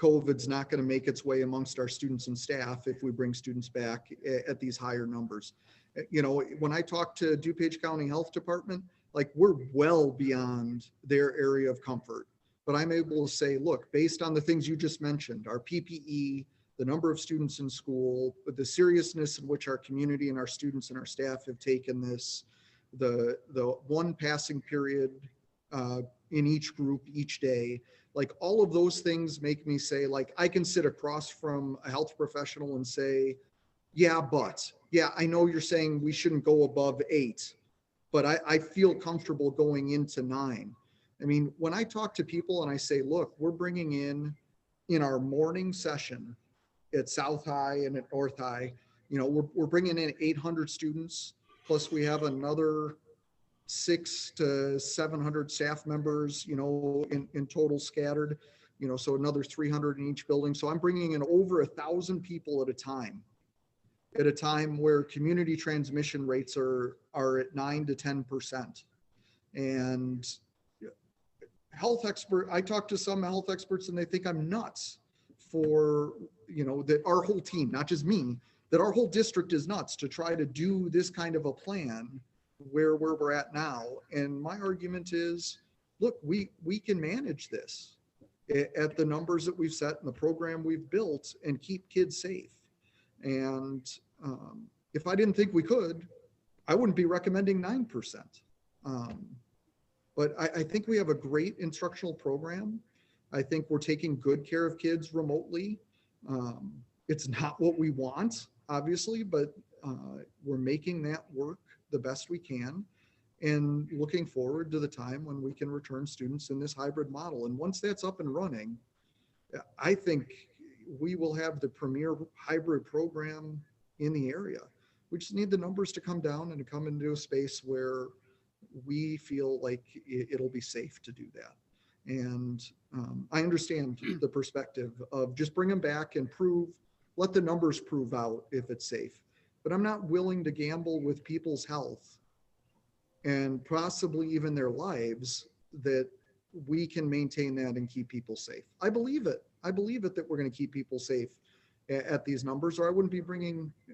COVID's not going to make its way amongst our students and staff if we bring students back at these higher numbers. When I talk to DuPage County Health Department, like, we're well beyond their area of comfort, but I'm able to say, look, based on the things you just mentioned, our PPE, the number of students in school, the seriousness in which our community and our students and our staff have taken this, the one passing period in each group each day, like, all of those things make me say, like, I can sit across from a health professional and say, yeah, I know you're saying we shouldn't go above 8, but I feel comfortable going into 9. I mean, when I talk to people and I say, look, we're bringing in our morning session at South High and at North High, we're bringing in 800 students, plus we have another 600 to 700 staff members, in total scattered, so another 300 in each building. So I'm bringing in over 1,000 people at a time where community transmission rates are at 9 to 10%. And health expert, I talk to some health experts and they think I'm nuts for, that our whole team, not just me, that our whole district is nuts to try to do this kind of a plan where we're at now. And my argument is, look, we can manage this at the numbers that we've set and the program we've built and keep kids safe. And if I didn't think we could, I wouldn't be recommending 9%. But I think we have a great instructional program. I think we're taking good care of kids remotely. It's not what we want, obviously, but we're making that work the best we can and looking forward to the time when we can return students in this hybrid model. And once that's up and running, I think we will have the premier hybrid program in the area. We just need the numbers to come down and to come into a space where we feel like it'll be safe to do that. And I understand the perspective of just bring them back and let the numbers prove out if it's safe. But I'm not willing to gamble with people's health and possibly even their lives that we can maintain that and keep people safe. I believe it. I believe it that we're going to keep people safe at these numbers, or I wouldn't be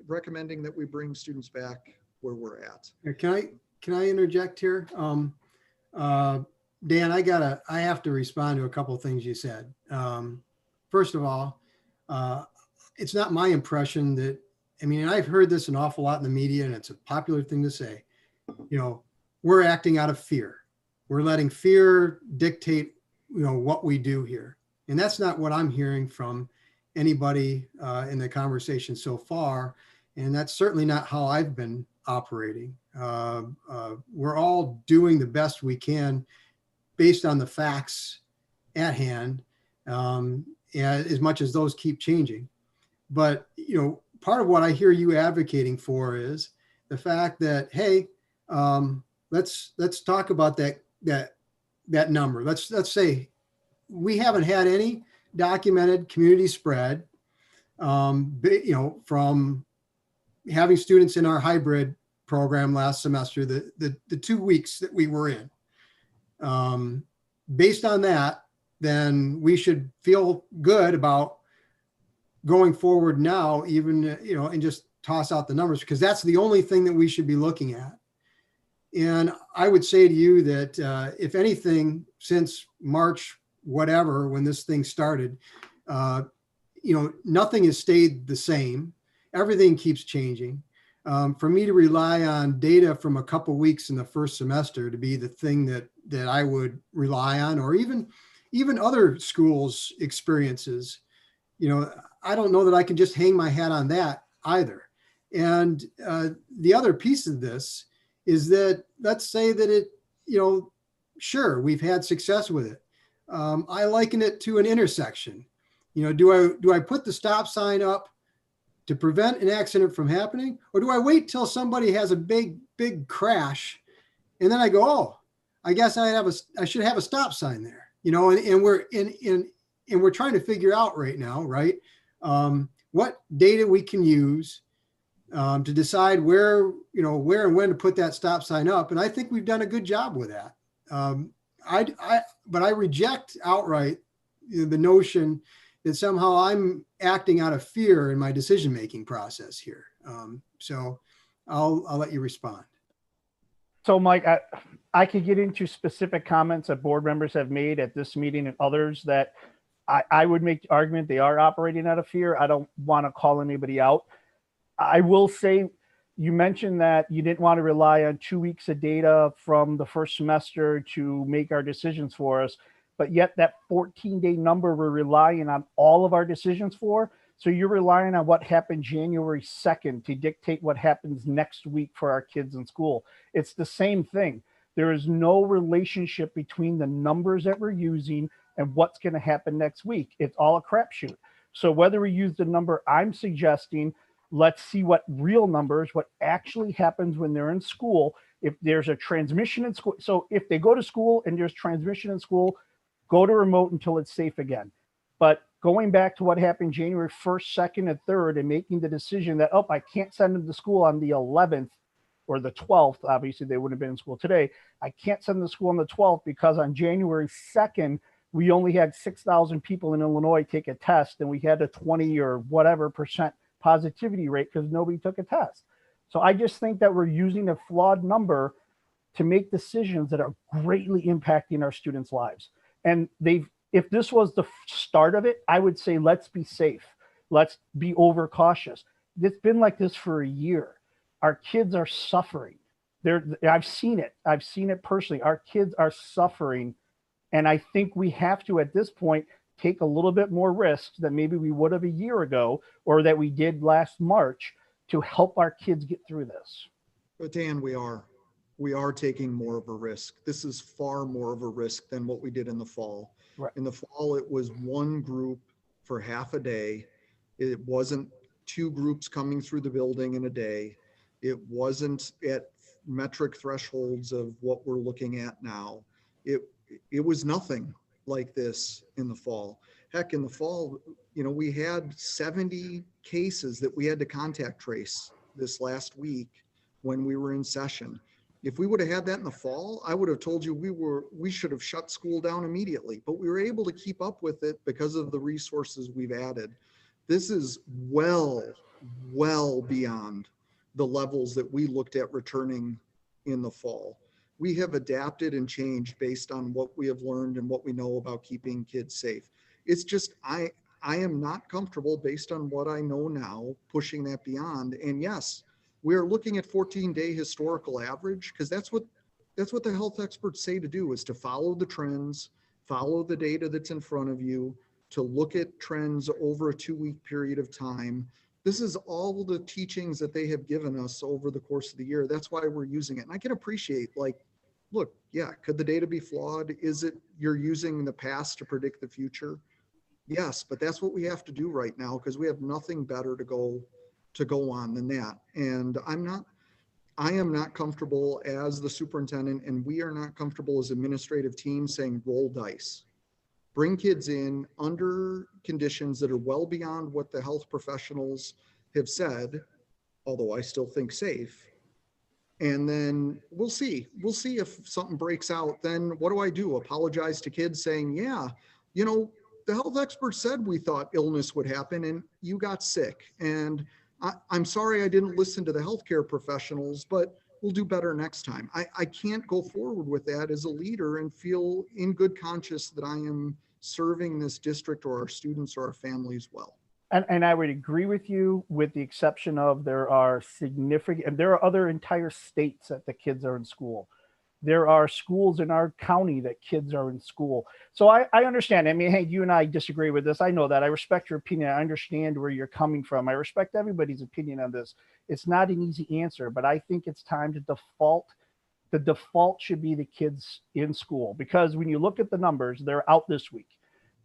recommending that we bring students back where we're at. Can I interject here? Dan, I have to respond to a couple of things you said. First of all, it's not my impression that, and I've heard this an awful lot in the media, and it's a popular thing to say, we're acting out of fear. We're letting fear dictate, what we do here. And that's not what I'm hearing from anybody in the conversation so far. And that's certainly not how I've been operating. We're all doing the best we can based on the facts at hand, as much as those keep changing. But, part of what I hear you advocating for is the fact that, hey, let's talk about that number. Let's say we haven't had any documented community spread, from having students in our hybrid program last semester, the 2 weeks that we were in. Based on that, then we should feel good about going forward now, even, and just toss out the numbers, because that's the only thing that we should be looking at. And I would say to you that if anything, since March, whatever, when this thing started, nothing has stayed the same. Everything keeps changing. For me to rely on data from a couple weeks in the first semester to be the thing that I would rely on, or even other schools' experiences, I don't know that I can just hang my hat on that either. And the other piece of this is that, let's say that it, sure, we've had success with it. I liken it to an intersection. Do I put the stop sign up to prevent an accident from happening, or do I wait till somebody has a big crash and then I go, oh, I guess I should have a stop sign there, and we're trying to figure out right now, right, what data we can use to decide where and when to put that stop sign up. And I think we've done a good job with that. But I reject outright the notion that somehow I'm acting out of fear in my decision-making process here. So I'll let you respond. So Mike, I could get into specific comments that board members have made at this meeting and others that I would make the argument they are operating out of fear. I don't want to call anybody out. I will say, you mentioned that you didn't want to rely on 2 weeks of data from the first semester to make our decisions for us, but yet that 14-day number we're relying on all of our decisions for. So you're relying on what happened January 2nd to dictate what happens next week for our kids in school. It's the same thing. There is no relationship between the numbers that we're using and what's going to happen next week. It's all a crapshoot. So whether we use the number I'm suggesting, let's see what real numbers, what actually happens when they're in school. If there's a transmission in school, so if they go to school and there's transmission in school, go to remote until it's safe again. But going back to what happened January 1st, 2nd, and 3rd, and making the decision that, oh, I can't send them to school on the 11th or the 12th, obviously they wouldn't have been in school today. I can't send them to school on the 12th because on January 2nd, we only had 6,000 people in Illinois take a test, and we had a 20 or whatever percent positivity rate because nobody took a test. So I just think that we're using a flawed number to make decisions that are greatly impacting our students' lives. And if this was the start of it, I would say, let's be safe. Let's be overcautious. It's been like this for a year. Our kids are suffering. I've seen it. I've seen it personally. Our kids are suffering. And I think we have to, at this point, take a little bit more risk than maybe we would have a year ago or that we did last March to help our kids get through this. But Dan, we are taking more of a risk. This is far more of a risk than what we did in the fall. Right. In the fall, it was one group for half a day. It wasn't two groups coming through the building in a day. It wasn't at metric thresholds of what we're looking at now. It was nothing like this in the fall. Heck, in the fall, we had 70 cases that we had to contact trace this last week when we were in session. If we would have had that in the fall, I would have told you we should have shut school down immediately, but we were able to keep up with it because of the resources we've added. This is well beyond the levels that we looked at returning in the fall. We have adapted and changed based on what we have learned and what we know about keeping kids safe. It's just, I am not comfortable based on what I know now, pushing that beyond. And yes, we're looking at 14-day historical average because that's what the health experts say to do, is to follow the trends, follow the data that's in front of you, to look at trends over a 2-week period of time. This is all the teachings that they have given us over the course of the year. That's why we're using it. And I can appreciate, look, yeah, could the data be flawed? Is it you're using the past to predict the future? Yes, but that's what we have to do right now because we have nothing better to go on than that. And I am not comfortable as the superintendent, and we are not comfortable as administrative team saying roll dice. Bring kids in under conditions that are well beyond what the health professionals have said, although I still think safe. And then we'll see if something breaks out. Then what do? Apologize to kids saying, yeah, the health experts said we thought illness would happen and you got sick. And I'm sorry I didn't listen to the healthcare professionals, but we'll do better next time. I can't go forward with that as a leader and feel in good conscience that I am serving this district or our students or our families well. And I would agree with you, with the exception of there are other entire states that the kids are in school. There are schools in our county that kids are in school. So I understand. I mean, hey, you and I disagree with this. I know that. I respect your opinion. I understand where you're coming from. I respect everybody's opinion on this. It's not an easy answer, but I think it's time to default. The default should be the kids in school, because when you look at the numbers, they're out this week.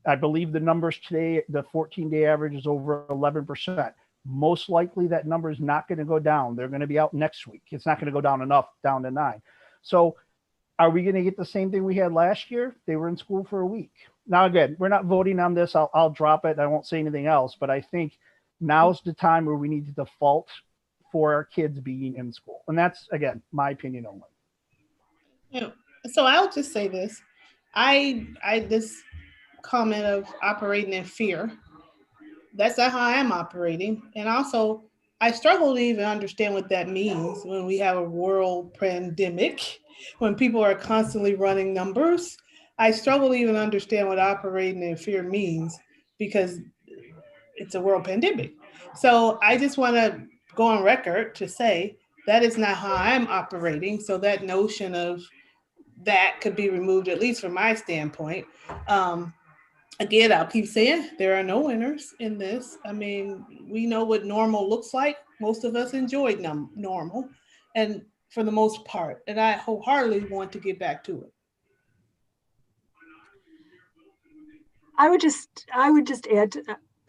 I believe the numbers today, the 14-day average is over 11%. Most likely that number is not going to go down. They're going to be out next week. It's not going to go down enough, down to 9. So are we going to get the same thing we had last year? They were in school for a week. Now, again, we're not voting on this. I'll drop it. I won't say anything else, but I think now's the time where we need to default for our kids being in school. And that's, again, my opinion only. So I'll just say this. This comment of operating in fear, that's not how I am operating. And also, I struggle to even understand what that means when we have a world pandemic, when people are constantly running numbers. I struggle to even understand what operating in fear means because it's a world pandemic. So I just want to go on record to say that is not how I'm operating. So that notion of that could be removed, at least from my standpoint. Again, I'll keep saying there are no winners in this. I mean, we know what normal looks like. Most of us enjoyed normal, and for the most part, and I wholeheartedly want to get back to it. I would just add,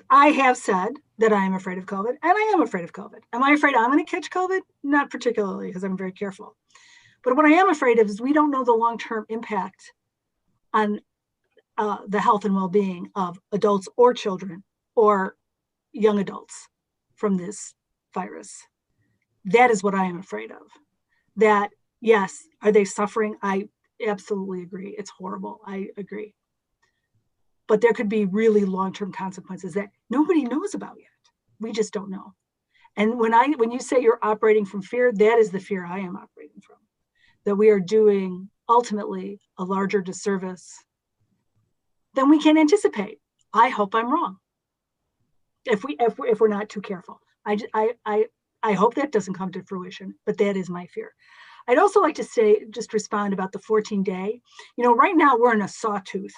I have said that I am afraid of COVID, and I am afraid of COVID. Am I afraid I'm going to catch COVID? Not particularly, because I'm very careful. But what I am afraid of is we don't know the long-term impact on the health and well-being of adults or children or young adults from this virus. That is what I am afraid of. that, yes, are they suffering? I absolutely agree. It's horrible. I agree. But there could be really long-term consequences that nobody knows about yet. We just don't know. And when you say you're operating from fear, that is the fear I am operating from, that we are doing ultimately a larger disservice than we can anticipate. I hope I'm wrong. If we're not too careful, I hope that doesn't come to fruition, but that is my fear. I'd also like to say, just respond about the 14-day. Right now we're in a sawtooth,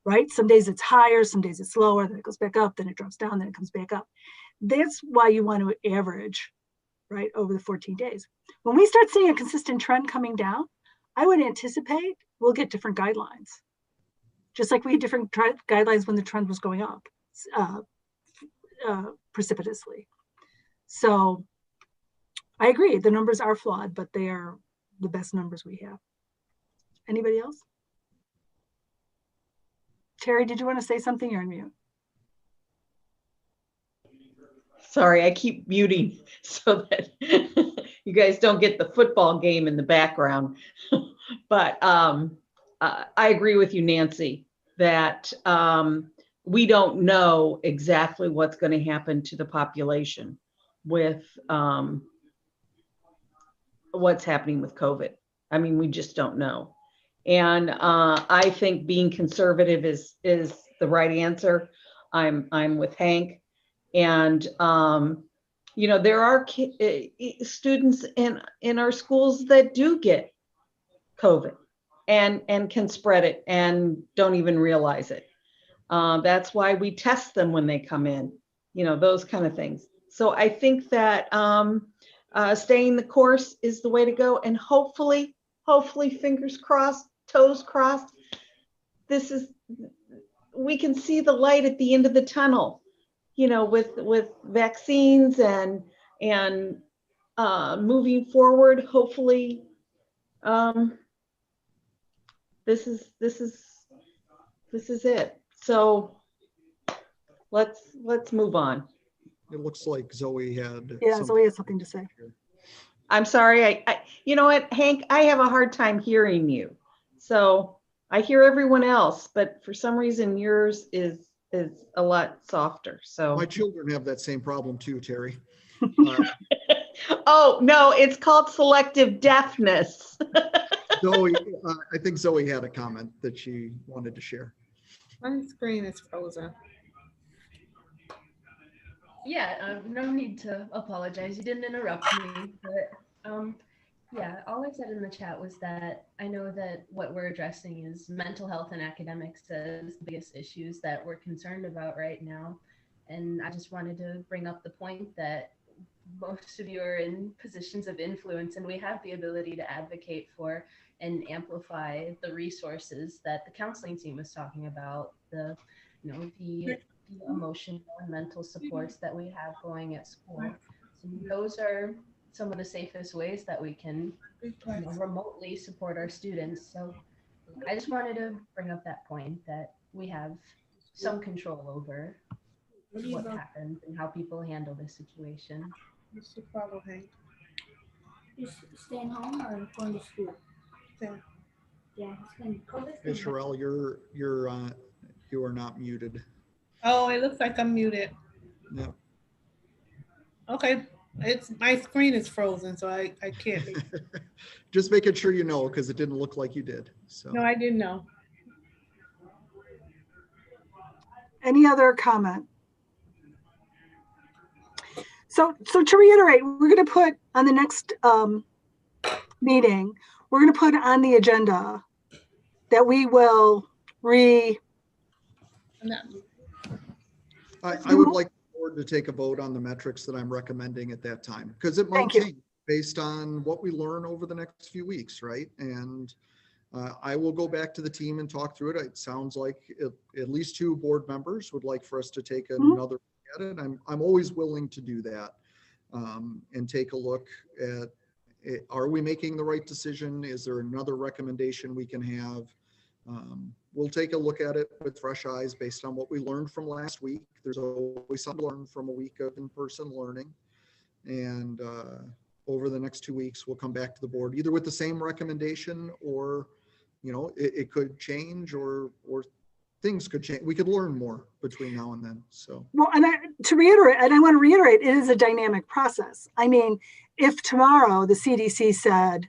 right? Some days it's higher, some days it's lower, then it goes back up, then it drops down, then it comes back up. That's why you want to average, right, over the 14 days. When we start seeing a consistent trend coming down, I would anticipate we'll get different guidelines. Just like we had different guidelines when the trend was going up precipitously. So I agree, the numbers are flawed, but they are the best numbers we have. Anybody else? Terry, did you want to say something? You're on mute. Sorry, I keep muting so that you guys don't get the football game in the background. But I agree with you, Nancy, that we don't know exactly what's going to happen to the population with what's happening with COVID. I mean, we just don't know. And I think being conservative is the right answer. I'm with Hank. And there are students in our schools that do get COVID and can spread it and don't even realize it. That's why we test them when they come in, those kind of things. So I think that staying the course is the way to go. And hopefully, fingers crossed, toes crossed, we can see the light at the end of the tunnel, with vaccines and moving forward. Hopefully, this is it. So let's move on. It looks like Zoe had. Yeah, Zoe has something to say. I'm sorry. I you know what, Hank, I have a hard time hearing you. So I hear everyone else, but for some reason yours is a lot softer. So My children have that same problem too, Terry. Oh no, it's called selective deafness. Zoe, I think Zoe had a comment that she wanted to share. My screen is frozen. Yeah, no need to apologize. You didn't interrupt me, but yeah, all I said in the chat was that I know that what we're addressing is mental health and academics as the biggest issues that we're concerned about right now. And I just wanted to bring up the point that most of you are in positions of influence, and we have the ability to advocate for and amplify the resources that the counseling team was talking about, the emotional and mental supports that we have going at school. So those are some of the safest ways that we can remotely support our students. So I just wanted to bring up that point that we have some control over what happens and how people handle this situation. What's the problem, Hank? Just staying home or going to school? Yeah, Hey, Sherelle, you are not muted. Oh, it looks like I'm muted. No. Okay, my screen is frozen, so I can't. Just making sure you know, because it didn't look like you did. So. No, I didn't know. Any other comment? So to reiterate, we're going to put on the next meeting, we're going to put on the agenda that we will I would like the board to take a vote on the metrics that I'm recommending at that time, because it might change based on what we learn over the next few weeks, right? And I will go back to the team and talk through it. It sounds like at least 2 board members would like for us to take another look at it. I'm always willing to do that and take a look at, are we making the right decision? Is there another recommendation we can have? We'll take a look at it with fresh eyes based on what we learned from last week. There's always something to learn from a week of in-person learning. And over the next 2 weeks, we'll come back to the board either with the same recommendation, or, you know, it could change, or things could change. We could learn more between now and then. So, well, and I want to reiterate, it is a dynamic process. I mean, if tomorrow the CDC said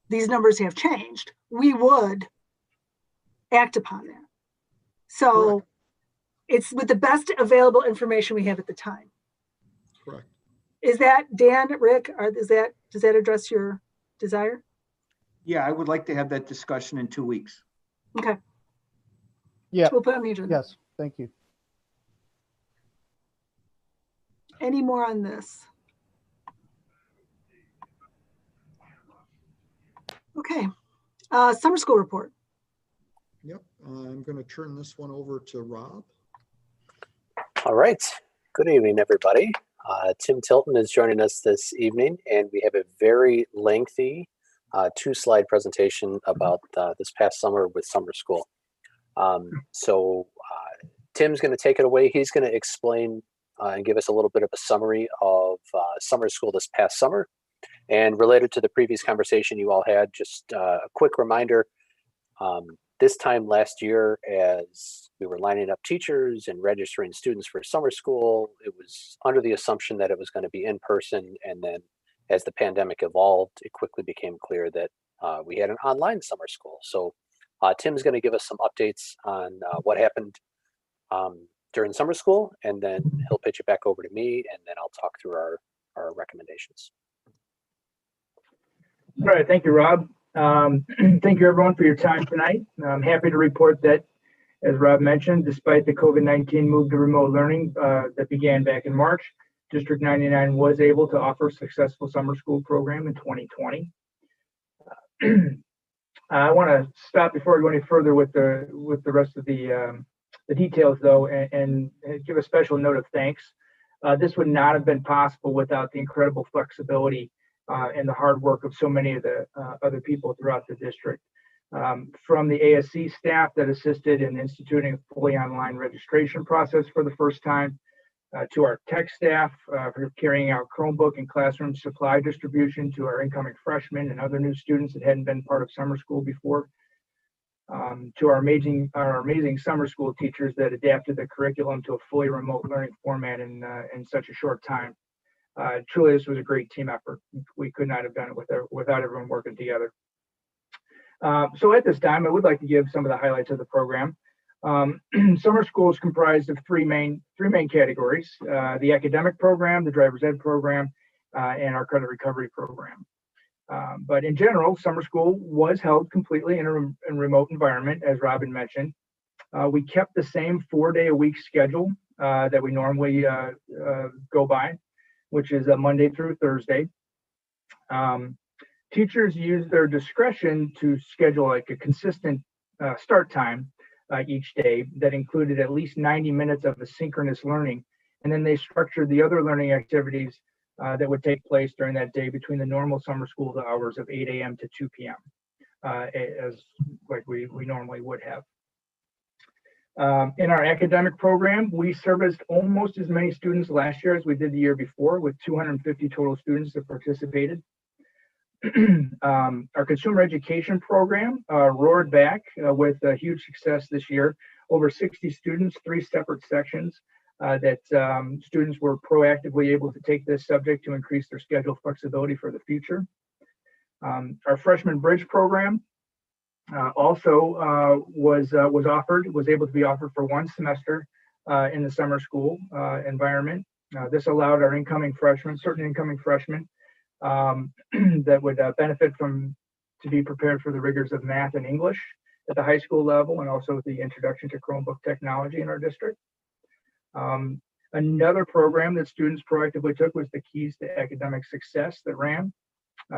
these numbers have changed, we would act upon that. So correct. It's with the best available information we have at the time. Correct. Is that, Dan, Rick, does that address your desire? Yeah, I would like to have that discussion in 2 weeks. Okay. Yeah. So we'll put it on the agenda. Yes, thank you. Any more on this? Okay. Summer school report. Yep. I'm going to turn this one over to Rob. All right. Good evening, everybody. Tim Tilton is joining us this evening, and we have a very lengthy 2-slide presentation about this past summer with summer school. So Tim's going to take it away. He's going to explain and give us a little bit of a summary of summer school this past summer. And related to the previous conversation you all had, just a quick reminder, this time last year, as we were lining up teachers and registering students for summer school, it was under the assumption that it was going to be in person. And then as the pandemic evolved, it quickly became clear that we had an online summer school. So Tim's going to give us some updates on what happened during summer school, and then he'll pitch it back over to me, and then I'll talk through our recommendations. All right, thank you, Rob. Thank you, everyone, for your time tonight. I'm happy to report that, as Rob mentioned, despite the COVID-19 move to remote learning that began back in March, District 99 was able to offer a successful summer school program in 2020. I want to stop before we go any further with the rest of the details, though, and give a special note of thanks. This would not have been possible without the incredible flexibility and the hard work of so many of the other people throughout the district. From the ASC staff that assisted in instituting a fully online registration process for the first time, to our tech staff for carrying out Chromebook and classroom supply distribution to our incoming freshmen and other new students that hadn't been part of summer school before, to our amazing summer school teachers that adapted the curriculum to a fully remote learning format in such a short time. Truly, this was a great team effort. We could not have done it without everyone working together. So at this time, I would like to give some of the highlights of the program. Summer school is comprised of three main categories: the academic program, the driver's ed program, and our credit recovery program. But in general, summer school was held completely in a remote environment, as Robin mentioned. We kept the same 4-day-a-week schedule that we normally go by, which is a Monday through Thursday. Teachers use their discretion to schedule like a consistent start time each day that included at least 90 minutes of asynchronous learning. And then they structured the other learning activities that would take place during that day between the normal summer school hours of 8 a.m. to 2 p.m. As like we normally would have. In our academic program, we serviced almost as many students last year as we did the year before, with 250 total students that participated. Our consumer education program roared back with a huge success this year. Over 60 students, 3 separate sections that students were proactively able to take this subject to increase their schedule flexibility for the future. Our freshman bridge program also was able to be offered for 1 semester in the summer school environment. This allowed our certain incoming freshmen that would benefit to be prepared for the rigors of math and English at the high school level, and also the introduction to Chromebook technology in our district. Another program that students proactively took was the Keys to Academic Success that ran.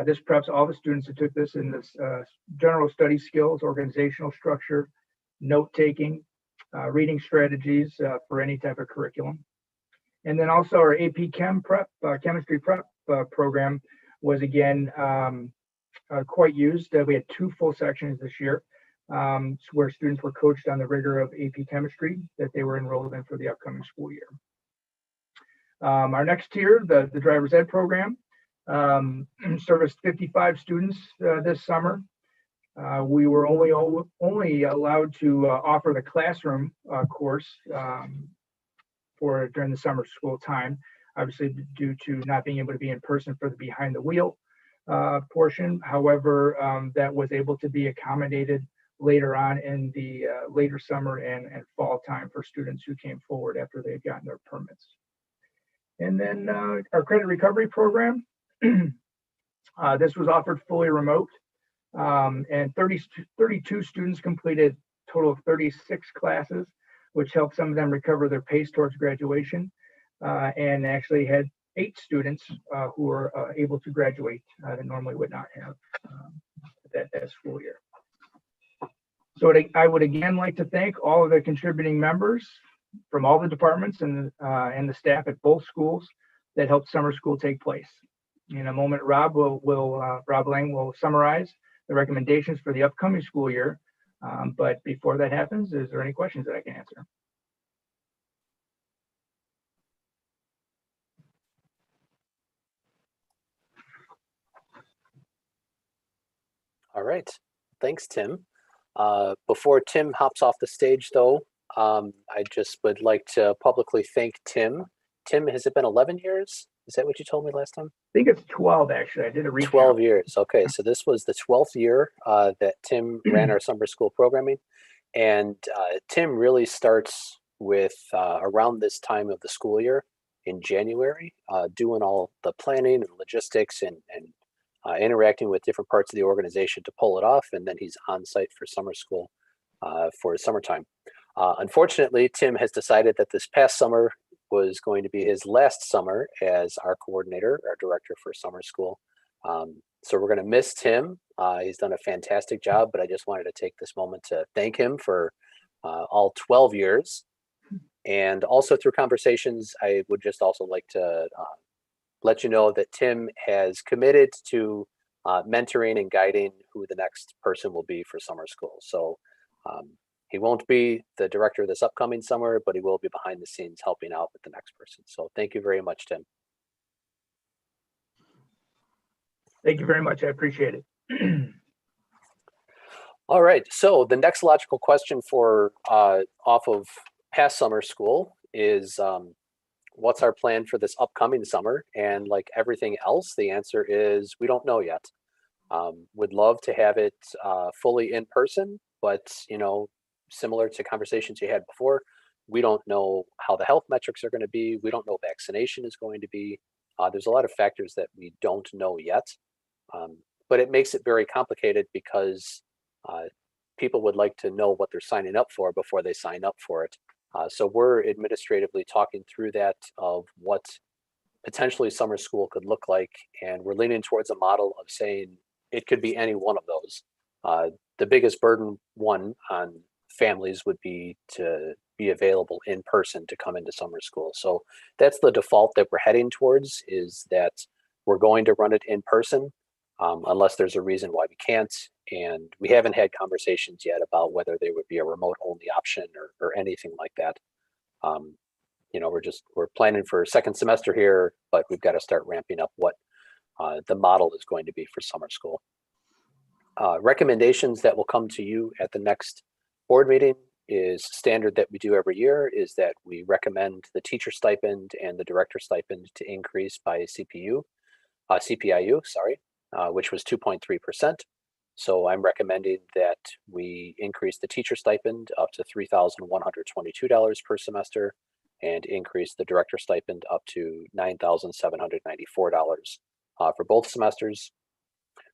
This preps all the students that took this in this general study skills, organizational structure, note-taking, reading strategies for any type of curriculum. And then also our AP Chem Prep, Chemistry Prep program was again quite used. We had 2 full sections this year where students were coached on the rigor of AP Chemistry that they were enrolled in for the upcoming school year. Our next tier, the driver's ed program, serviced 55 students this summer. We were only allowed to offer the classroom course for during the summer school time, obviously due to not being able to be in person for the behind the wheel portion. However, that was able to be accommodated later on in the later summer and fall time for students who came forward after they had gotten their permits. And then our credit recovery program, this was offered fully remote, and 32 students completed a total of 36 classes, which helped some of them recover their pace towards graduation, and actually had 8 students who were able to graduate that normally would not have that school year. So I would again like to thank all of the contributing members from all the departments and the staff at both schools that helped summer school take place. In a moment, Rob Lang will summarize the recommendations for the upcoming school year. But before that happens, is there any questions that I can answer? All right, thanks, Tim. Before Tim hops off the stage, though, I just would like to publicly thank Tim. Tim, has it been 11 years? Is that what you told me last time? I think it's 12, actually. I did a recount. 12 years. Okay, so this was the 12th year that Tim ran our summer school programming. And Tim really starts with around this time of the school year in January, doing all the planning and logistics and interacting with different parts of the organization to pull it off. And then he's on site for summer school for summertime. Unfortunately, Tim has decided that this past summer was going to be his last summer as our coordinator, our director for summer school. So we're going to miss Tim. He's done a fantastic job, but I just wanted to take this moment to thank him for all 12 years. And also through conversations, I would just also like to let you know that Tim has committed to mentoring and guiding who the next person will be for summer school. So he won't be the director this upcoming summer, but he will be behind the scenes helping out with the next person. So thank you very much, Tim. Thank you very much. I appreciate it. All right. So the next logical question for off of past summer school is what's our plan for this upcoming summer? And like everything else, the answer is we don't know yet. Would love to have it fully in person, but similar to conversations you had before, we don't know how the health metrics are going to be. We don't know vaccination is going to be. There's a lot of factors that we don't know yet, but it makes it very complicated because people would like to know what they're signing up for before they sign up for it. So we're administratively talking through that of what potentially summer school could look like, and we're leaning towards a model of saying it could be any one of those. The biggest burden one on families would be to be available in person to come into summer school. So that's the default that we're heading towards, is that we're going to run it in person unless there's a reason why we can't. And we haven't had conversations yet about whether there would be a remote only option or anything like that. We're planning for second semester here, but we've got to start ramping up what the model is going to be for summer school. Recommendations that will come to you at the next board meeting is standard that we do every year, is that we recommend the teacher stipend and the director stipend to increase by CPIU, which was 2.3%. So I'm recommending that we increase the teacher stipend up to $3,122 per semester and increase the director stipend up to $9,794 for both semesters.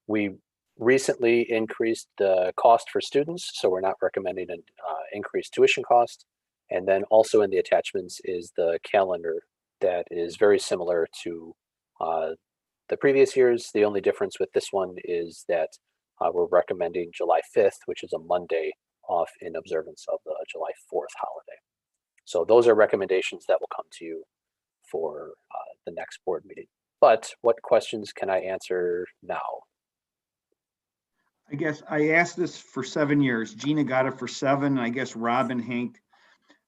We recently increased the cost for students, so we're not recommending an increased tuition cost. And then also in the attachments is the calendar that is very similar to the previous years. The only difference with this one is that we're recommending July 5th, which is a Monday, off in observance of the July 4th holiday. So those are recommendations that will come to you for the next board meeting. But what questions can I answer now? I guess I asked this for 7 years. Gina got it for 7. I guess Rob and Hank,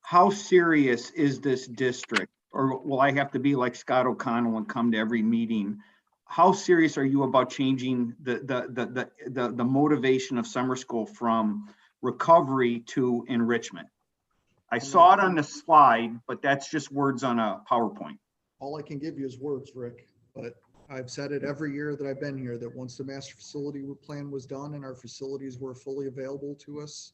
how serious is this district? Or will I have to be like Scott O'Connell and come to every meeting how serious are you about changing the motivation of summer school from recovery to enrichment? I saw it on the slide, but that's just words on a PowerPoint. All I can give you is words, Rick, but I've said it every year that I've been here, that once the master facility plan was done and our facilities were fully available to us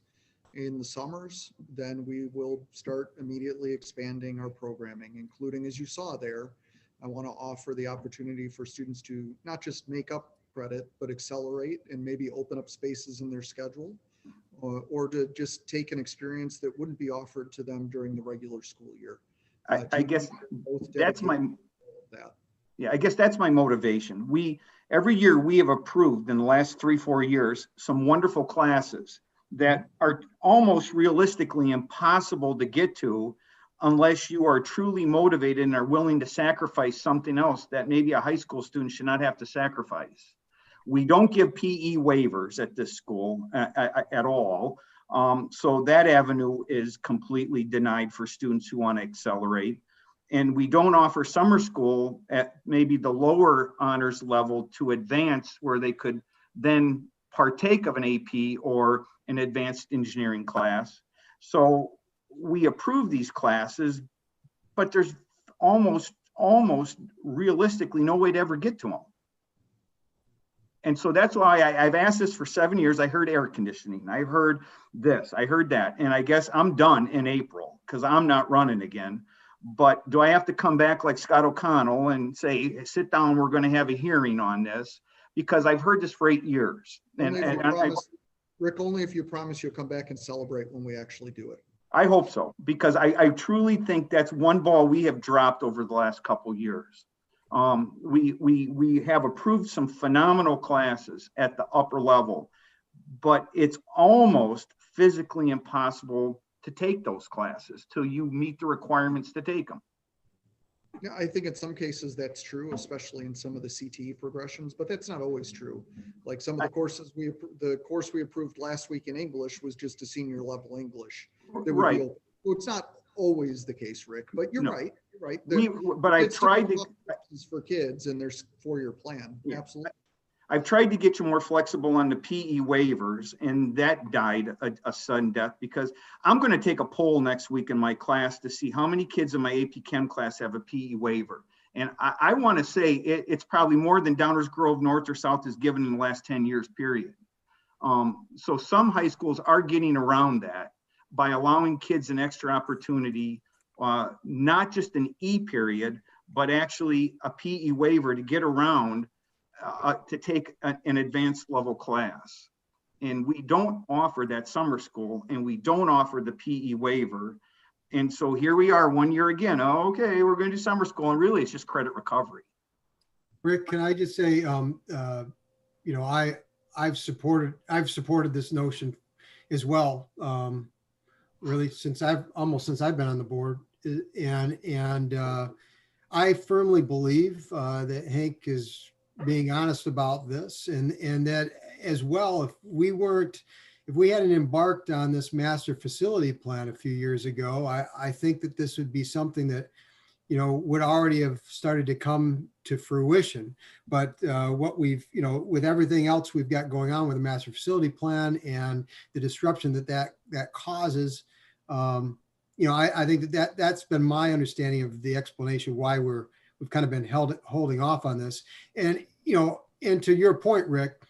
in the summers, then we will start immediately expanding our programming, including, as you saw there, I want to offer the opportunity for students to not just make up credit, but accelerate and maybe open up spaces in their schedule, or to just take an experience that wouldn't be offered to them during the regular school year. I guess that's my, yeah, I guess that's my motivation. Every year we have approved in the last 3-4 years, some wonderful classes that are almost realistically impossible to get to unless you are truly motivated and are willing to sacrifice something else that maybe a high school student should not have to sacrifice. We don't give PE waivers at this school at all. So that avenue is completely denied for students who want to accelerate. And we don't offer summer school at maybe the lower honors level to advance, where they could then partake of an AP or an advanced engineering class. So we approve these classes, but there's almost realistically no way to ever get to them. And so that's why I've asked this for 7 years. I heard air conditioning. I heard this, I heard that. And I guess I'm done in April because I'm not running again. But do I have to come back like Scott O'Connell and say, sit down, we're going to have a hearing on this? Because I've heard this for 8 years. Rick, only if you promise you'll come back and celebrate when we actually do it. I hope so, because I truly think that's one ball we have dropped over the last couple years. We have approved some phenomenal classes at the upper level, but it's almost physically impossible to take those classes till you meet the requirements to take them. Yeah, I think in some cases that's true, especially in some of the CTE progressions, but that's not always true. Like some of the courses the course we approved last week in English was just a senior level English. Right. So it's not always the case, Rick, but you're right. You're right. But I tried to for kids and there's 4-year plan. Yeah. Absolutely. I've tried to get you more flexible on the PE waivers, and that died a sudden death, because I'm going to take a poll next week in my class to see how many kids in my AP Chem class have a PE waiver. And I want to say it's probably more than Downers Grove North or South has given in the last 10 years, period. So some high schools are getting around that by allowing kids an extra opportunity, not just an E period, but actually a PE waiver to get around to take an advanced level class. And we don't offer that summer school, and we don't offer the PE waiver. And so here we are 1 year again. Oh, okay, we're going to do summer school, and really it's just credit recovery. Rick, can I just say, I've supported this notion as well, really since I've been on the board, and I firmly believe that Hank is being honest about this, and that as well, if we hadn't embarked on this master facility plan a few years ago, I think that this would be something that, would already have started to come to fruition. But what we've, with everything else we've got going on with the master facility plan and the disruption that causes, I think that's been my understanding of the explanation why we've kind of been holding off on this. And, and to your point, Rick,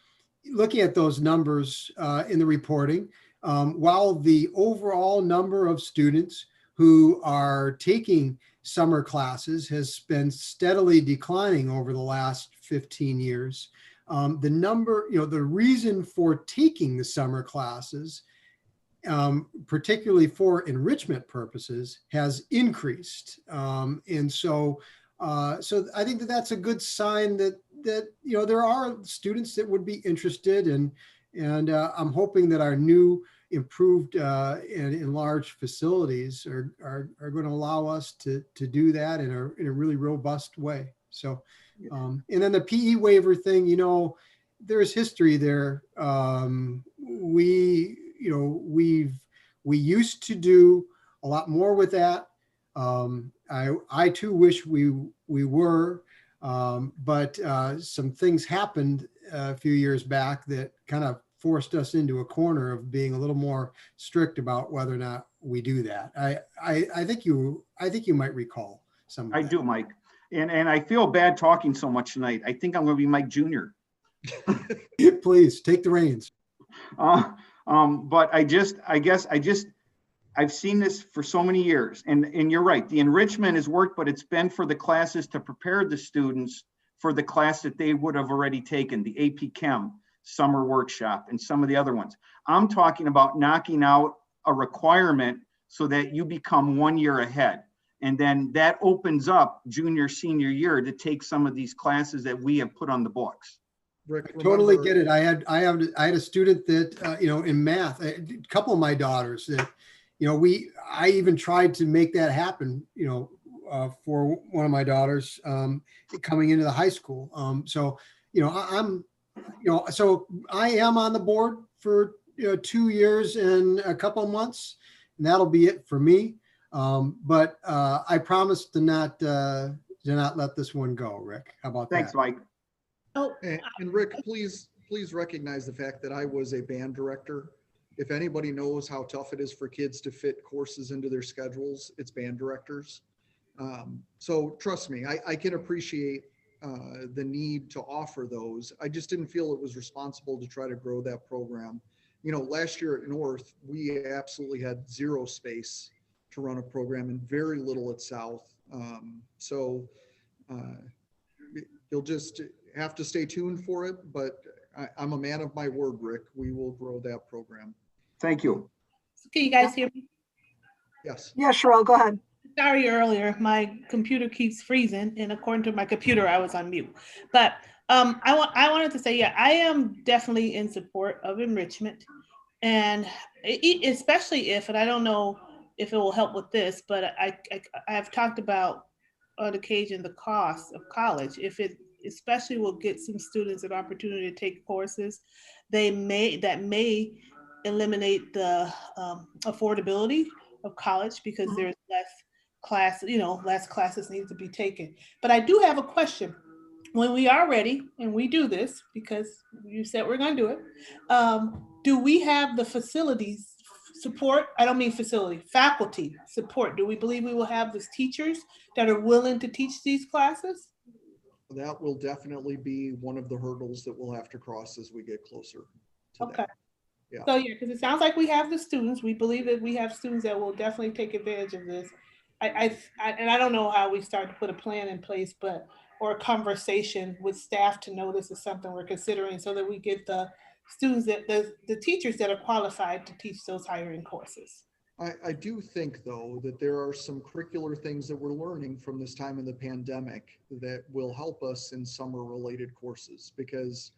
looking at those numbers in the reporting, while the overall number of students who are taking summer classes has been steadily declining over the last 15 years, the number, the reason for taking the summer classes, particularly for enrichment purposes, has increased. And so I think that's a good sign that there are students that would be interested, and I'm hoping that our new improved and enlarged facilities are going to allow us to do that in a really robust way. So, and then the PE waiver thing, there's history there. We used to do a lot more with that. I too wish we were. But some things happened a few years back that kind of forced us into a corner of being a little more strict about whether or not we do that. I think you might recall some of I that. do, Mike. And I feel bad talking so much tonight. I think I'm going to be Mike Jr. Please take the reins. But I've seen this for so many years, and you're right. The enrichment has worked, but it's been for the classes to prepare the students for the class that they would have already taken, the AP Chem summer workshop and some of the other ones. I'm talking about knocking out a requirement so that you become 1 year ahead. And then that opens up junior, senior year to take some of these classes that we have put on the books. Rick, Totally get it. I had a student that, in math, a couple of my daughters that, I even tried to make that happen, for one of my daughters coming into the high school. So I am on the board for 2 years and a couple of months, and that'll be it for me. But I promise to not let this one go, Rick. How about that? Thanks, Mike. Oh, and Rick, please recognize the fact that I was a band director. If anybody knows how tough it is for kids to fit courses into their schedules, it's band directors. So trust me, I can appreciate the need to offer those. I just didn't feel it was responsible to try to grow that program. Last year at North, we absolutely had zero space to run a program and very little at South. You'll just have to stay tuned for it, but I'm a man of my word, Rick. We will grow that program. Thank you. Can you guys hear me? Yes. Yeah, Cheryl, go ahead. Sorry earlier, my computer keeps freezing, and according to my computer, I was on mute. But I wanted to say, yeah, I am definitely in support of enrichment, and especially if, and I don't know if it will help with this, but I have talked about on occasion the cost of college. If it especially will get some students an opportunity to take courses, that may eliminate the affordability of college because there's less classes need to be taken. But I do have a question. When we are ready and we do this, because you said we're going to do it, do we have the facilities support? I don't mean facility, faculty support. Do we believe we will have those teachers that are willing to teach these classes? That will definitely be one of the hurdles that we'll have to cross as we get closer to Okay. that. Yeah. So yeah, because it sounds like we have the students. We believe that we have students that will definitely take advantage of this. And I don't know how we start to put a plan in place, or a conversation with staff to know this is something we're considering, so that we get the students the teachers that are qualified to teach those higher end courses. I do think, though, that there are some curricular things that we're learning from this time in the pandemic that will help us in summer related courses, because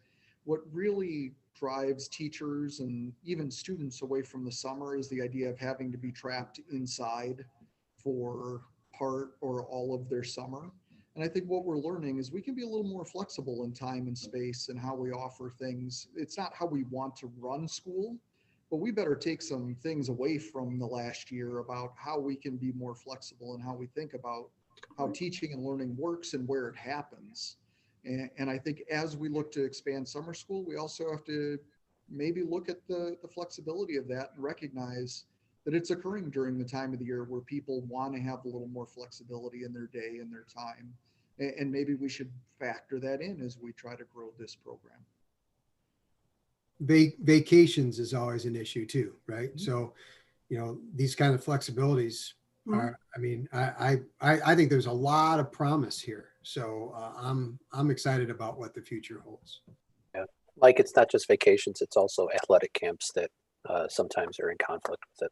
what really drives teachers and even students away from the summer is the idea of having to be trapped inside for part or all of their summer. And I think what we're learning is we can be a little more flexible in time and space and how we offer things. It's not how we want to run school, but we better take some things away from the last year about how we can be more flexible and how we think about how teaching and learning works and where it happens. And I think as we look to expand summer school, we also have to maybe look at the flexibility of that and recognize that it's occurring during the time of the year where people want to have a little more flexibility in their day and their time. And maybe we should factor that in as we try to grow this program. Vacations is always an issue too, right? Mm-hmm. So, these kind of flexibilities are, I think there's a lot of promise here. So I'm excited about what the future holds. Yeah, like it's not just vacations, it's also athletic camps that sometimes are in conflict with it.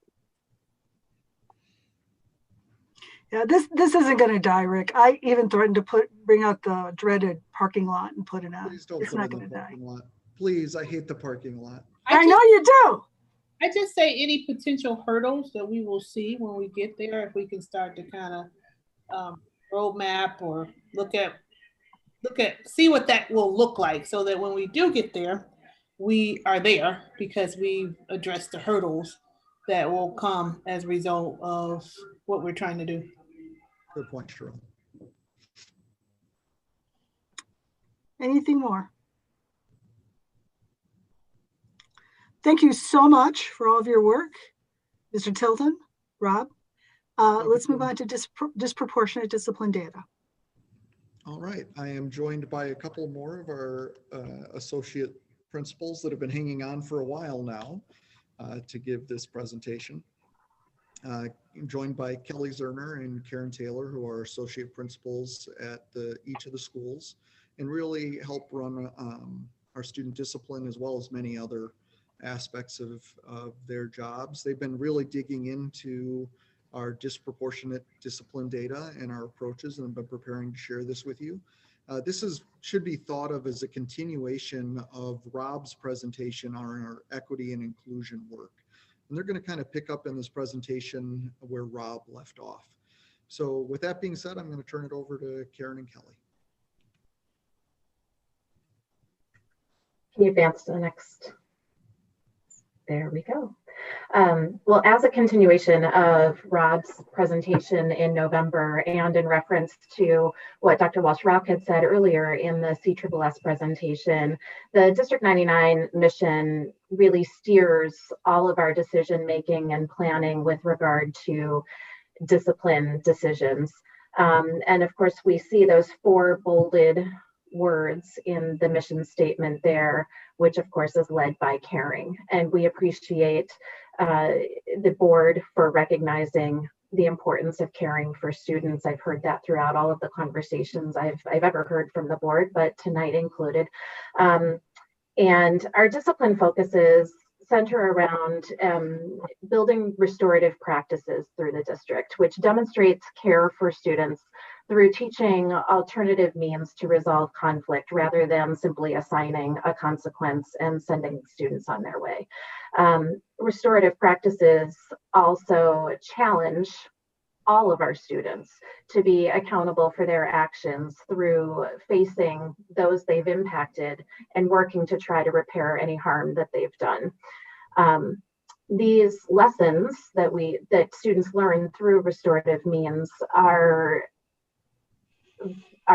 Yeah, this isn't going to die, Rick. I even threatened to bring out the dreaded parking lot and put it on. Please don't it's put not in going the to die. parking lot. Please, I hate the parking lot. I know you do. I just say any potential hurdles that we will see when we get there, if we can start to kind of roadmap or see what that will look like, so that when we do get there, we are there because we've addressed the hurdles that will come as a result of what we're trying to do. Good point, Cheryl. Anything more? Thank you so much for all of your work, Mr. Tilton, Rob. Let's move on to disproportionate discipline data. All right, I am joined by a couple more of our associate principals that have been hanging on for a while now to give this presentation. I'm joined by Kelly Zerner and Karen Taylor, who are associate principals at each of the schools and really help run our student discipline as well as many other aspects of their jobs. They've been really digging into our disproportionate discipline data and our approaches, and I've been preparing to share this with you. This should be thought of as a continuation of Rob's presentation on our equity and inclusion work. And they're going to kind of pick up in this presentation where Rob left off. So with that being said, I'm going to turn it over to Karen and Kelly. Can you advance to the next? There we go. Well, as a continuation of Rob's presentation in November and in reference to what Dr. Walsh-Rock had said earlier in the CSSS presentation, the District 99 mission really steers all of our decision making and planning with regard to discipline decisions. And of course, we see those 4 bolded words in the mission statement there, which of course is led by caring. And we appreciate the board for recognizing the importance of caring for students. I've heard that throughout all of the conversations I've ever heard from the board, but tonight included. And our discipline focuses center around building restorative practices through the district, which demonstrates care for students through teaching alternative means to resolve conflict rather than simply assigning a consequence and sending students on their way. Restorative practices also challenge all of our students to be accountable for their actions through facing those they've impacted and working to try to repair any harm that they've done. These lessons that students learn through restorative means are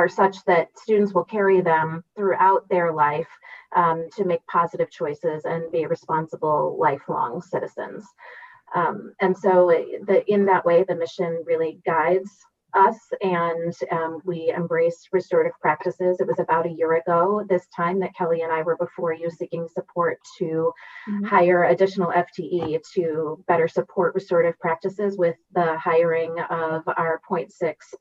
such that students will carry them throughout their life to make positive choices and be responsible lifelong citizens. And so in that way, the mission really guides us, and we embrace restorative practices. It was about a year ago this time that Kelly and I were before you seeking support to hire additional FTE to better support restorative practices with the hiring of our 0.6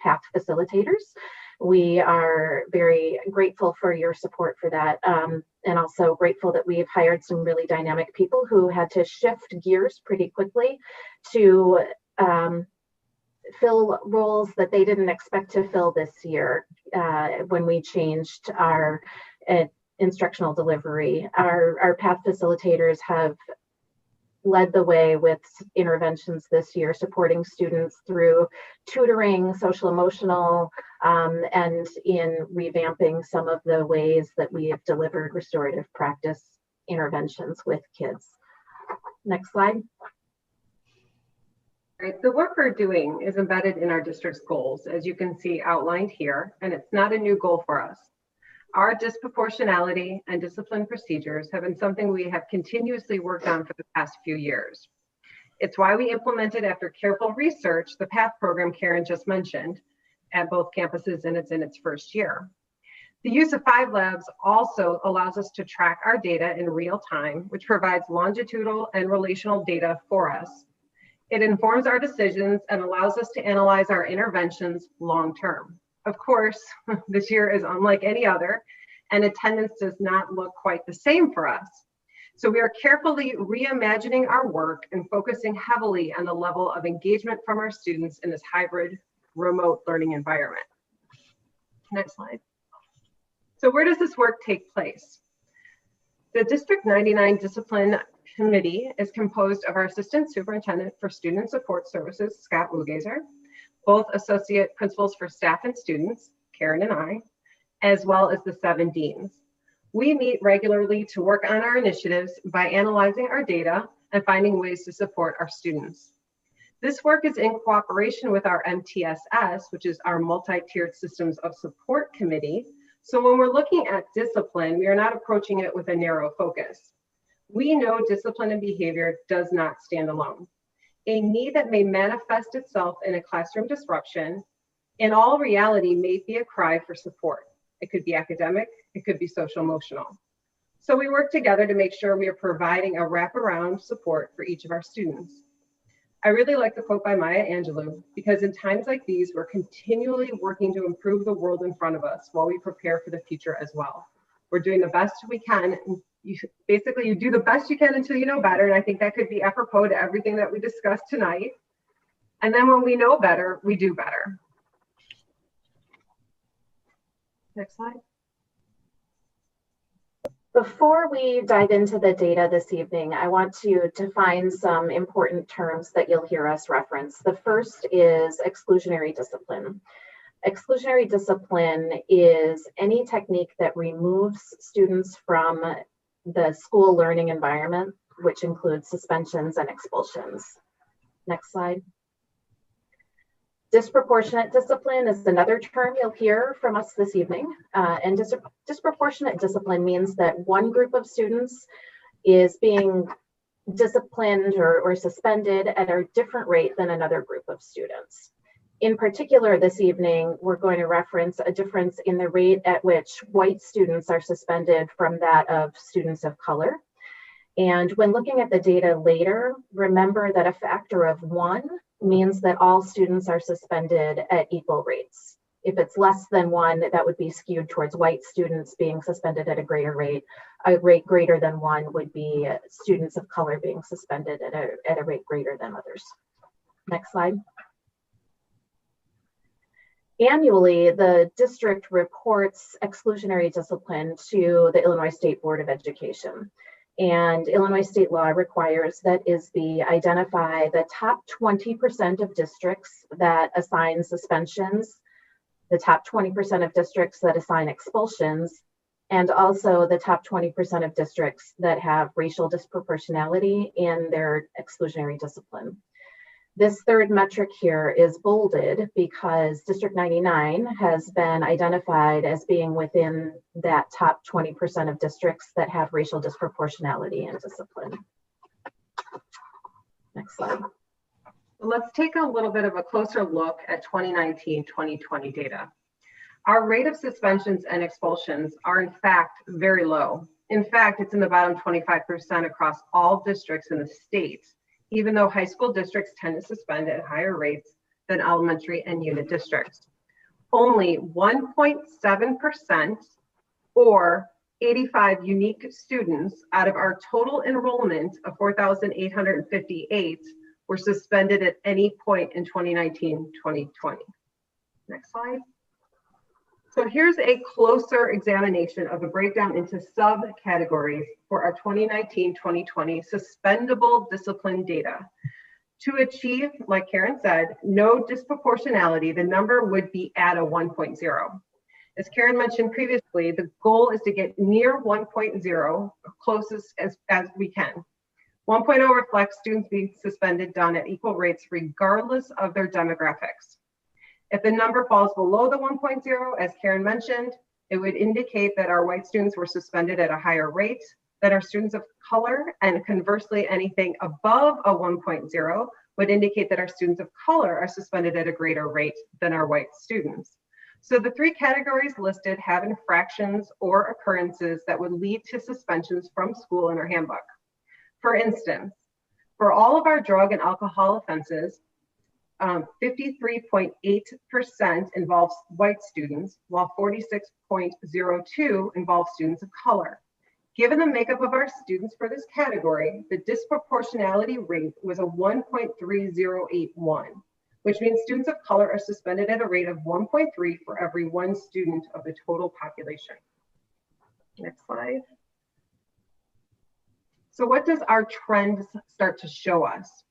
PATH facilitators. We are very grateful for your support for that, and also grateful that we've hired some really dynamic people who had to shift gears pretty quickly to fill roles that they didn't expect to fill this year when we changed our instructional delivery. Our PATH facilitators have led the way with interventions this year, supporting students through tutoring, social emotional, and in revamping some of the ways that we have delivered restorative practice interventions with kids. Next slide. Right, the work we're doing is embedded in our district's goals, as you can see outlined here, and it's not a new goal for us. Our disproportionality and discipline procedures have been something we have continuously worked on for the past few years. It's why we implemented, after careful research, the PATH program Karen just mentioned at both campuses, and it's in its first year. The use of 5 labs also allows us to track our data in real time, which provides longitudinal and relational data for us. It informs our decisions and allows us to analyze our interventions long-term. Of course, this year is unlike any other, and attendance does not look quite the same for us. So we are carefully reimagining our work and focusing heavily on the level of engagement from our students in this hybrid remote learning environment. Next slide. So where does this work take place? The District 99 Discipline Committee is composed of our Assistant Superintendent for Student Support Services, Scott Wugazer, both Associate Principals for Staff and Students, Karen and I, as well as the 7 deans. We meet regularly to work on our initiatives by analyzing our data and finding ways to support our students. This work is in cooperation with our MTSS, which is our Multi-Tiered Systems of Support Committee, So when we're looking at discipline, we are not approaching it with a narrow focus. We know discipline and behavior does not stand alone. A need that may manifest itself in a classroom disruption, in all reality, may be a cry for support. It could be academic, it could be social emotional. So we work together to make sure we are providing a wraparound support for each of our students. I really like the quote by Maya Angelou, because in times like these, we're continually working to improve the world in front of us while we prepare for the future as well. We're doing the best we can. And basically, you do the best you can until you know better. And I think that could be apropos to everything that we discussed tonight. And then when we know better, we do better. Next slide. Before we dive into the data this evening, I want to define some important terms that you'll hear us reference. The first is exclusionary discipline. Exclusionary discipline is any technique that removes students from the school learning environment, which includes suspensions and expulsions. Next slide. Disproportionate discipline is another term you'll hear from us this evening. And disproportionate discipline means that one group of students is being disciplined or suspended at a different rate than another group of students. In particular, this evening, we're going to reference a difference in the rate at which white students are suspended from that of students of color. And when looking at the data later, remember that a factor of 1 means that all students are suspended at equal rates. If it's less than 1, that would be skewed towards white students being suspended at a greater rate. A rate greater than 1 would be students of color being suspended at a rate greater than others. Next slide. Annually, the district reports exclusionary discipline to the Illinois State Board of Education. And Illinois state law requires that ISB identify the top 20% of districts that assign suspensions, the top 20% of districts that assign expulsions, and also the top 20% of districts that have racial disproportionality in their exclusionary discipline. This third metric here is bolded because District 99 has been identified as being within that top 20% of districts that have racial disproportionality in discipline. Next slide. Let's take a little bit of a closer look at 2019-2020 data. Our rate of suspensions and expulsions are in fact very low. In fact, it's in the bottom 25% across all districts in the state, even though high school districts tend to suspend at higher rates than elementary and unit districts. Only 1.7% or 85 unique students out of our total enrollment of 4,858 were suspended at any point in 2019-2020. Next slide. So here's a closer examination of the breakdown into subcategories for our 2019-2020 suspendable discipline data. To achieve, like Karen said, no disproportionality, the number would be at a 1.0. As Karen mentioned previously, the goal is to get near 1.0, closest as we can. 1.0 reflects students being suspended done at equal rates regardless of their demographics. If the number falls below the 1.0, as Karen mentioned, it would indicate that our white students were suspended at a higher rate than our students of color, and conversely, anything above a 1.0 would indicate that our students of color are suspended at a greater rate than our white students. So the 3 categories listed have infractions or occurrences that would lead to suspensions from school in our handbook. For instance, for all of our drug and alcohol offenses, 53.8% involves white students, while 46.02% involve students of color. Given the makeup of our students for this category, the disproportionality rate was a 1.3081, which means students of color are suspended at a rate of 1.3 for every 1 student of the total population. Next slide. So what does our trend start to show us?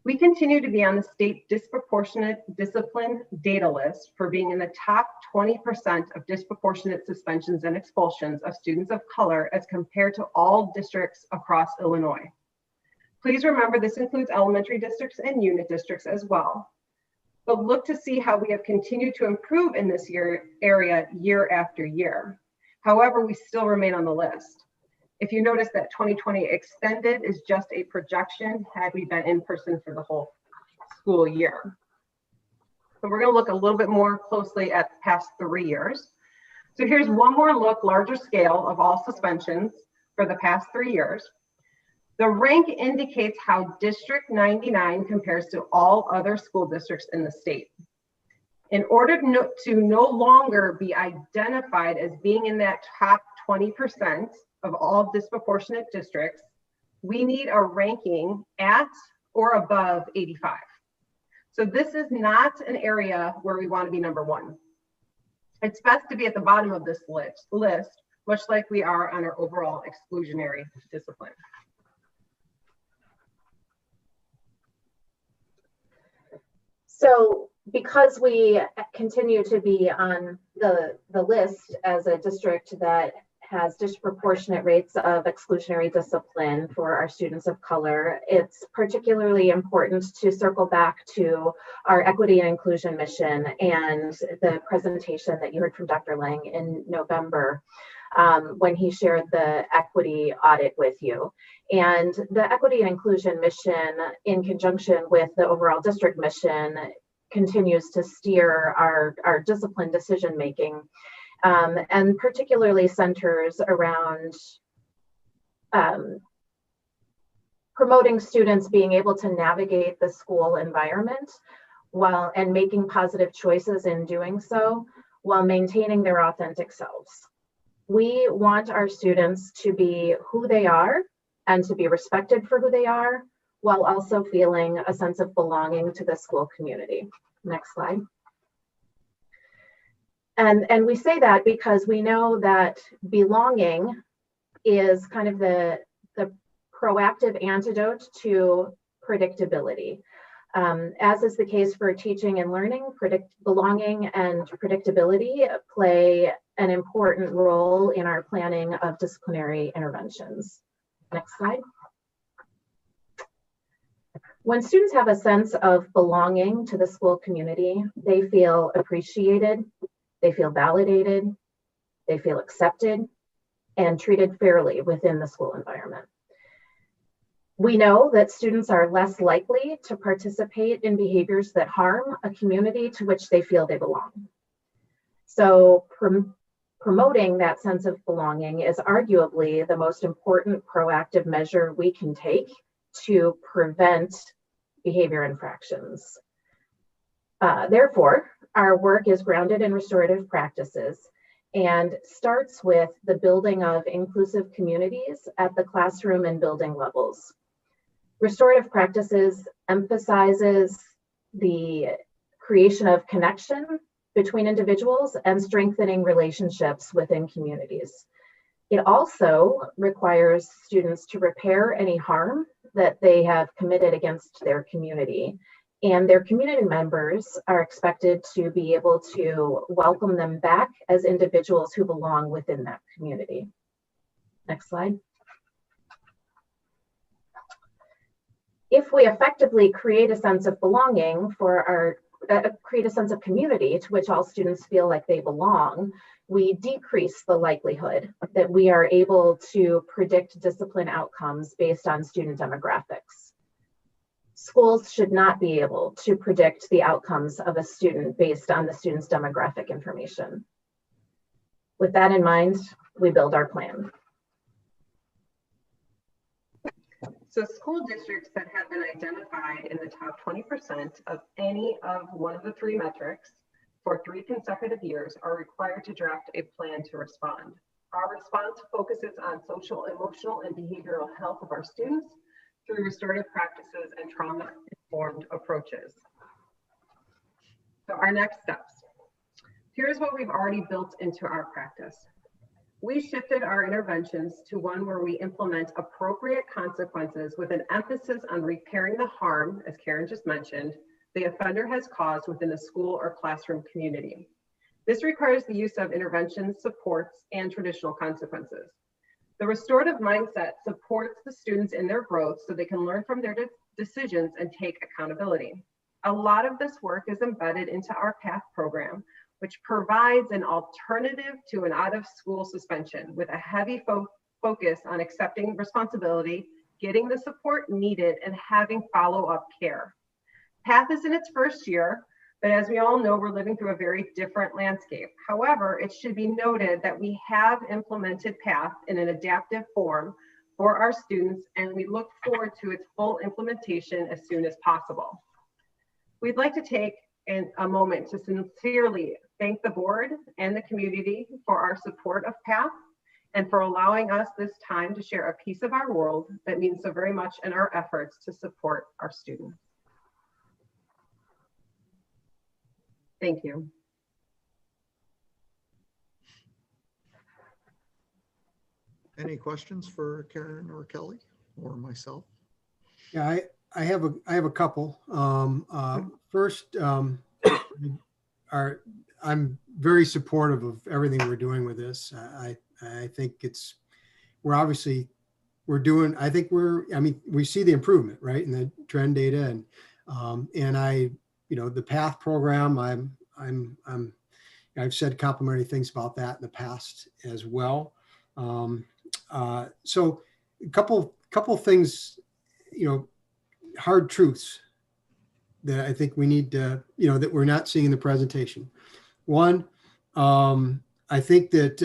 We continue to be on the state disproportionate discipline data list for being in the top 20% of disproportionate suspensions and expulsions of students of color as compared to all districts across Illinois. Please remember this includes elementary districts and unit districts as well. But look to see how we have continued to improve in this area year after year. However, we still remain on the list. If you notice that 2020 extended is just a projection had we been in person for the whole school year. So we're going to look a little bit more closely at the past 3 years. So here's one more look, larger scale of all suspensions for the past 3 years. The rank indicates how District 99 compares to all other school districts in the state. In order to no longer be identified as being in that top 20% of all disproportionate districts, we need a ranking at or above 85. So this is not an area where we want to be number one. It's best to be at the bottom of this list, much like we are on our overall exclusionary discipline. So because we continue to be on the list as a district that has disproportionate rates of exclusionary discipline for our students of color, it's particularly important to circle back to our equity and inclusion mission and the presentation that you heard from Dr. Lang in November when he shared the equity audit with you. And the equity and inclusion mission, in conjunction with the overall district mission, continues to steer our discipline decision making. And particularly centers around promoting students being able to navigate the school environment and making positive choices in doing so while maintaining their authentic selves. We want our students to be who they are and to be respected for who they are, while also feeling a sense of belonging to the school community. Next slide. And we say that because we know that belonging is kind of the proactive antidote to predictability. As is the case for teaching and learning, belonging and predictability play an important role in our planning of disciplinary interventions. Next slide. When students have a sense of belonging to the school community, they feel appreciated, they feel validated, they feel accepted, and treated fairly within the school environment. We know that students are less likely to participate in behaviors that harm a community to which they feel they belong. So promoting that sense of belonging is arguably the most important proactive measure we can take to prevent behavior infractions. Therefore, our work is grounded in restorative practices and starts with the building of inclusive communities at the classroom and building levels. Restorative practices emphasizes the creation of connection between individuals and strengthening relationships within communities. It also requires students to repair any harm that they have committed against their community. And their community members are expected to be able to welcome them back as individuals who belong within that community. Next slide. If we effectively create a sense of belonging create a sense of community to which all students feel like they belong, we decrease the likelihood that we are able to predict discipline outcomes based on student demographics. Schools should not be able to predict the outcomes of a student based on the student's demographic information. With that in mind, we build our plan. So school districts that have been identified in the top 20% of any of one of the three metrics for 3 consecutive years are required to draft a plan to respond. Our response focuses on social, emotional, and behavioral health of our students through restorative practices and trauma-informed approaches. So our next steps. Here's what we've already built into our practice. We shifted our interventions to one where we implement appropriate consequences with an emphasis on repairing the harm, as Karen just mentioned, the offender has caused within the school or classroom community. This requires the use of interventions, supports, and traditional consequences. The restorative mindset supports the students in their growth so they can learn from their decisions and take accountability. A lot of this work is embedded into our PATH program, which provides an alternative to an out-of-school suspension with a heavy focus on accepting responsibility, getting the support needed, and having follow-up care. PATH is in its first year, but as we all know, we're living through a very different landscape. However, it should be noted that we have implemented PATH in an adaptive form for our students, and we look forward to its full implementation as soon as possible. We'd like to take a moment to sincerely thank the board and the community for our support of PATH and for allowing us this time to share a piece of our world that means so very much in our efforts to support our students. Thank you. Any questions for Karen or Kelly or myself? Yeah, I have a couple. First, I'm very supportive of everything we're doing with this. I think we see the improvement, right, in the trend data, and the PATH program, I've said complimentary things about that in the past as well. So a couple things, hard truths that I think we need to, that we're not seeing in the presentation. One, I think that,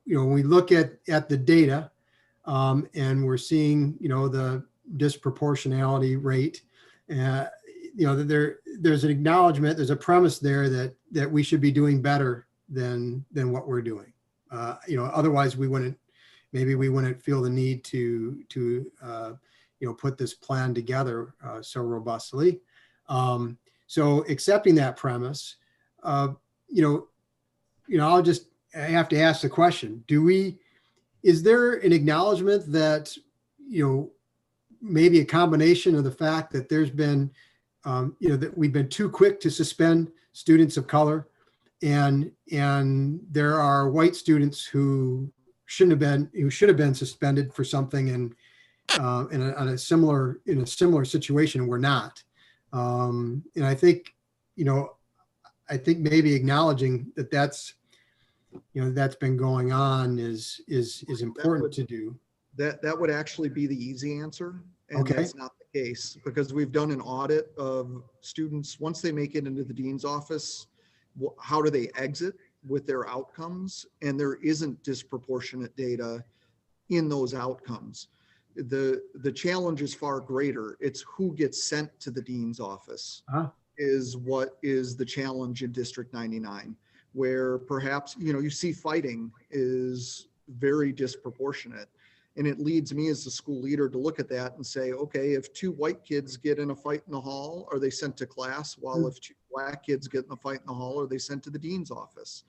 when we look at the data and we're seeing, the disproportionality rate, there's an acknowledgement, there's a premise there that we should be doing better than what we're doing. Otherwise we wouldn't feel the need to put this plan together so robustly. So accepting that premise, I have to ask the question, is there an acknowledgement that, maybe a combination of the fact that there's been, that we've been too quick to suspend students of color, and there are white students who should have been suspended for something, and in a similar situation, we're not. And I think maybe acknowledging that's been going on is important to do. That would actually be the easy answer. And Okay. That's not the case, because we've done an audit of students. Once they make it into the dean's office, how do they exit with their outcomes? And there isn't disproportionate data in those outcomes. The challenge is far greater. It's who gets sent to the dean's office is what is the challenge in District 99, where perhaps, you see fighting is very disproportionate. And it leads me as the school leader to look at that and say, okay, if two white kids get in a fight in the hall, are they sent to class? While if two black kids get in a fight in the hall, are they sent to the dean's office?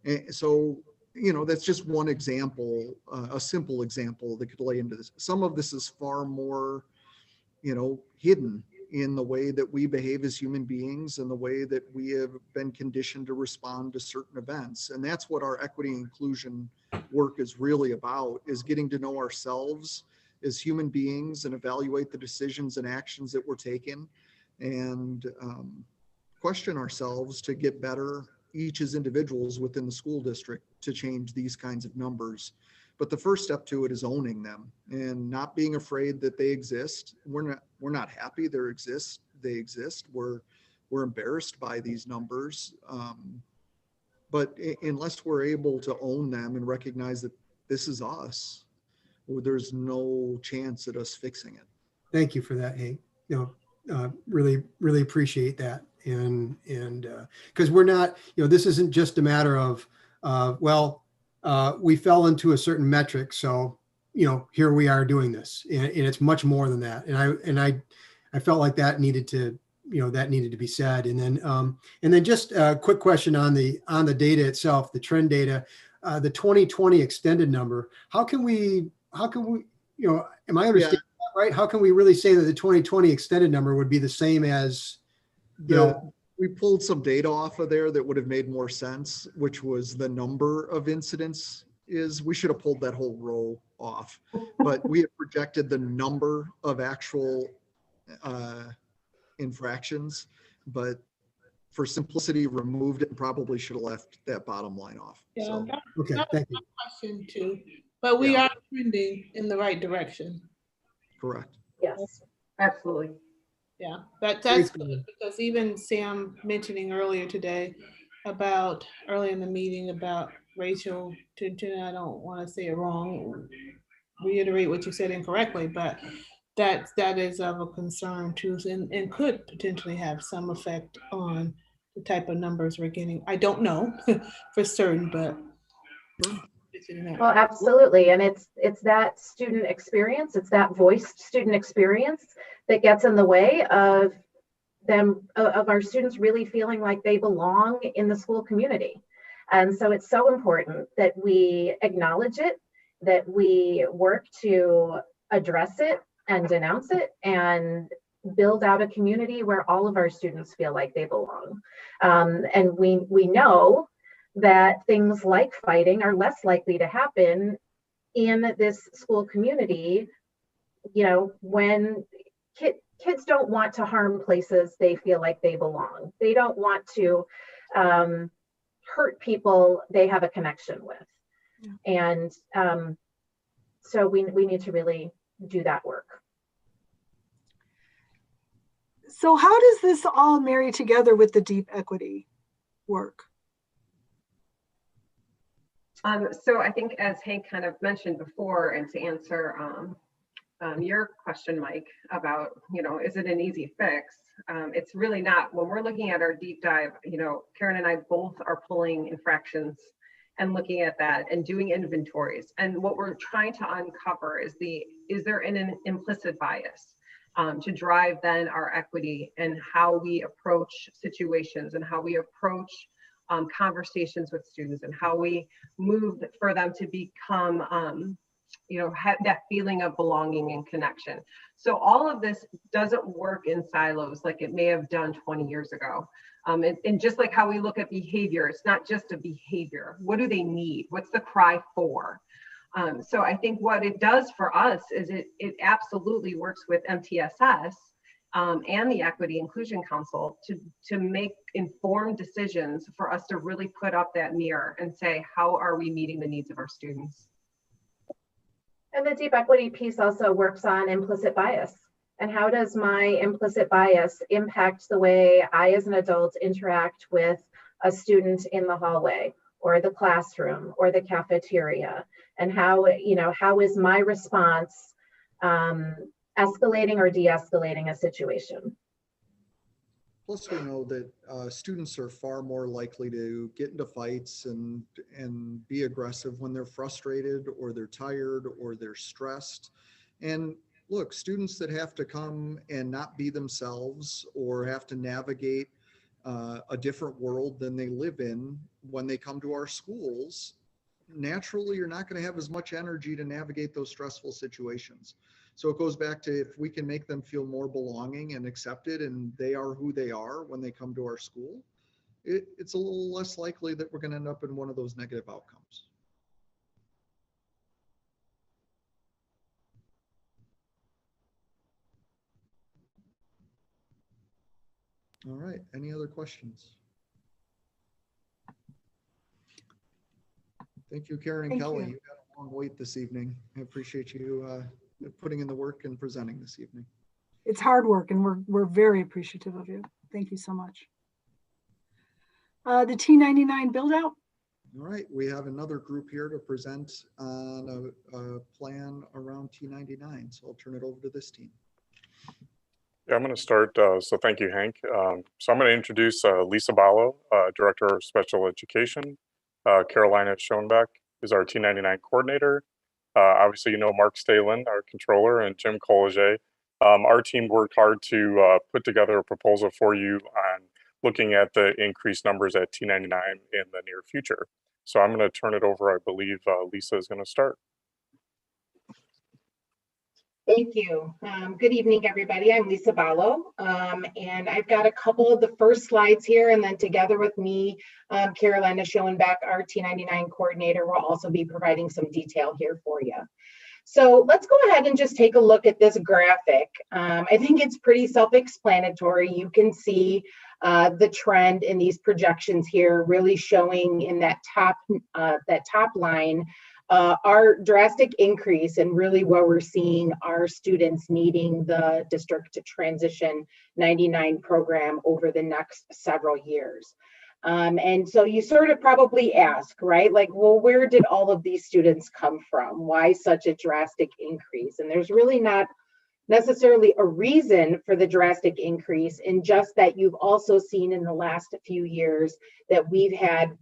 And so, that's just one example, a simple example that could lay into this. Some of this is far more, hidden in the way that we behave as human beings and the way that we have been conditioned to respond to certain events. And that's what our equity and inclusion work is really about, is getting to know ourselves as human beings and evaluate the decisions and actions that we're taking, and question ourselves to get better each as individuals within the school district to change these kinds of numbers. But the first step to it is owning them and not being afraid that they exist. We're not happy they exist. We're embarrassed by these numbers. But unless we're able to own them and recognize that this is us, there's no chance at us fixing it. Thank you for that, Hank. Really, really appreciate that. And because we're not, this isn't just a matter of, we fell into a certain metric, so here we are doing this, and it's much more than that. And I felt like that needed to be said. And then just a quick question on the data itself, the trend data, the 2020 extended number. How can we, am I understanding that right? How can we really say that the 2020 extended number would be the same as, we pulled some data off of there that would have made more sense, which was the number of incidents. We should have pulled that whole row off, but we had projected the number of actual infractions, but for simplicity, removed it and probably should have left that bottom line off. Yeah, So, okay, thank you. Question too, but we are trending in the right direction. Correct. Yes, absolutely. Yeah, that's good, because even Sam mentioning earlier today about early in the meeting about racial tension, I don't want to say it wrong, reiterate what you said incorrectly, but that is of a concern too, and could potentially have some effect on the type of numbers we're getting. I don't know for certain, but well, absolutely. And it's that student experience, it's that voiced student experience that gets in the way of our students really feeling like they belong in the school community. And so it's so important that we acknowledge it, that we work to address it and denounce it, and build out a community where all of our students feel like they belong. And we know that things like fighting are less likely to happen in this school community, you know, when kids don't want to harm places they feel like they belong. They don't want to hurt people they have a connection with. Yeah. And so we need to really do that work. So how does this all marry together with the deep equity work? So I think, as Hank kind of mentioned before, and to answer your question, Mike, about, you know, is it an easy fix? It's really not. When we're looking at our deep dive, you know, Karen and I both are pulling infractions and looking at that and doing inventories. And what we're trying to uncover is there an implicit bias to drive then our equity and how we approach situations and how we approach conversations with students and how we move for them to become, you know, have that feeling of belonging and connection. So all of this doesn't work in silos like it may have done 20 years ago. And just like how we look at behavior, it's not just a behavior. What do they need? What's the cry for? So I think what it does for us is it absolutely works with MTSS and the Equity Inclusion Council to make informed decisions for us to really put up that mirror and say, how are we meeting the needs of our students? And the deep equity piece also works on implicit bias. And how does my implicit bias impact the way I as an adult interact with a student in the hallway or the classroom or the cafeteria? And how, you know, how is my response escalating or de-escalating a situation? Plus, we know that students are far more likely to get into fights and be aggressive when they're frustrated or they're tired or they're stressed. And look, students that have to come and not be themselves or have to navigate a different world than they live in when they come to our schools, naturally, you're not going to have as much energy to navigate those stressful situations. So it goes back to, if we can make them feel more belonging and accepted and they are who they are when they come to our school, it's a little less likely that we're going to end up in one of those negative outcomes. All right, any other questions? Thank you, Karen and Kelly. You got a long wait this evening. I appreciate you putting in the work and presenting this evening. It's hard work, and we're very appreciative of you. Thank you so much. The T99 build out. All right, we have another group here to present on a plan around T99. So I'll turn it over to this team. Yeah, I'm going to start. So thank you, Hank. So I'm going to introduce Lisa Ballo, Director of Special Education. Carolina Schoenbeck is our T99 coordinator. Obviously, you know Mark Stalen, our controller, and Jim Colleget. Our team worked hard to put together a proposal for you on looking at the increased numbers at T99 in the near future. So I'm going to turn it over. I believe Lisa is going to start. Thank you. Good evening, everybody. I'm Lisa Ballo, and I've got a couple of the first slides here, and then together with me, Carolina Schoenbeck, our T99 coordinator, will also be providing some detail here for you. So let's go ahead and just take a look at this graphic. I think it's pretty self-explanatory. You can see the trend in these projections here, really showing in that top line our drastic increase and really where we're seeing our students needing the district to transition 99 program over the next several years. And so you sort of probably ask, right? Like, well, where did all of these students come from? Why such a drastic increase? And there's really not necessarily a reason for the drastic increase, in just that you've also seen in the last few years that we've had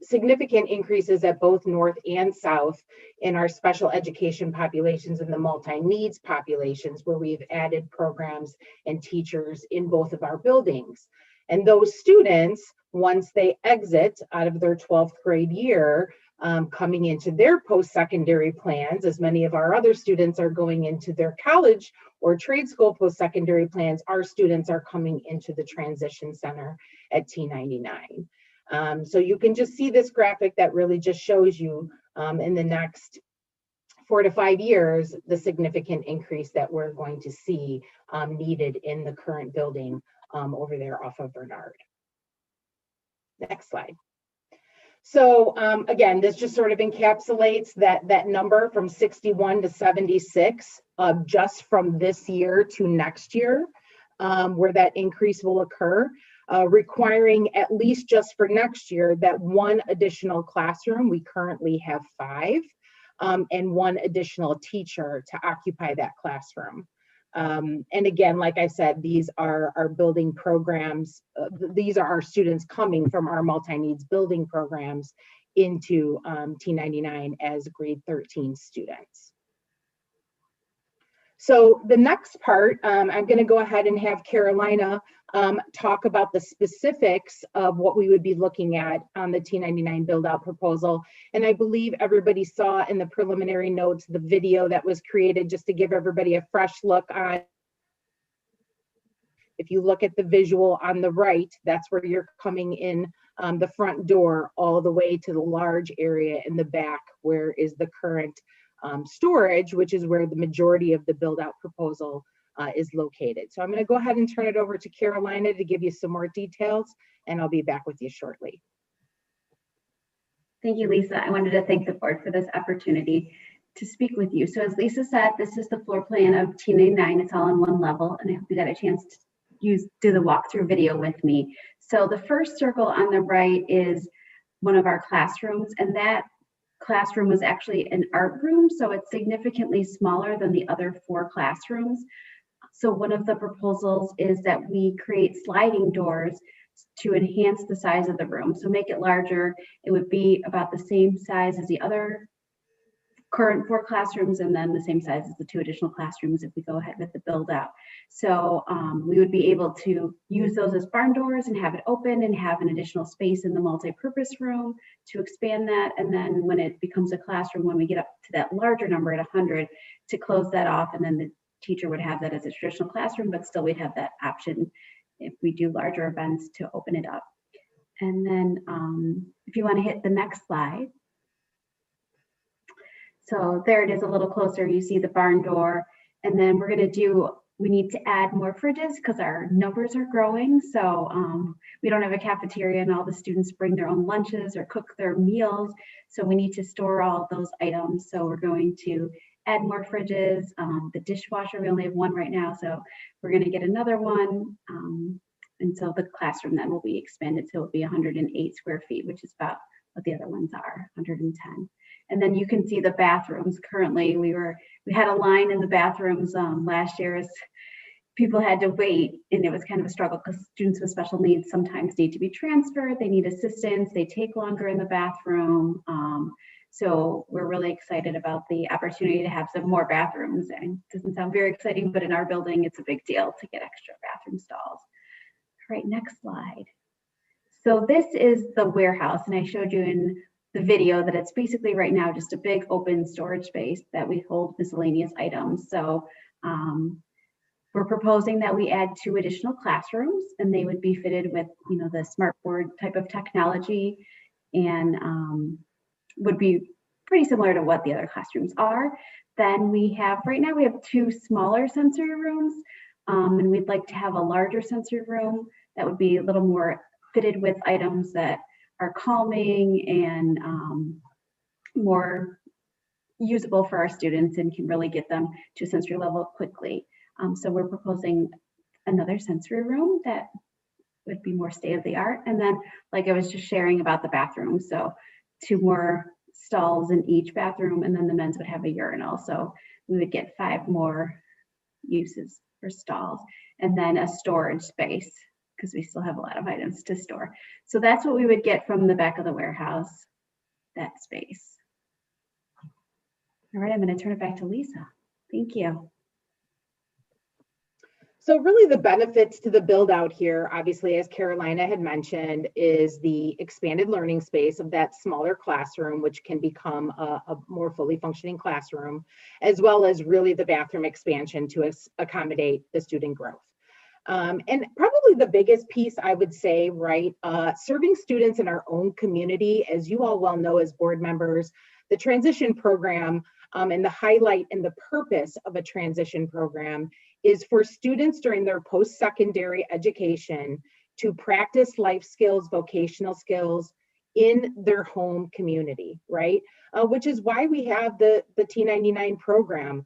significant increases at both North and South in our special education populations and the multi-needs populations, where we've added programs and teachers in both of our buildings. And those students, once they exit out of their 12th grade year, coming into their post-secondary plans, as many of our other students are going into their college or trade school post-secondary plans, our students are coming into the transition center at T99. So you can just see this graphic that really just shows you in the next 4 to 5 years, the significant increase that we're going to see needed in the current building over there off of Bernard. Next slide. So again, this just sort of encapsulates that number from 61 to 76 just from this year to next year, where that increase will occur. Requiring at least just for next year that 1 additional classroom. We currently have 5, and 1 additional teacher to occupy that classroom. And again, like I said, these are our building programs. These are our students coming from our multi-needs building programs into T99 as grade 13 students. So the next part, I'm going to go ahead and have Carolina talk about the specifics of what we would be looking at on the T99 build-out proposal. And I believe everybody saw in the preliminary notes the video that was created just to give everybody a fresh look on. If you look at the visual on the right, that's where you're coming in the front door all the way to the large area in the back, where is the current storage, which is where the majority of the build-out proposal is located. So I'm going to go ahead and turn it over to Carolina to give you some more details, and I'll be back with you shortly. Thank you, Lisa. I wanted to thank the board for this opportunity to speak with you. So as Lisa said, this is the floor plan of T99. It's all on one level, and I hope you got a chance to do the walkthrough video with me. So the first circle on the right is one of our classrooms, and that classroom was actually an art room, so it's significantly smaller than the other 4 classrooms. So one of the proposals is that we create sliding doors to enhance the size of the room, so make it larger. It would be about the same size as the other current 4 classrooms, and then the same size as the 2 additional classrooms if we go ahead with the build out. So we would be able to use those as barn doors and have it open and have an additional space in the multi-purpose room to expand that. And then when it becomes a classroom, when we get up to that larger number at 100, to close that off, and then the teacher would have that as a traditional classroom, but still we'd have that option if we do larger events to open it up. And then if you want to hit the next slide. So there it is a little closer. You see the barn door, and then we're going to we need to add more fridges because our numbers are growing. So we don't have a cafeteria and all the students bring their own lunches or cook their meals. So we need to store all those items. So we're going to add more fridges. The dishwasher, we only have 1 right now. So we're going to get another one. And so the classroom then will be expanded. So it'll be 108 square feet, which is about what the other ones are, 110. And then you can see the bathrooms. Currently, we had a line in the bathrooms last year as people had to wait, and it was kind of a struggle because students with special needs sometimes need to be transferred. They need assistance. They take longer in the bathroom. So we're really excited about the opportunity to have some more bathrooms. And it doesn't sound very exciting, but in our building, it's a big deal to get extra bathroom stalls. All right, next slide. So this is the warehouse, and I showed you in the video that it's basically right now just a big open storage space that we hold miscellaneous items. So we're proposing that we add 2 additional classrooms, and they would be fitted with, the smart board type of technology, and would be pretty similar to what the other classrooms are. Then right now we have 2 smaller sensory rooms, and we'd like to have a larger sensory room that would be a little more fitted with items that are calming and more usable for our students and can really get them to sensory level quickly. So we're proposing another sensory room that would be more state of the art. And then, like I was just sharing about the bathroom, so 2 more stalls in each bathroom, and then the men's would have a urinal. So we would get 5 more uses for stalls, and then a storage space because we still have a lot of items to store. So that's what we would get from the back of the warehouse, that space. All right, I'm going to turn it back to Lisa. Thank you. So really the benefits to the build out here, obviously, as Carolina had mentioned, is the expanded learning space of that smaller classroom, which can become a more fully functioning classroom, as well as really the bathroom expansion to accommodate the student growth. And probably the biggest piece I would say, right, serving students in our own community, as you all well know as board members, the transition program and the highlight and the purpose of a transition program is for students during their post-secondary education to practice life skills, vocational skills in their home community, right? Which is why we have the T99 program.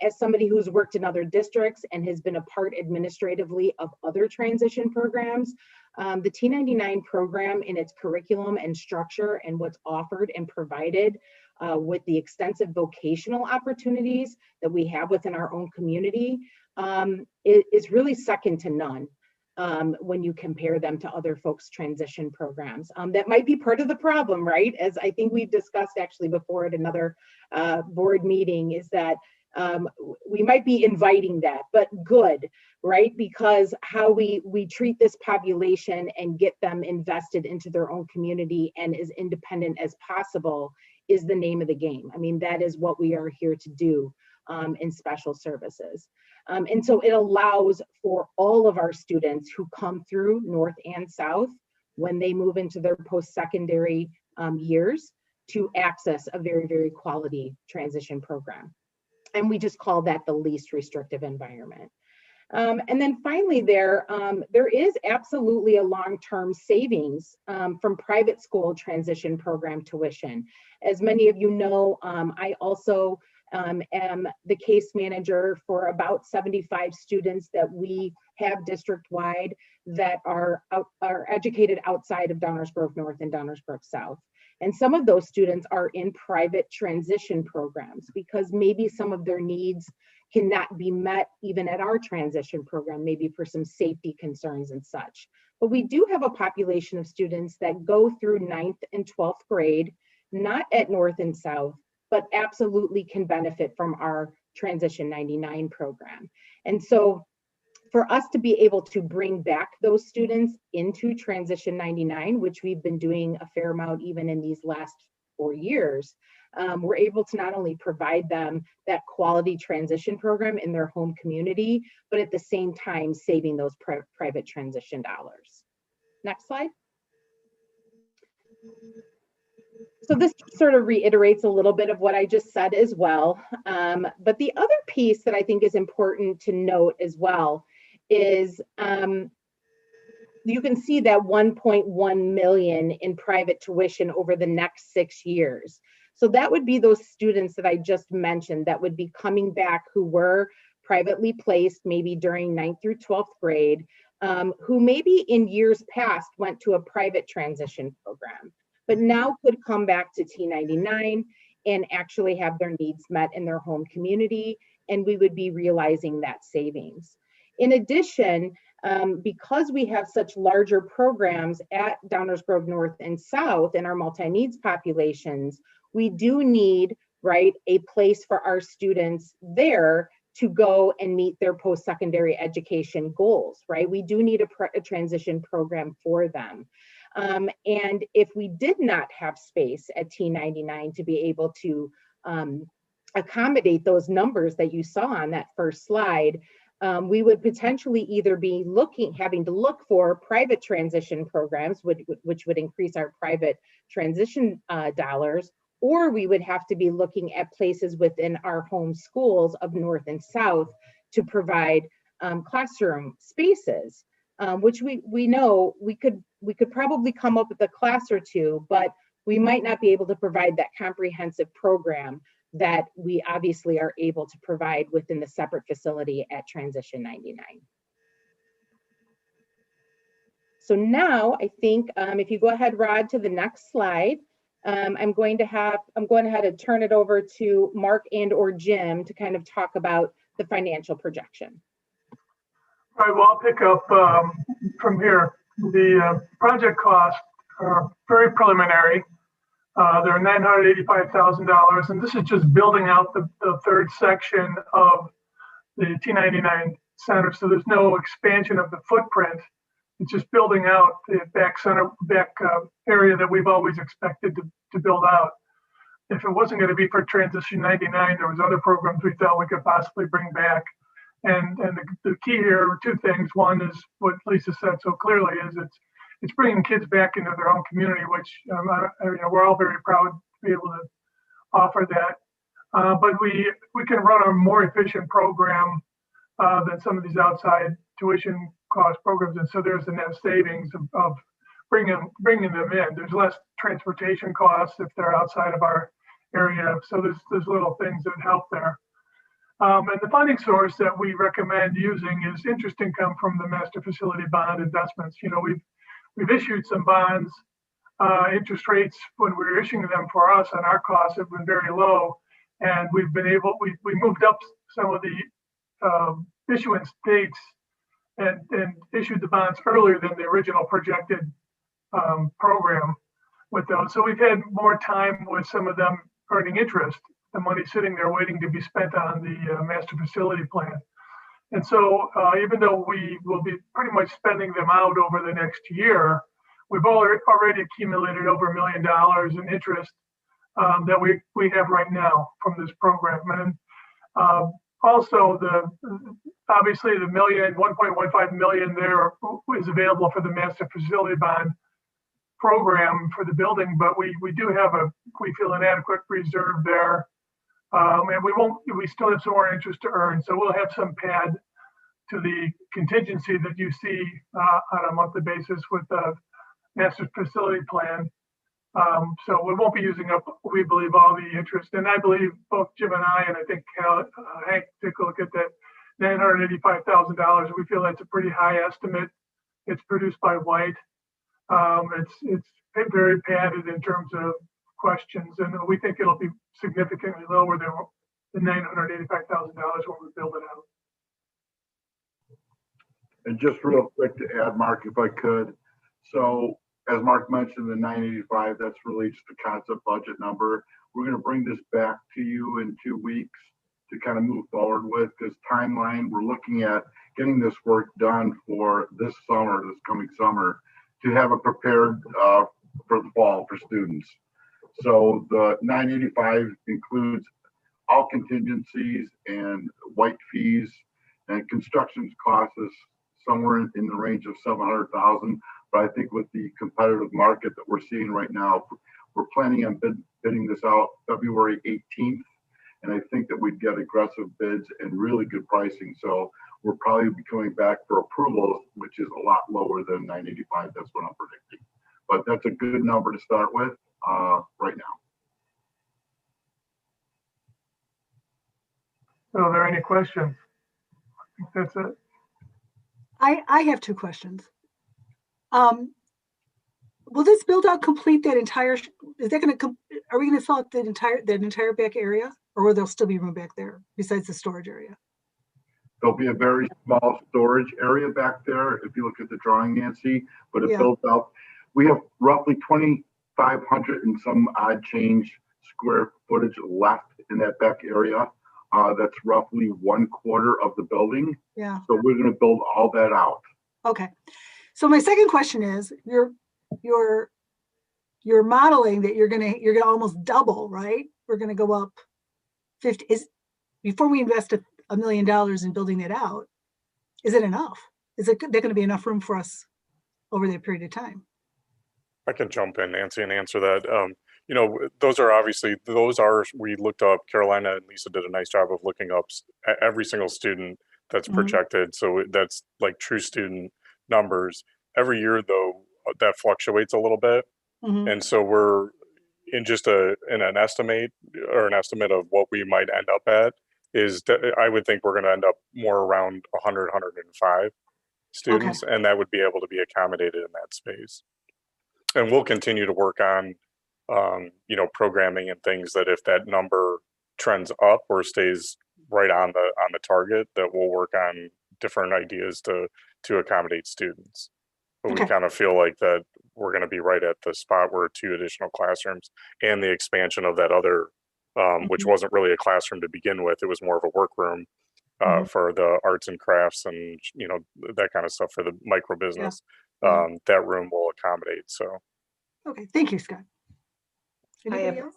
As somebody who's worked in other districts and has been a part administratively of other transition programs, the T99 program in its curriculum and structure and what's offered and provided with the extensive vocational opportunities that we have within our own community is really second to none when you compare them to other folks' transition programs. That might be part of the problem, right? As I think we've discussed actually before at another board meeting, is that we might be inviting that, but good, right? Because how we treat this population and get them invested into their own community and as independent as possible is the name of the game. I mean, that is what we are here to do in special services. And so it allows for all of our students who come through North and South when they move into their post-secondary years to access a very, very quality transition program. And we just call that the least restrictive environment. And then finally there is absolutely a long-term savings from private school transition program tuition. As many of you know, I also am the case manager for about 75 students that we have district-wide that are educated outside of Downers Grove North and Downers Grove South. And some of those students are in private transition programs because maybe some of their needs cannot be met even at our transition program, maybe for some safety concerns and such. But we do have a population of students that go through 9th and 12th grade, not at North and South, but absolutely can benefit from our Transition 99 program. And so for us to be able to bring back those students into Transition 99, which we've been doing a fair amount even in these last 4 years, we're able to not only provide them that quality transition program in their home community, but at the same time saving those private transition dollars. Next slide. So this sort of reiterates a little bit of what I just said as well. But the other piece that I think is important to note as well is you can see that 1.1 million in private tuition over the next 6 years. So that would be those students that I just mentioned that would be coming back who were privately placed maybe during 9th through 12th grade, who maybe in years past went to a private transition program, but now could come back to T99 and actually have their needs met in their home community, and we would be realizing that savings. In addition, because we have such larger programs at Downers Grove North and South in our multi-needs populations, we do need, right, a place for our students there to go and meet their post-secondary education goals, right? We do need a transition program for them. And if we did not have space at T99 to be able to accommodate those numbers that you saw on that first slide, we would potentially either be having to look for private transition programs, which would increase our private transition dollars, or we would have to be looking at places within our home schools of North and South to provide classroom spaces. which we know we could probably come up with a class or two, but we might not be able to provide that comprehensive program that we obviously are able to provide within the separate facility at Transition 99. So now I think if you go ahead, Rod, to the next slide, I'm going ahead and turn it over to Mark and or Jim to kind of talk about the financial projection. All right, well, I'll pick up from here. The project costs are very preliminary. They're $985,000, and this is just building out the third section of the T99 center. So there's no expansion of the footprint. It's just building out the back area that we've always expected to build out. If it wasn't going to be for Transition 99, there was other programs we thought we could possibly bring back. And the key here are two things. One is what Lisa said so clearly, is it's bringing kids back into their own community, which we're all very proud to be able to offer that. But we can run a more efficient program than some of these outside tuition cost programs, and so there's a net savings of bringing them in. There's less transportation costs if they're outside of our area, so there's little things that help there. And the funding source that we recommend using is interest income from the master facility bond investments. We've issued some bonds. Interest rates when we were issuing them for us on our costs have been very low, and we moved up some of the issuance dates and issued the bonds earlier than the original projected program with those. So we've had more time with some of them earning interest, the money sitting there waiting to be spent on the master facility plan. And so even though we will be pretty much spending them out over the next year, we've already accumulated over $1 million in interest that we have right now from this program. And also, obviously the $1.15 million there is available for the master facility bond program for the building, but we do have we feel an adequate reserve there, and we still have some more interest to earn, so we'll have some pad to the contingency that you see on a monthly basis with the master facility plan. So we won't be using up, we believe, all the interest. And I believe both Jim and I think Hank, take a look at that $985,000. We feel that's a pretty high estimate. It's produced by White. It's very padded in terms of questions, and we think it'll be significantly lower than the $985,000 when we build it out. And just real quick to add, Mark, if I could. So as Mark mentioned, the 985, that's really just a concept budget number. We're going to bring this back to you in 2 weeks to kind of move forward with, because timeline, we're looking at getting this work done for this coming summer, to have it prepared for the fall for students. So the 985 includes all contingencies and White fees, and construction costs is somewhere in the range of $700,000. But I think with the competitive market that we're seeing right now, we're planning on bidding this out February 18th. And I think that we'd get aggressive bids and really good pricing. So we'll probably be coming back for approval, which is a lot lower than 985. That's what I'm predicting. But that's a good number to start with right now. So are there any questions? I think that's it. I have two questions. Will this build out complete that entire, are we going to fill out that entire back area, or will there still be room back there besides the storage area? There'll be a very small storage area back there if you look at the drawing, Nancy, but it builds out. We have roughly 2,500 and some odd change square footage left in that back area. That's roughly 1/4 of the building. Yeah. So we're going to build all that out. Okay. So my second question is, you're modeling that you're gonna almost double, right? We're gonna go up 50. Before we invest $1 million in building it out, is it enough? Is there going to be enough room for us over that period of time? I can jump in, Nancy, and answer that. We looked up, Carolina and Lisa did a nice job of looking up every single student that's projected. So that's like true student numbers. Every year, though, that fluctuates a little bit. And so we're in just in an estimate of what we might end up at is that I would think we're going to end up more around 100, 105 students, and that would be able to be accommodated in that space. And we'll continue to work on, you know, programming and things that if that number trends up or stays right on the target, that we'll work on different ideas to accommodate students. But we kind of feel like that we're going to be right at the spot where 2 additional classrooms and the expansion of that other, which wasn't really a classroom to begin with. It was more of a workroom for the arts and crafts and, you know, that kind of stuff for the micro business. That room will accommodate. So. Okay, thank you, Scott. Anybody else?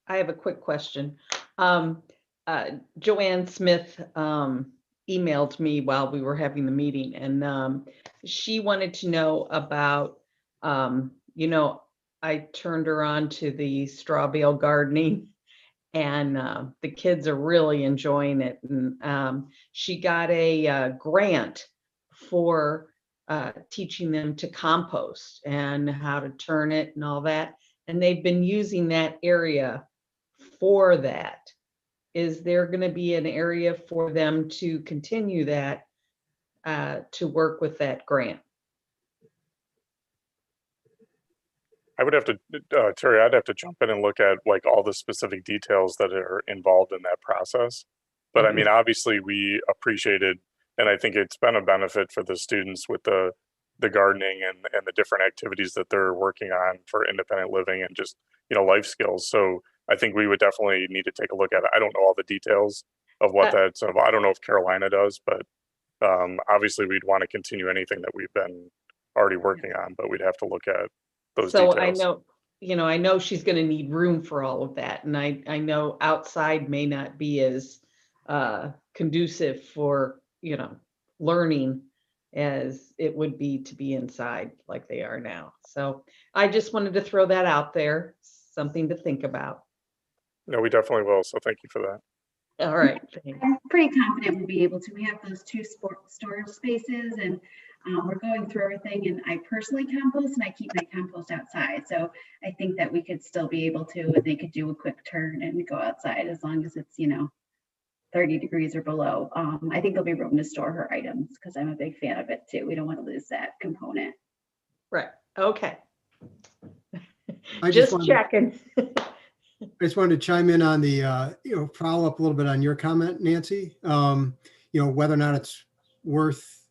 I have a quick question. Joanne Smith emailed me while we were having the meeting, and she wanted to know about, you know, I turned her on to the straw bale gardening, and the kids are really enjoying it. And she got a grant for teaching them to compost and how to turn it and all that. And they've been using that area for that. Is there going to be an area for them to continue that, to work with that grant? I would have to, Terry, I'd have to jump in and look at like all the specific details that are involved in that process. But I mean, obviously we appreciated, and I think it's been a benefit for the students with the gardening and the different activities that they're working on for independent living and just, you know, life skills. So I think we would definitely need to take a look at it. I don't know all the details of what that's about. I don't know if Carolina does, but obviously we'd want to continue anything that we've been already working on, but we'd have to look at those details. I know, you know, I know she's going to need room for all of that. And I know outside may not be as conducive for, you know, learning as it would be to be inside like they are now. So I just wanted to throw that out there, something to think about. No, we definitely will. So thank you for that. All right. I'm pretty confident we'll be able to. We have those 2 storage spaces, and we're going through everything. And I personally compost, and I keep my compost outside. So I think that we could still be able to, and they could do a quick turn and go outside as long as it's, you know, 30 degrees or below. I think there'll be room to store her items because I'm a big fan of it too. We don't want to lose that component. Right. Okay. Just checking. I just wanted to chime in on the, you know, follow up a little bit on your comment, Nancy. You know, whether or not it's worth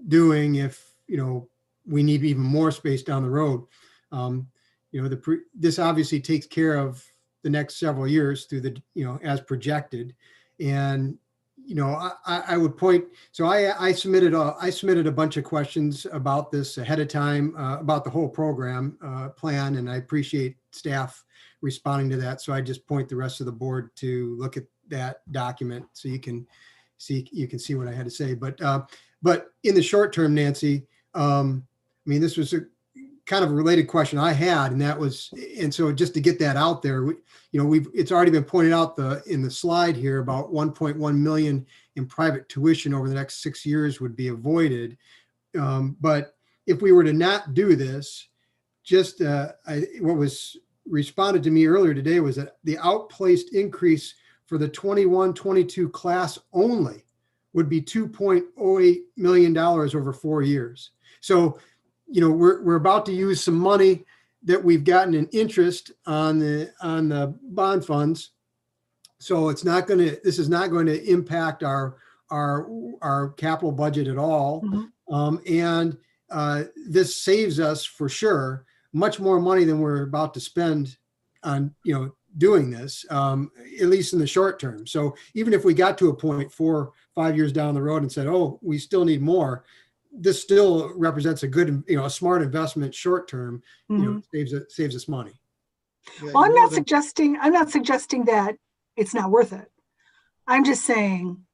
doing if, you know, we need even more space down the road. You know, this obviously takes care of the next several years through the, you know, as projected. And, you know, I would point, so I submitted a bunch of questions about this ahead of time, about the whole program plan, and I appreciate staff responding to that. So I just point the rest of the board to look at that document so you can see what I had to say. But in the short term, Nancy, I mean, this was a kind of a related question I had, and that was, and so just to get that out there, you know, it's already been pointed out in the slide here about 1.1 million in private tuition over the next 6 years would be avoided. But if we were to not do this, just what was responded to me earlier today was that the outplaced increase for the 21-22 class only would be $2.08 million over 4 years. So, you know, we're about to use some money that we've gotten in interest on the bond funds. So this is not going to impact our capital budget at all. And this saves us for sure much more money than we're about to spend on, you know, doing this, at least in the short term. So even if we got to a point 4 or 5 years down the road and said, oh, we still need more, this still represents a good, you know, a smart investment short term, you know, saves us money. Well, I'm not suggesting that it's not worth it. I'm just saying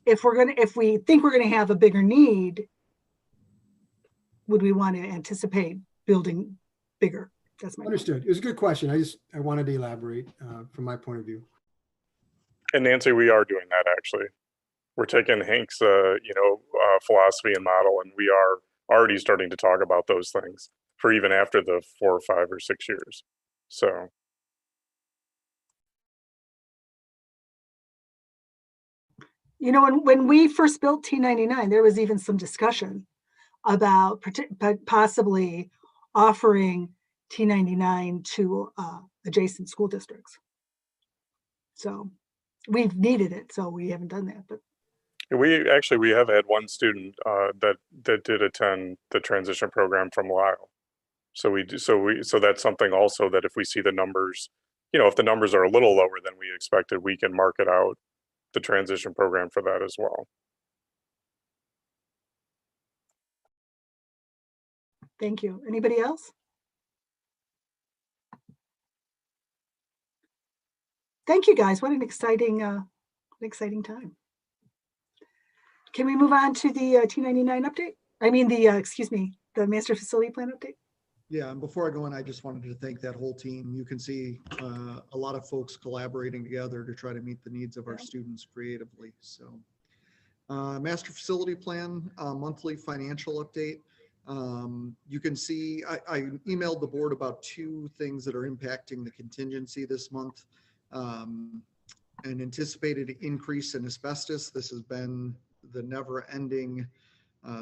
if we think we're going to have a bigger need, would we want to anticipate building bigger? That's my understood. It was a good question. I wanted to elaborate from my point of view. And Nancy, we are doing that actually. we're taking Hank's, philosophy and model, and we are already starting to talk about those things for even after the 4 or 5 or 6 years. So. You know, when we first built T99, there was even some discussion about possibly offering T99 to adjacent school districts. So we've needed it, so we haven't done that. But We have had one student that did attend the transition program from Lyle. So that's something also that if we see the numbers, if the numbers are a little lower than we expected, we can market out the transition program for that as well. Thank you. Anybody else? Thank you, guys. What an exciting time. Can we move on to the T99 update? I mean, the master facility plan update? Yeah, and before I go in, I just wanted to thank that whole team. You can see a lot of folks collaborating together to try to meet the needs of our students creatively. So master facility plan, monthly financial update. You can see, I emailed the board about 2 things that are impacting the contingency this month. An anticipated increase in asbestos. This has been the never-ending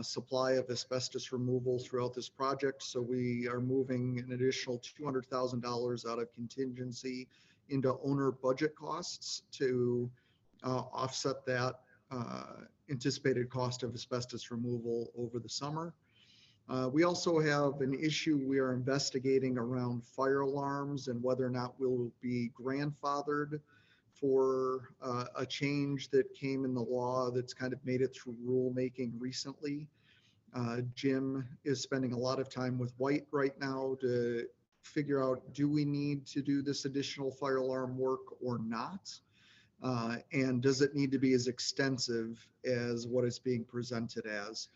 supply of asbestos removal throughout this project. So we are moving an additional $200,000 out of contingency into owner budget costs to offset that anticipated cost of asbestos removal over the summer. We also have an issue we are investigating around fire alarms and whether or not we'll be grandfathered for a change that came in the law that's kind of made it through rulemaking recently. Jim is spending a lot of time with White right now to figure out, do we need to do this additional fire alarm work or not? And does it need to be as extensive as what is being presented as?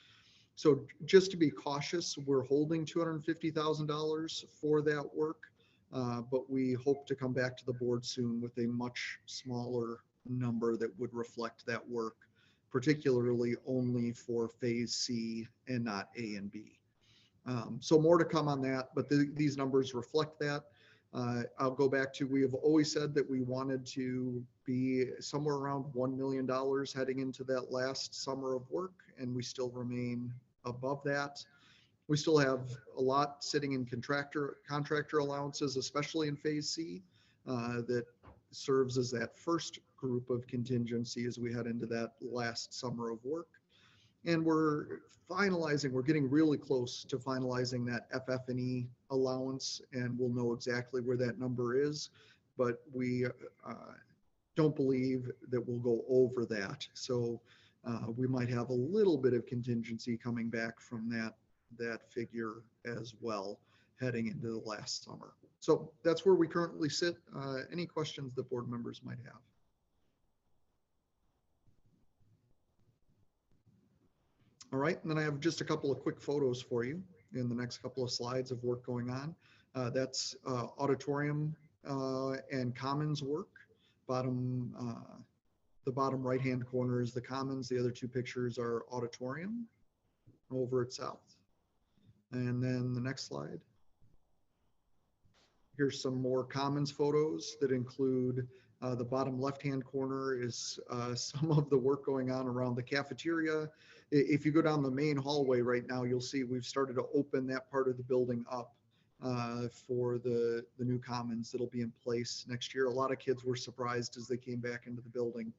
So just to be cautious, we're holding $250,000 for that work, but we hope to come back to the board soon with a much smaller number that would reflect that work, particularly only for phase C and not A and B. So more to come on that, but these numbers reflect that. I'll go back to, we have always said that we wanted to be somewhere around $1 million heading into that last summer of work, and we still remain above that. We still have a lot sitting in contractor allowances, especially in phase C, that serves as that first group of contingency as we head into that last summer of work. And we're getting really close to finalizing that FF&E allowance, and we'll know exactly where that number is, but we don't believe that we'll go over that. So we might have a little bit of contingency coming back from that figure as well, heading into the last summer. So that's where we currently sit. Any questions that board members might have? All right, and then I have just a couple of quick photos for you in the next couple of slides of work going on. That's auditorium and commons work. The bottom right-hand corner is the commons. The other 2 pictures are auditorium over at South. And then the next slide. Here's some more commons photos that include the bottom left-hand corner is some of the work going on around the cafeteria. If you go down the main hallway right now, you'll see we've started to open that part of the building up for the new commons that'll be in place next year. A lot of kids were surprised as they came back into the building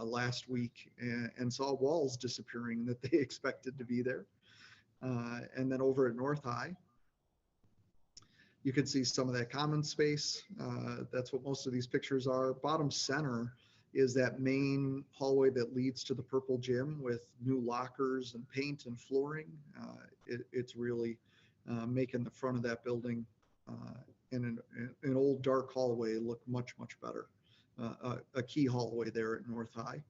last week and saw walls disappearing that they expected to be there. And then over at North High, you can see some of that common space. That's what most of these pictures are. Bottom center is that main hallway that leads to the purple gym with new lockers and paint and flooring. It's really making the front of that building and an old dark hallway look much, much better. A key hallway there at North High.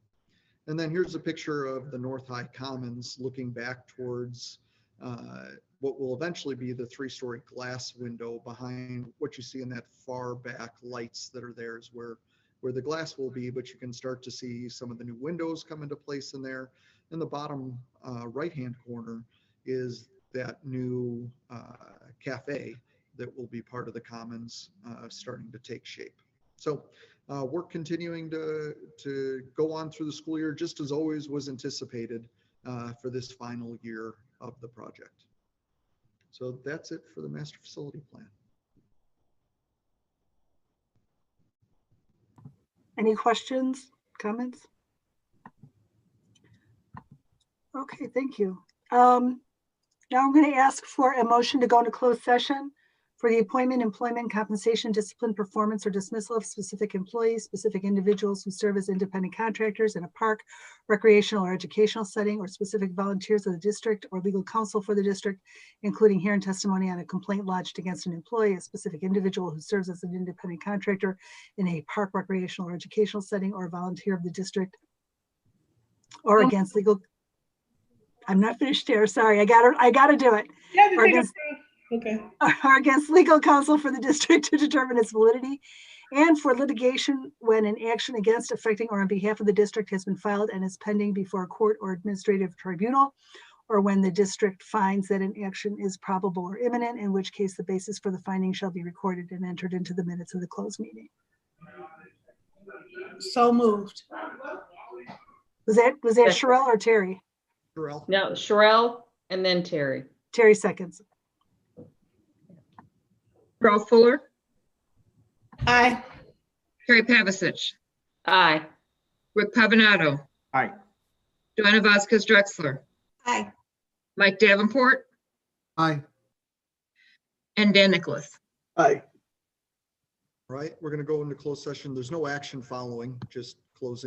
And then here's a picture of the North High Commons looking back towards what will eventually be the 3-story glass window behind what you see in that far back lights that are there is where where the glass will be, but you can start to see some of the new windows come into place in there. In the bottom right-hand corner is that new cafe that will be part of the commons starting to take shape. So we're continuing to go on through the school year just as always was anticipated for this final year of the project. So that's it for the master facility plan. Any questions, comments? Okay, thank you. Now I'm going to ask for a motion to go into closed session for the appointment, employment, compensation, discipline, performance, or dismissal of specific employees, specific individuals who serve as independent contractors in a park, recreational, or educational setting, or specific volunteers of the district or legal counsel for the district, including hearing testimony on a complaint lodged against an employee, a specific individual who serves as an independent contractor in a park, recreational, or educational setting, or a volunteer of the district, or against legal. I'm not finished there. Sorry, I gotta do it. Yeah, Or against, okay. or against legal counsel for the district to determine its validity, and for litigation when an action against, affecting, or on behalf of the district has been filed and is pending before a court or administrative tribunal, or when the district finds that an action is probable or imminent, in which case the basis for the finding shall be recorded and entered into the minutes of the closed meeting. So moved. Was that Sherelle or Terry? Sherelle. No, Sherelle and then Terry. Terry seconds. Ralph Fuller, Aye. Terry Pavasich, Aye. Rick Pavanato, Aye. Joanna Vasquez Drexler, Aye. Mike Davenport, Aye. and Dan Nicholas. Aye. Right, we're going to go into closed session. There's no action following, just closing.